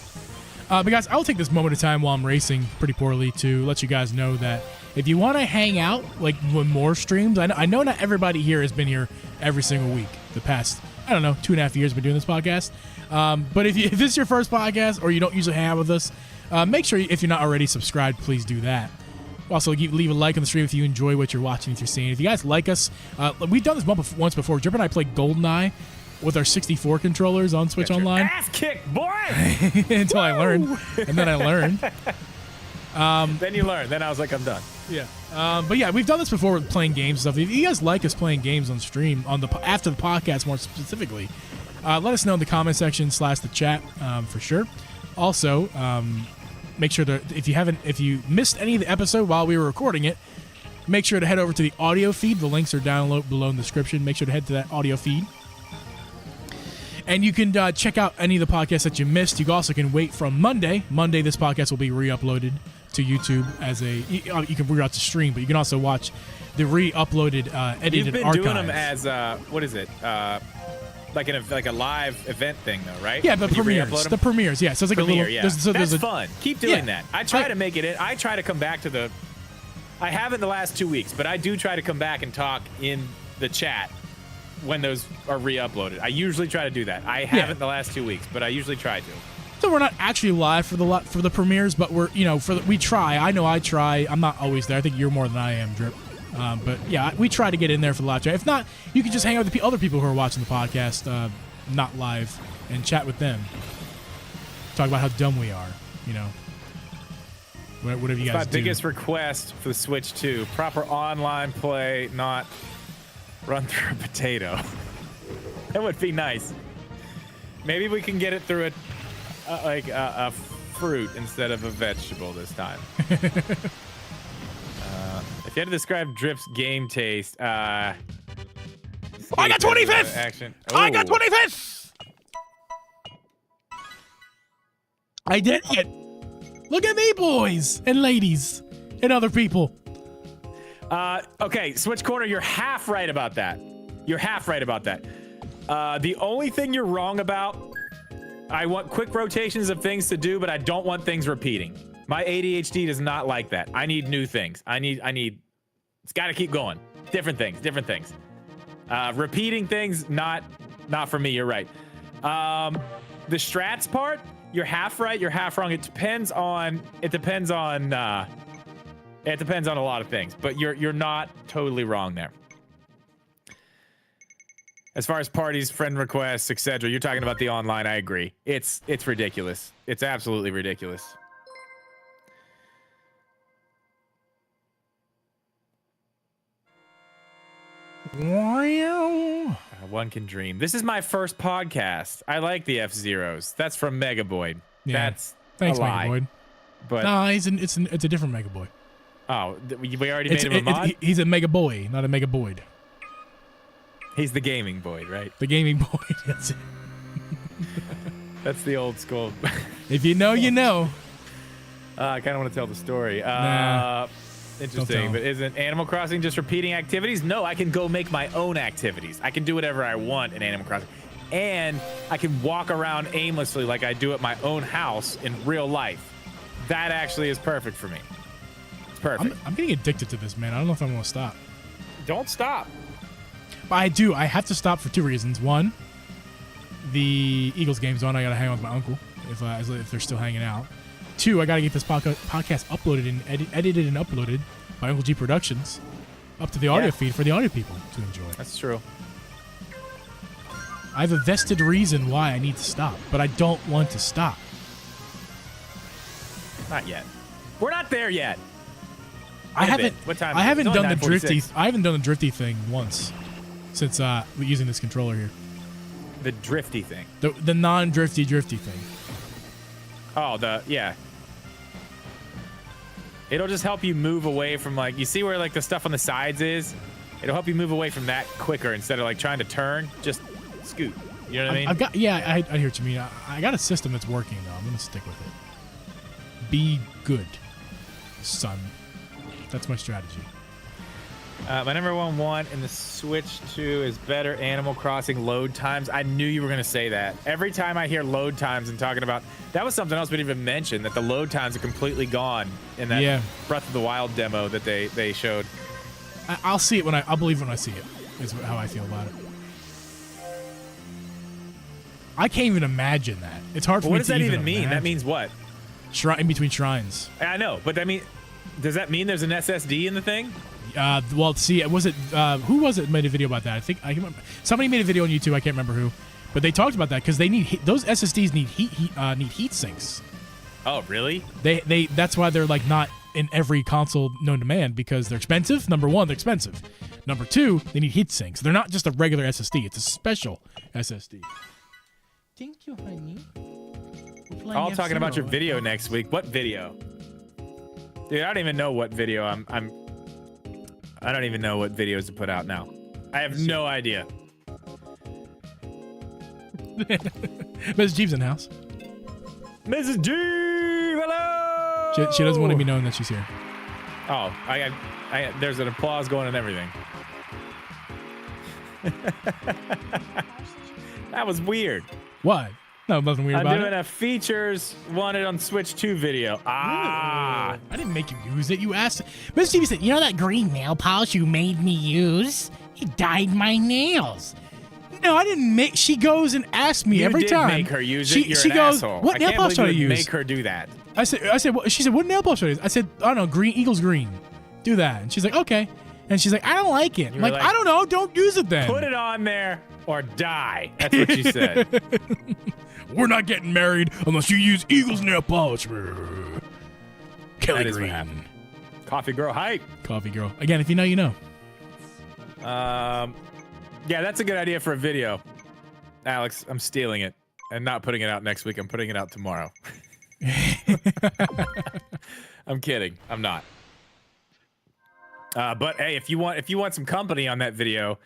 But guys, I'll take this moment of time while I'm racing pretty poorly to let you guys know that if you want to hang out, like, with more streams, I know not everybody here has been here every single week the past, I don't know, 2.5 years been doing this podcast. But if this is your first podcast or you don't usually hang out with us, make sure if you're not already subscribed, please do that. Also, leave a like on the stream if you enjoy what you're watching, if you're seeing. If you guys like us, we've done this once before. Drip and I played GoldenEye with our 64 controllers on Switch Online. Ass kick, boy! Until I learned. And then I learned. Then you learn. Then I was like, I'm done. Yeah. But yeah, we've done this before with playing games and stuff. If you guys like us playing games on stream, after the podcast more specifically, let us know in the comment section / the chat for sure. Also, make sure that if you missed any of the episode while we were recording it, make sure to head over to the audio feed. The links are down below in the description. Make sure to head to that audio feed. And you can check out any of the podcasts that you missed. You also can wait from Monday. Monday, this podcast will be re-uploaded to YouTube as you can re-out to stream, but you can also watch the re-uploaded edited archives. You've been doing them as what is it? Like a live event thing, though, right? Yeah, the premieres. Yeah, so it's like Premiere, a little. Yeah. There's That's fun. Keep doing that. I try to make it in. I try to come back to the. I haven't the last 2 weeks, but I do try to come back and talk in the chat when those are re-uploaded. I usually try to do that. I haven't the last 2 weeks, but I usually try to. So we're not actually live for the premieres, but we're we try. I know I try. I'm not always there. I think you're more than I am, Drip. But yeah, we try to get in there for the live chat. If not, you can just hang out with the other people who are watching the podcast, not live, and chat with them. Talk about how dumb we are, Whatever you guys do. My biggest request for the Switch 2: proper online play, not run through a potato. That would be nice. Maybe we can get it through a fruit instead of a vegetable this time. If you had to describe Drip's game taste, I got 25th! Action. I got 25th! I did it! Look at me, boys and ladies and other people. Okay, Switch Corner, you're half right about that. The only thing you're wrong about, I want quick rotations of things to do, but I don't want things repeating. My ADHD does not like that. I need new things. I need, it's got to keep going. Different things. Repeating things, not for me, you're right. The strats part, you're half right, you're half wrong. It depends on a lot of things, but you're not totally wrong there. As far as parties, friend requests, etc., you're talking about the online. I agree. It's ridiculous. It's absolutely ridiculous. Wow. One can dream. This is my first podcast. I like the F-Zeros. That's from Mega Boy. Yeah. That's Thanks, a lie. Mega Boy. But no, it's a different Mega Boy. Oh, we already made him a mod? He's a mega boy, not a mega boyd. He's the gaming boy, right? The gaming boy. That's it. That's the old school. If you know, you know. I kind of want to tell the story. Nah, Interesting, but isn't Animal Crossing just repeating activities? No, I can go make my own activities. I can do whatever I want in Animal Crossing. And I can walk around aimlessly like I do at my own house in real life. That actually is perfect for me. It's perfect. I'm getting addicted to this, man. I don't know if I'm going to stop. Don't stop. But I do. I have to stop for 2 reasons. One, the Eagles game's on. I got to hang out with my uncle if they're still hanging out. 2, I got to get this podcast uploaded and edited and uploaded by Uncle G Productions up to the audio feed for the audio people to enjoy. That's true. I have a vested reason why I need to stop, but I don't want to stop. Not yet. We're not there yet. I haven't. What time? I haven't It's only done the drifty. 9:46. I haven't done the drifty thing once since using this controller here. The drifty thing. The non-drifty thing. Oh, yeah. It'll just help you move away from, like, you see where, like, the stuff on the sides is? It'll help you move away from that quicker instead of, like, trying to turn. Just scoot. You know what I mean? I've got. Yeah, I hear what you mean. I got a system that's working though. I'm gonna stick with it. Be good, son. That's my strategy. My number one want in the Switch 2 is better Animal Crossing load times. I knew you were going to say that. Every time I hear load times and talking about... That was something else we didn't even mention, that the load times are completely gone in that Breath of the Wild demo that they showed. I'll see it I'll believe when I see it, is how I feel about it. I can't even imagine that. It's hard for me to What does that even mean? imagine. That means what? In between shrines. I know, but does that mean there's an SSD in the thing? Well, see, who was it made a video about that? I can remember. Somebody made a video on YouTube. I can't remember who, but they talked about that because they need those SSDs need heat sinks. Oh, really? That's why they're like not in every console known to man, because they're expensive. Number one, they're expensive. Number two, they need heat sinks. They're not just a regular SSD. It's a special SSD. Thank you, honey. All talking about your video next week. What video? Dude, I don't even know what video I don't even know what videos to put out now. I have no idea. Mrs. Geeb's in the house. Mrs. G, hello! She doesn't want to be known that she's here. Oh, there's an applause going and everything. That was weird. What? No, nothing weird about it. I'm doing a features wanted on Switch 2 video. I didn't make you use it. You asked. Mr. TV said, you know that green nail polish you made me use? It dyed my nails. No, I didn't make. She goes and asks me every time. You did make her use it. You're she an goes, asshole. what nail polish should I use? Make her do that. I said. She said, what nail polish should I use? I said, I don't know, green. Eagles green. Do that. And she's like, okay. And she's like, I don't like it. I'm like, I don't know. Don't use it then. Put it on there or die. That's what she said. We're not getting married unless you use Eagles nail polish. Kelly That Green. is what happened. Coffee girl hype. Coffee girl. Again, if you know, you know. Yeah, that's a good idea for a video. Alex, I'm stealing it and not putting it out next week. I'm putting it out tomorrow. I'm kidding. I'm not. But hey, if you want some company on that video,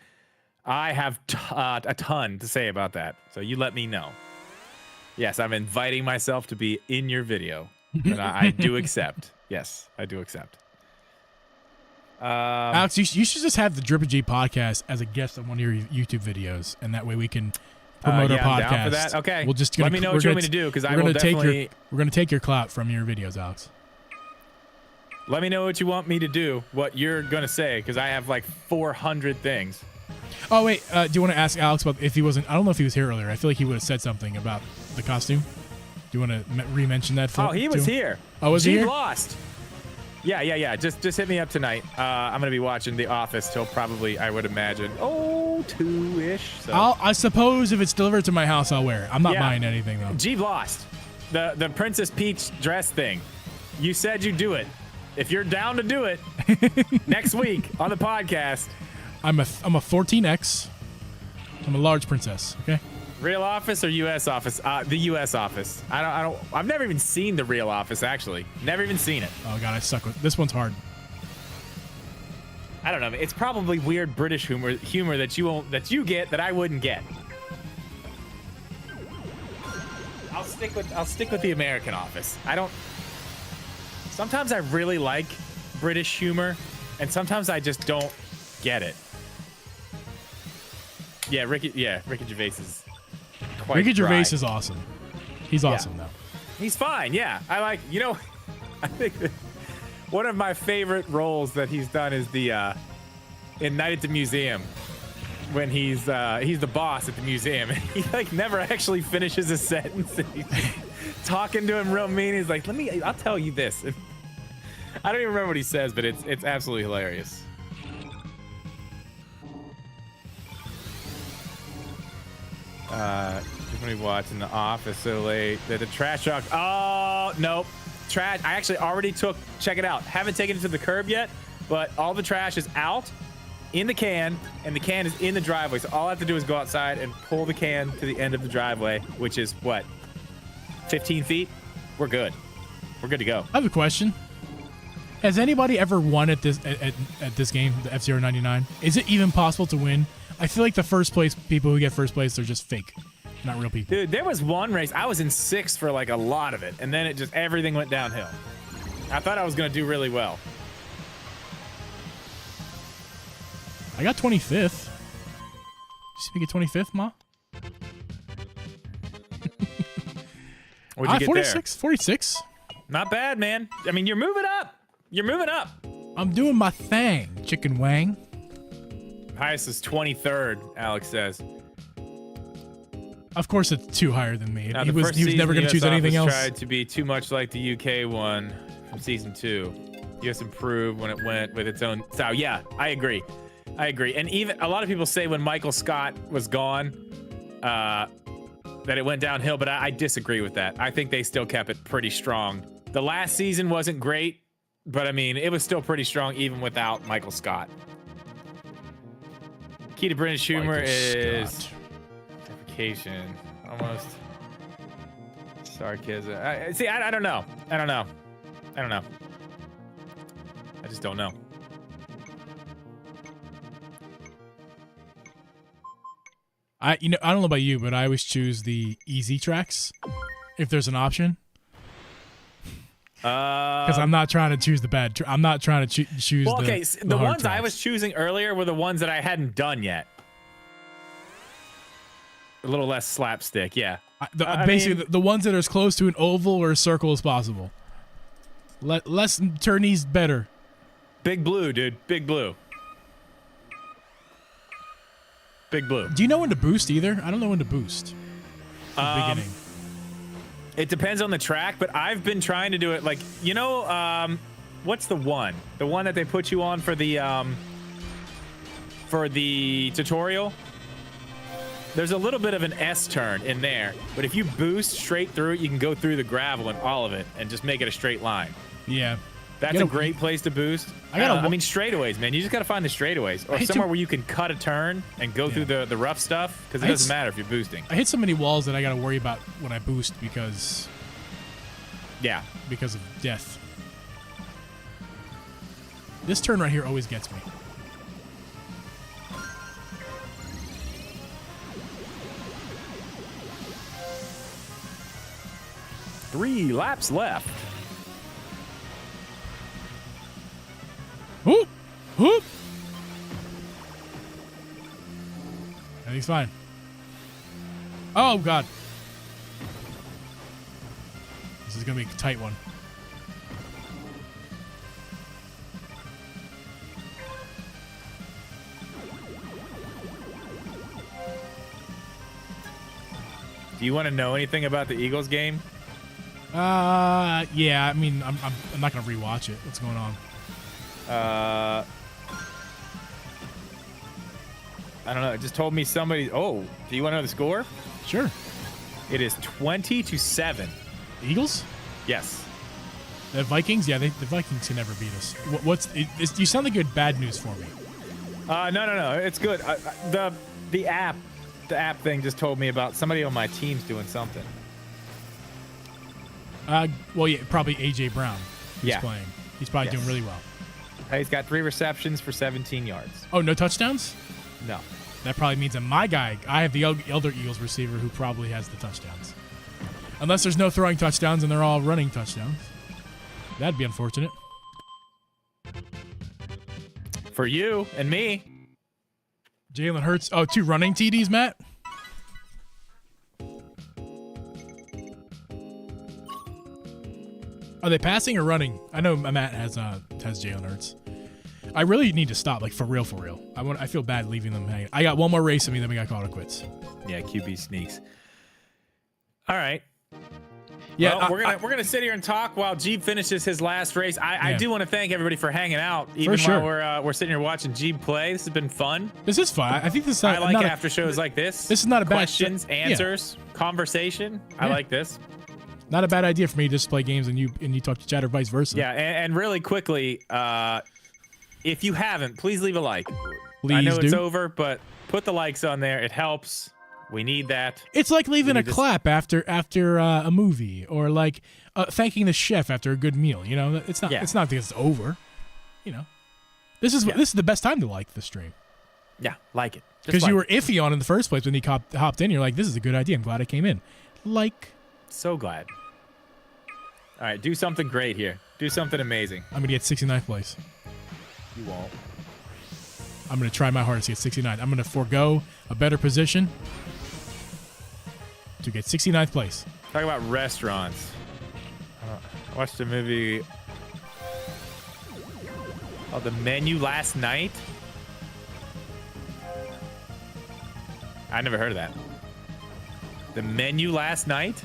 I have a ton to say about that. So you let me know. Yes, I'm inviting myself to be in your video, and I do accept. Yes, I do accept. Alex, you should just have the Drip and G podcast as a guest on one of your YouTube videos, and that way we can promote our podcast. I'm down for that. Okay. Let me know what you want me to do, because I will definitely. We're gonna take your clout from your videos, Alex. Let me know what you want me to do, what you're gonna say, because I have like 400 things. Oh wait, do you want to ask Alex about if he wasn't? I don't know if he was here earlier. I feel like he would have said something about the costume. Do you want to re-mention that? Oh, he was here. Oh, was he here? Lost. Yeah. Just hit me up tonight. I'm gonna be watching The Office till probably, I would imagine, 2-ish. So. I suppose if it's delivered to my house, I'll wear it. I'm not buying anything though. Geeb lost the Princess Peach dress thing. You said you'd do it. If you're down to do it next week on the podcast. I'm a 14X. I'm a large princess. Okay. Real Office or U.S. Office? The U.S. Office. I've never even seen the Real Office, actually. Never even seen it. Oh god, I suck with this one's hard. I don't know. It's probably weird British humor that you get that I wouldn't get. I'll stick with the American Office. Sometimes I really like British humor, and sometimes I just don't get it. Yeah, Ricky Gervais is quite Ricky Gervais dry. is awesome. He's awesome, though. He's fine, yeah. I think that one of my favorite roles that he's done is the in Night at the Museum, when he's the boss at the museum, and he like never actually finishes a sentence, and he's talking to him real mean. He's like, I'll tell you this. And I don't even remember what he says, but it's absolutely hilarious. Somebody watching The Office so late that the trash truck. Oh nope, trash. I actually already check it out. Haven't taken it to the curb yet, but all the trash is out in the can, and the can is in the driveway. So all I have to do is go outside and pull the can to the end of the driveway, which is what, 15 feet. We're good. We're good to go. I have a question. Has anybody ever won at this game, the F-Zero 99? Is it even possible to win? I feel like the first place people who get first place, they're just fake, not real people. Dude, there was one race I was in 6th for like a lot of it, and then everything went downhill. I thought I was gonna do really well. I got 25th. Did you see me get 25th, Ma? What'd you get 46, there? 46. Not bad, man. I mean, you're moving up. You're moving up. I'm doing my thing, Chicken Wang. Highest is 23rd, Alex says. Of course, it's too higher than me. Now, he was never going to choose anything else. Tried to be too much like the UK one from season 2. US improved when it went with its own style. Yeah, I agree. And even a lot of people say when Michael Scott was gone, that it went downhill, but I disagree with that. I think they still kept it pretty strong. The last season wasn't great, but I mean, it was still pretty strong even without Michael Scott. Key to British humor is deprecation, almost sarcasm. I don't know. I just don't know. I don't know about you, but I always choose the easy tracks if there's an option. Because I'm not trying to choose the bad. I'm not trying to choose. Well, okay, the ones tracks. I was choosing earlier were the ones that I hadn't done yet. A little less slapstick, yeah. Basically, the ones that are as close to an oval or a circle as possible. Less turnies, better. Big Blue, dude. Big Blue. Big Blue. Do you know when to boost either? I don't know when to boost. At the beginning. It depends on the track, but I've been trying to do it like, what's the one? The one that they put you on for the tutorial? There's a little bit of an S turn in there, but if you boost straight through it, you can go through the gravel and all of it and just make it a straight line. Yeah. That's a great place to boost. I mean, straightaways, man. You just got to find the straightaways or somewhere where you can cut a turn and go through the rough stuff, because it doesn't matter if you're boosting. I hit so many walls that I got to worry about when I boost because of death. This turn right here always gets me. Three laps left. Whoop! Whoop! Everything's fine. Oh, God. This is going to be a tight one. Do you want to know anything about the Eagles game? Yeah. I mean, I'm not going to rewatch it. What's going on? I don't know. It just told me somebody. Oh, do you want to know the score? Sure. It is 20-7. Eagles? Yes. The Vikings? Yeah, the Vikings can never beat us. You sound like you had bad news for me. No. It's good. The app thing just told me about somebody on my team's doing something. Well, yeah, probably AJ Brown, who's playing. He's probably doing really well. He's got 3 receptions for 17 yards. Oh, no touchdowns? No. That probably means that my guy, I have the Elder Eagles receiver who probably has the touchdowns. Unless there's no throwing touchdowns and they're all running touchdowns. That'd be unfortunate. For you and me. Jalen Hurts. Oh, 2 running TDs, Matt? Are they passing or running? I know Matt has Jalen Hurts. I really need to stop, like, for real, for real. I feel bad leaving them hanging. I got one more race in me, then we got called it quits. Yeah, QB sneaks. All right. Yeah, well, we're gonna sit here and talk while Geeb finishes his last race. I do want to thank everybody for hanging out, even while we're sitting here watching Geeb play. This has been fun. This is fun. I think this is. I like after shows like this. This is not a bad questions, answers, conversation. Yeah. I like this. Not a bad idea for me to just play games and you talk to chat or vice versa. Yeah, and really quickly, if you haven't, please leave a like. Please I know do. it's over, but put the likes on there. It helps. We need that. It's like leaving a clap after a movie, or like thanking the chef after a good meal. You know, it's not. Yeah. It's not because it's over. You know, this is the best time to like the stream. Yeah, like it because you were iffy on in the first place when he hopped in. You're like, this is a good idea. I'm glad I came in. Like, so glad. All right, do something great here. Do something amazing. I'm gonna get 69th place. You won't. I'm gonna try my hardest to get 69th. I'm gonna forego a better position to get 69th place. Talk about restaurants. I watched a movie called The Menu last night. I never heard of that. The Menu last night?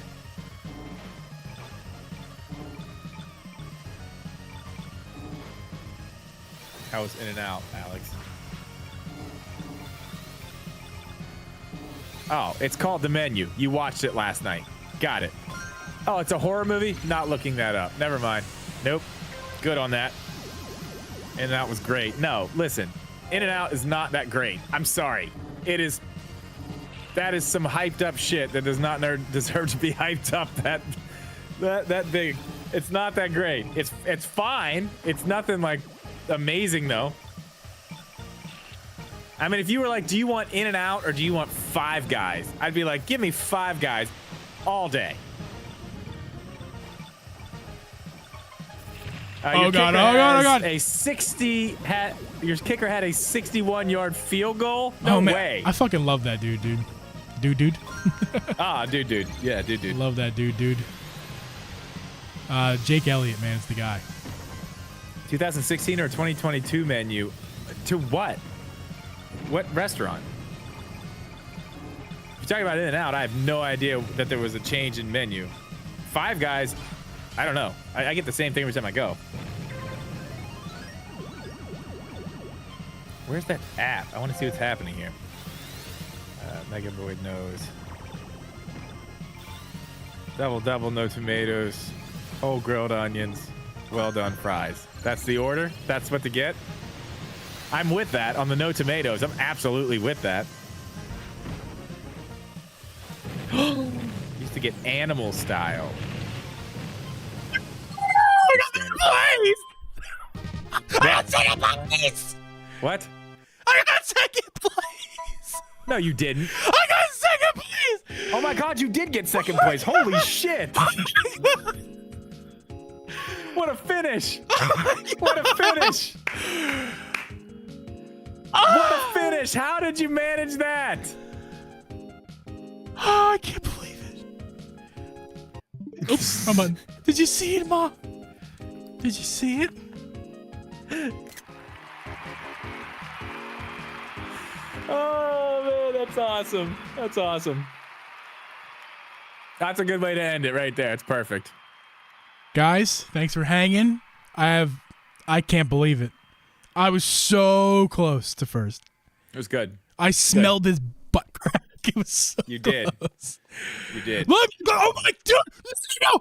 How was In-N-Out, Alex? Oh, it's called The Menu. You watched it last night. Got it. Oh, it's a horror movie? Not looking that up. Never mind. Nope. Good on that. In-N-Out was great. No, listen. In-N-Out is not that great. I'm sorry. It is. That is some hyped up shit that does not deserve to be hyped up that big. It's not that great. It's fine. It's nothing like amazing though. I mean, if you were like, do you want In-N-Out or do you want Five Guys? I'd be like, give me Five Guys all day. Oh God! A 60 had your kicker had a 61-yard field goal. No way! I fucking love that dude. Dude. Dude. Yeah, dude. Love that dude. Jake Elliott, man, is the guy. 2016 or 2022 menu. To what? What restaurant? If you're talking about In-N-Out, I have no idea that there was a change in menu. Five Guys, I don't know. I get the same thing every time I go. Where's that app? I want to see what's happening here. Mega Void knows. Double, no tomatoes. Whole grilled onions. Well done fries. That's the order? That's what to get? I'm with that on the no tomatoes. I'm absolutely with that. Used to get animal style. I got second place. What? I got second place. No, you didn't. I got second place. Oh my God, you did get second place. Holy shit. What a finish. What a finish. What a finish. How did you manage that? Oh, I can't believe it. Oops, come on. Did you see it, Ma? Did you see it? Oh, man, that's awesome. That's awesome. That's a good way to end it right there. It's perfect. Guys, thanks for hanging. I can't believe it. I was so close to first. It was good. I smelled his butt crack. It was so You close. did. You did. Look! Oh my God! No!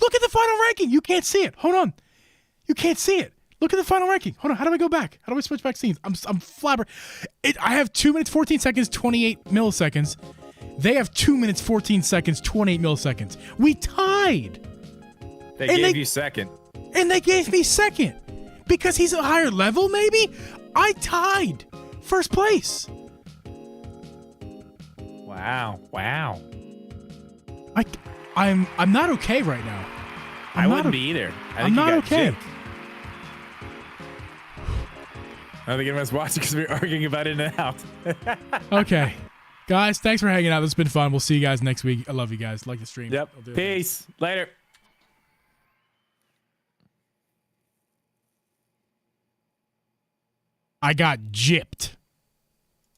Look at the final ranking. You can't see it. Hold on. You can't see it. Look at the final ranking. Hold on. How do I go back? How do I switch back scenes? I'm flabber. I have 2 minutes 14 seconds 28 milliseconds. They have 2 minutes 14 seconds 28 milliseconds. We tied. They gave you second. And they gave me second because he's a higher level, maybe? I tied first place. Wow. Wow. I'm not okay right now. I wouldn't be either. I'm not okay. Gypped. I don't think anyone's watching because we're arguing about In and Out. Okay. Guys, thanks for hanging out. This has been fun. We'll see you guys next week. I love you guys. Like the stream. Yep. Peace. Later. I got gypped.